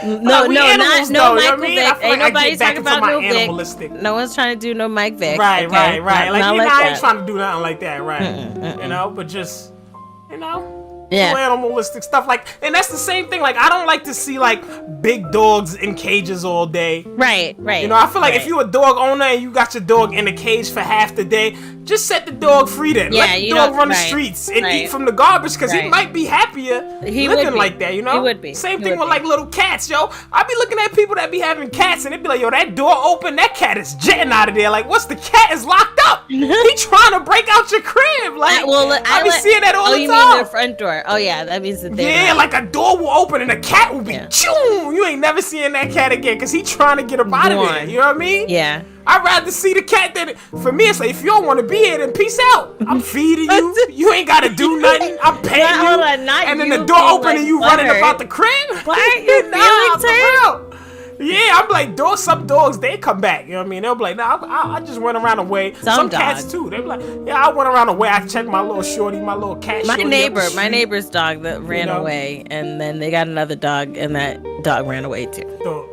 No, Michael Vick. Ain't nobody talking about no Vic. No one's trying to do no Mike Vick. Right. Okay? Like, I ain't trying to do nothing like that, right? But just, animalistic stuff. Like, and that's the same thing. Like, I don't like to see like big dogs in cages all day. Right. I feel like if you're a dog owner and you got your dog in a cage for half the day, just set the dog free then. Let the dog run the streets and eat from the garbage, because he might be happier living like that, He would be. Same thing with like little cats, yo. I be looking at people that be having cats and they be like, yo, that door open, that cat is jetting out of there. Like, what's the cat is locked up? He trying to break out your crib. Like, I be seeing that all the time. Oh, you mean the front door? Oh yeah, that means that they're like a door will open and a cat will be choom. You ain't never seeing that cat again because he trying to get up out of there. You know what I mean? Yeah. I'd rather see the cat than for me. It's like, if you don't want to be here, then peace out. I'm feeding you. You ain't gotta do nothing. I'm paying you. And then the door open and you running about the crib. Why are your feelings hurt? Yeah, I'm like, some dogs, they come back. You know what I mean? They'll be like, nah, I just went around the way. Some cats too. They be like, yeah, I went around the way. I checked my little shorty, my little cat shorty. My neighbor's dog that ran away, and then they got another dog, and that dog ran away too.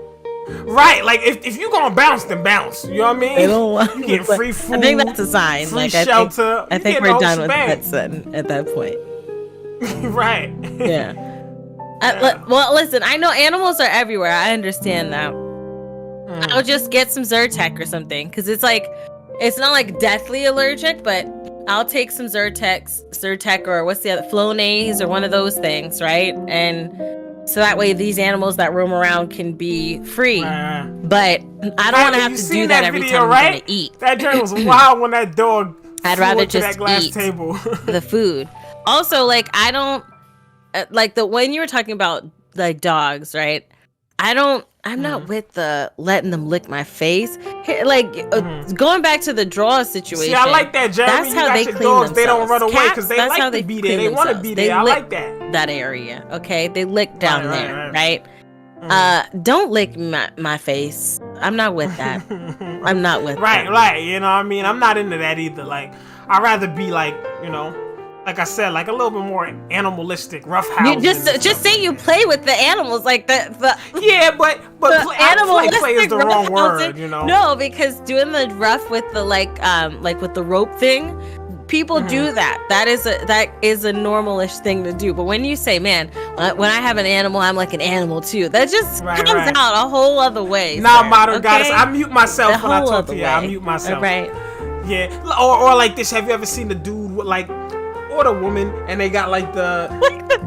Right, like if you gonna bounce, then bounce. You know what I mean? They don't want you get free food. I think that's a sign. Free shelter. I think we're done with pets at that point. Right. Yeah. Well, listen, I know animals are everywhere. I understand that. I'll just get some Zyrtec or something, because it's not like deathly allergic, but I'll take some Zyrtec or what's the other, Flonase or one of those things, right? And so that way these animals that roam around can be free. But I don't want to have to do that every time I'm gonna eat. That joint was wild when that dog I'd rather just that glass eat table. the food. Also, like, I don't like when you were talking about like dogs, right? I'm not with the letting them lick my face. Like going back to the draw situation. See, I like that, Jeremy. That's how they clean dogs. themselves. They don't run away because they that's how like they to be clean there. They want to themselves. be They there. I lick like that. that area. Okay, they lick down there, right? Don't lick my face. I'm not with that. I'm not with that. Right. You know what I mean? I'm not into that either. Like, I'd rather be like, you know, like I said, like a little bit more animalistic, rough house. You just say you play with the animals, like the yeah, but animalistic play is the wrong word, you know? No, because doing the rough with the like with the rope thing, people do that. That is a normalish thing to do. But when you say, man, when I have an animal, I'm like an animal too. That just comes out a whole other way. Nah, modern goddess. I mute myself when I talk to you. I mute myself. Right. Yeah. Or like this. Have you ever seen the dude with like, or the woman, and they got like the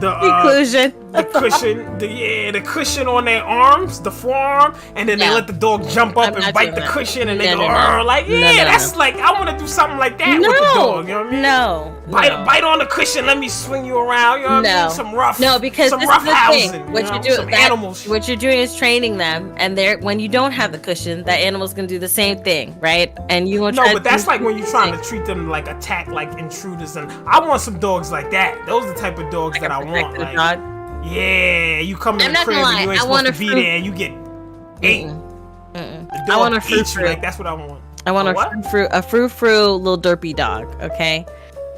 inclusion, the cushion, the cushion on their arms, the forearm, and then they let the dog jump up and bite the cushion, and they go like, that's like, I want to do something like that with the dog. You know what I mean? No. Bite on the cushion. Let me swing you around. You know what I mean? Some rough. No, because some this rough is the housing. thing. What you do, some animals. What you're doing is training them, and when you don't have the cushion, that animal's gonna do the same thing, right? And you want but that's like when you're trying to treat them like like intruders, and I want some dogs like that. Those are the type of dogs that I want. Like, dog. Yeah, you come in the crib and you ain't supposed to be there, and you get ate. The dog I want a eats you. Like, that's what I want. I want a frou-frou little derpy dog. Okay.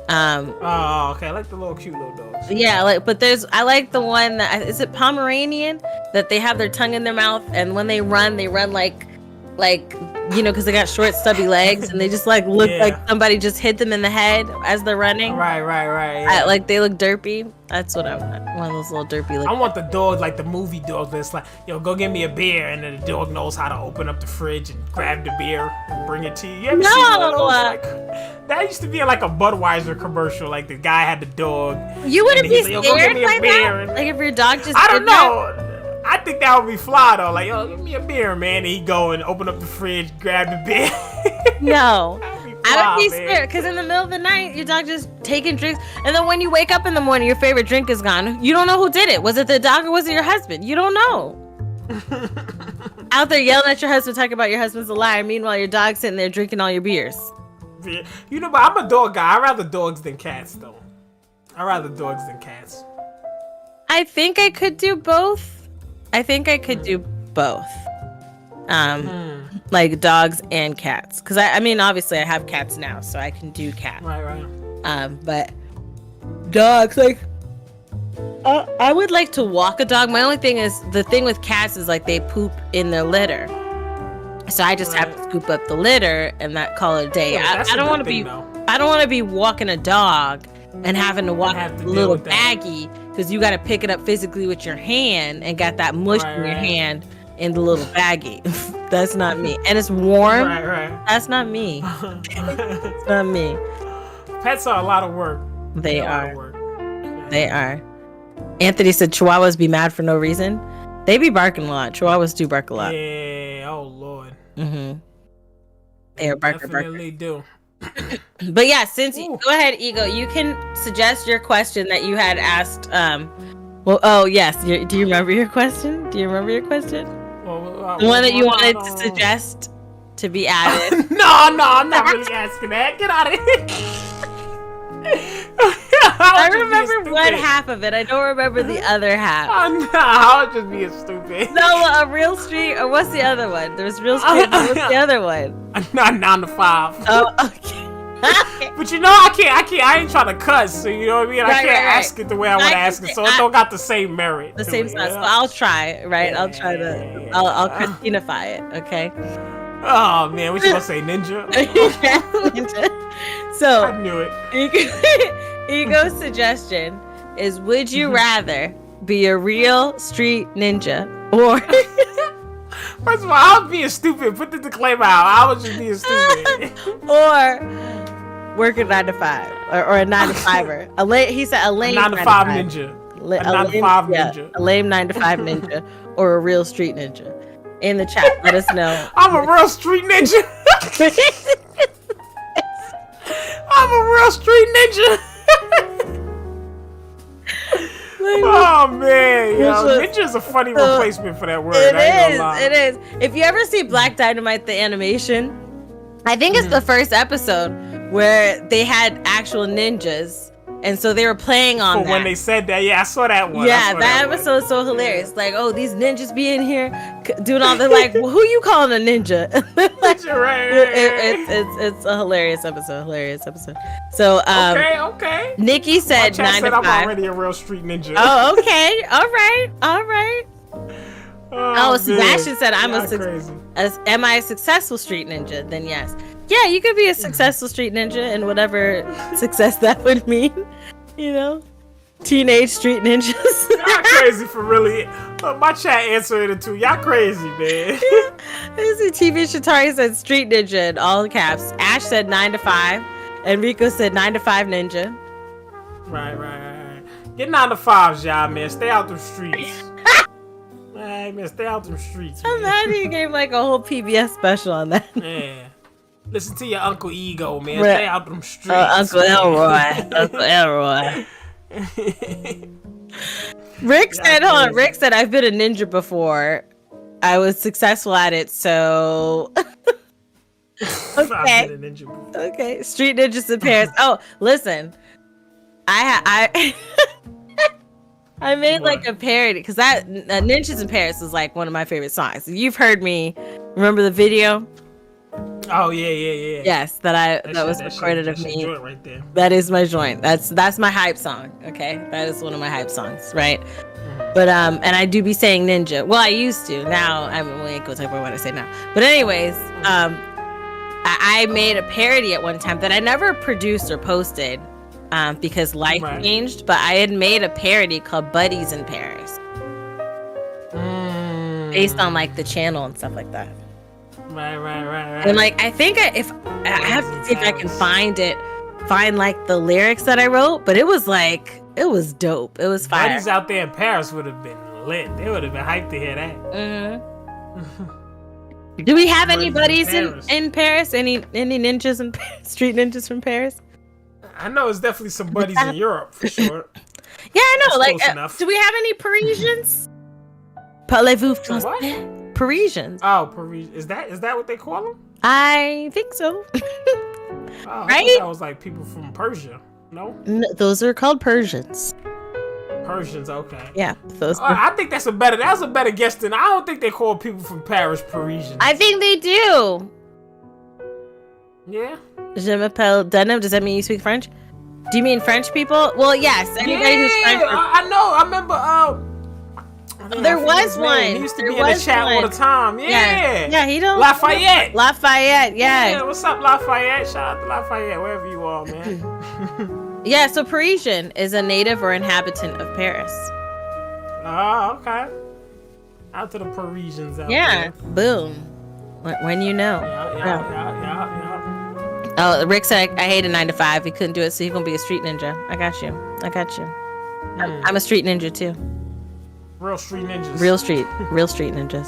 Oh, okay. I like the little cute little dogs. Yeah, I like the one that is it Pomeranian, that they have their tongue in their mouth, and when they run like you know, because they got short stubby legs, and they just like look like somebody just hit them in the head as they're running. Right. Yeah. Like they look derpy. That's what I want. One of those little derpy. I want the dog like the movie dog that's like, yo, go get me a beer, and then the dog knows how to open up the fridge and grab the beer and bring it to you. You ever seen one of those? Like, that used to be in like a Budweiser commercial. Like the guy had the dog. You wouldn't be scared like that? Like if your dog just I don't know. I think that would be fly though. Like, yo, give me a beer, man. And he'd go and open up the fridge, grab the beer. No. I would be scared because in the middle of the night, your dog just taking drinks. And then when you wake up in the morning, your favorite drink is gone. You don't know who did it. Was it the dog or was it your husband? You don't know. Out there yelling at your husband, talking about your husband's a liar. Meanwhile, your dog's sitting there drinking all your beers. You know, but I'm a dog guy. I'd rather dogs than cats, though. I'd rather dogs than cats. I think I could do both. Like dogs and cats, because I mean obviously I have cats now, so I can do cat. Right. But dogs, like I would like to walk a dog. My only thing is, the thing with cats is like they poop in their litter, so I just have to scoop up the litter and call it a day. I don't want to be walking a dog and having to walk a little baggie, because you got to pick it up physically with your hand and got that mush in your hand in the little baggie. That's not me. And it's warm. Right. That's not me. It's not me. Pets are a lot of work. They are. They are. Anthony said Chihuahuas be mad for no reason. They be barking a lot. Chihuahuas do bark a lot. Yeah. Oh Lord. Mm-hmm. They are barker. Definitely do. But yeah, go ahead, Ego. You can suggest your question that you had asked. Yes. Do you remember your question? The one that you wanted to suggest to be added. No, I'm not really asking that. Get out of here. I remember one half of it. I don't remember the other half. No, I was just being stupid. No, a real street, or what's the other one? There's real street. What's the other one? Not 9 to 5. Oh, okay. But you know, I ain't trying to cuss, so you know what I mean? I can't ask it the way I want to ask it, so it don't got the same merit. The same size. So I'll try, right? Yeah, I'll try to, I'll Christinify it, okay? Oh, man, what you gonna say, ninja? Ninja. So, I knew it. Ego's suggestion is, would you rather be a real street ninja, or... First of all, I was being stupid. Put the disclaimer out. I was just being stupid. Or work a 9 to 5, or a 9 to 5er. He said a lame 9 to 5 ninja. A 9 to 5 ninja. A lame 9 to 5 ninja, or a real street ninja. In the chat, let us know. I'm a real street ninja. I'm a real street ninja. Oh man, yo, Which ninja's a funny replacement for that word. It is. If you ever see Black Dynamite the animation, I think it's the first episode where they had actual ninjas. And so they were playing on that. When they said that, yeah, I saw that one. Yeah, that episode's so hilarious. Like, oh, these ninjas be in here doing all the like, well, who you calling a ninja? Ninja, right. It's a hilarious episode. So, okay. Nikki said 9 to 5. I'm already a real street ninja. Oh, okay. All right. Oh, Sebastian said, am I a successful street ninja? Then yes. Yeah, you could be a successful street ninja in whatever success that would mean. You know? Teenage street ninjas. Y'all crazy for really. Look, my chat answered it too. Y'all crazy, man. This is TV Shatari said street ninja in all caps. Ash said 9 to 5. Enrico said 9 to 5 ninja. Right. Get 9 to 5s, y'all, man. Stay out them streets. Man, stay out them streets, man. I'm mad you gave like a whole PBS special on that. Yeah. Listen to your Uncle Ego, man. Stay out them streets. Uncle Elroy. Rick said, I've been a ninja before. I was successful at it, so... Okay. Okay. Street ninjas in Paris. Oh, listen. I made like a parody because that Ninjas in Paris is like one of my favorite songs. You've heard me. Remember the video? Oh yeah. Yes, that was recorded of me. Right there. That is my joint. That's my hype song. Okay, that is one of my hype songs, right? But and I do be saying ninja. Well, I used to. Now we ain't gonna talk about what I say now. But anyways, I made a parody at one time that I never produced or posted because life changed. But I had made a parody called Buddies in Paris, based on like the channel and stuff like that. Right. And like I think if I have to see if I can find like the lyrics that I wrote, but it was dope. It was fire. Buddies out there in Paris would have been lit. They would have been hyped to hear that. Do we have any buddies in Paris? Any ninjas in street ninjas from Paris? I know it's definitely some buddies in Europe for sure. Yeah, I know. That's like, do we have any Parisians? Parlez-vous français? Parisians. Oh, Parisian. Is that what they call them? I think so. Oh, right? I thought that was like people from Persia. No, those are called Persians. Persians, okay. Yeah, those. I think that's a better guess than I don't think they call people from Paris Parisians. I think they do. Yeah. Je m'appelle Denim. Does that mean you speak French? Do you mean French people? Well, yes. Anybody who's French. I know. I remember. There was one. He used to be in the chat all the time. Yeah, he don't. Lafayette, yeah. Yeah, what's up, Lafayette? Shout out to Lafayette, wherever you are, man. Yeah, so Parisian is a native or inhabitant of Paris. Oh, okay. Out to the Parisians out there. Yeah, boom. When you know. Yeah. Oh, Rick said I hate a 9 to 5. He couldn't do it, so he's gonna be a street ninja. I got you. I'm a street ninja too. Real street ninjas. Real street ninjas.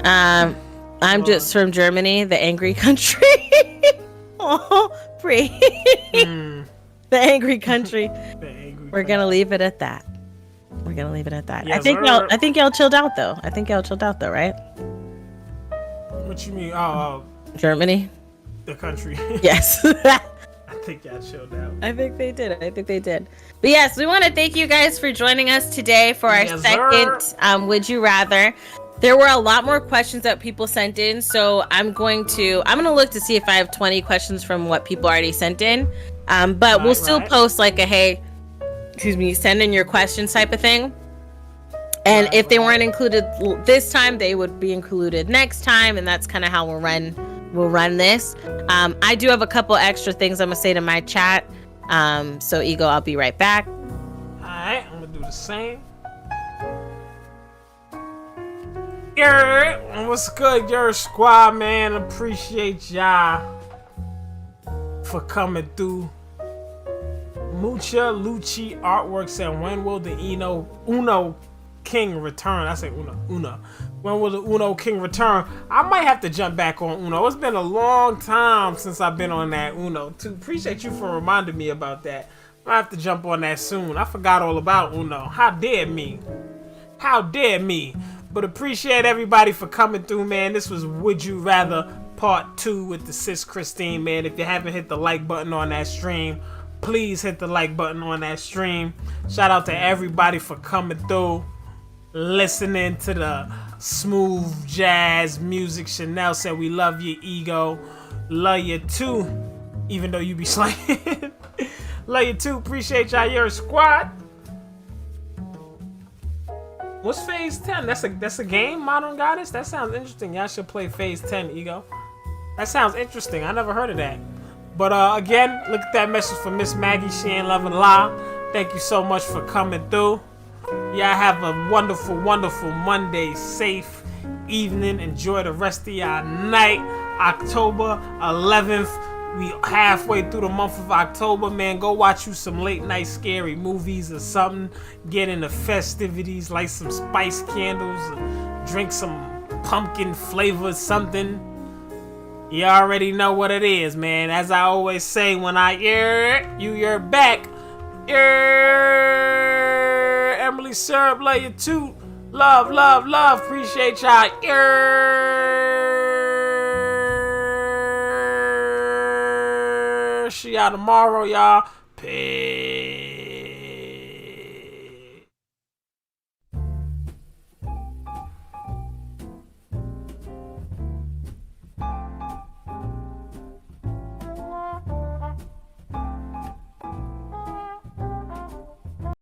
I'm just from Germany, the angry country. Oh, free. The angry country. We're gonna leave it at that. Yes, I think y'all chilled out though. Right? What you mean? Oh, Germany. The country. Yes. I think y'all chilled out. I think they did. But yes, we want to thank you guys for joining us today for our second Would You Rather. There were a lot more questions that people sent in, so I'm going to look to see if I have 20 questions from what people already sent in. But we'll still post like a send in your questions type of thing. And if they weren't included this time, they would be included next time, and that's kind of how we'll run this. I do have a couple extra things I'm gonna say to my chat. So Ego, I'll be right back. Alright, I'm gonna do the same. What's good, your squad, man? Appreciate y'all for coming through. Mucha Lucci Artwork said, when will the Uno King return? I say Uno. When will the Uno King return? I might have to jump back on Uno. It's been a long time since I've been on that Uno too. Appreciate you for reminding me about that. I have to jump on that soon. I forgot all about Uno. How dare me? How dare me? But appreciate everybody for coming through, man. This was Would You Rather Part 2 with the sis Christine, man. If you haven't hit the like button on that stream, please hit the like button on that stream. Shout out to everybody for coming through, listening to the smooth jazz music. Chanel said we love you, Ego. Love you too, even though you be slaying. Love you too. Appreciate y'all. You're a squad. What's Phase 10? That's a game, Modern Goddess? That sounds interesting. Y'all should play Phase 10, Ego. That sounds interesting. I never heard of that. But again, look at that message from Miss Maggie. She ain't loving La. Thank you so much for coming through. Y'all have a wonderful, wonderful Monday. Safe evening. Enjoy the rest of y'all night. October 11th. We halfway through the month of October, man. Go watch you some late night scary movies or something. Get in the festivities, light some spice candles, drink some pumpkin flavored something. You already know what it is, man. As I always say, when I you're back. Emily Syrup, love you too. Love, love, love. Appreciate y'all. See y'all tomorrow, y'all. Peace.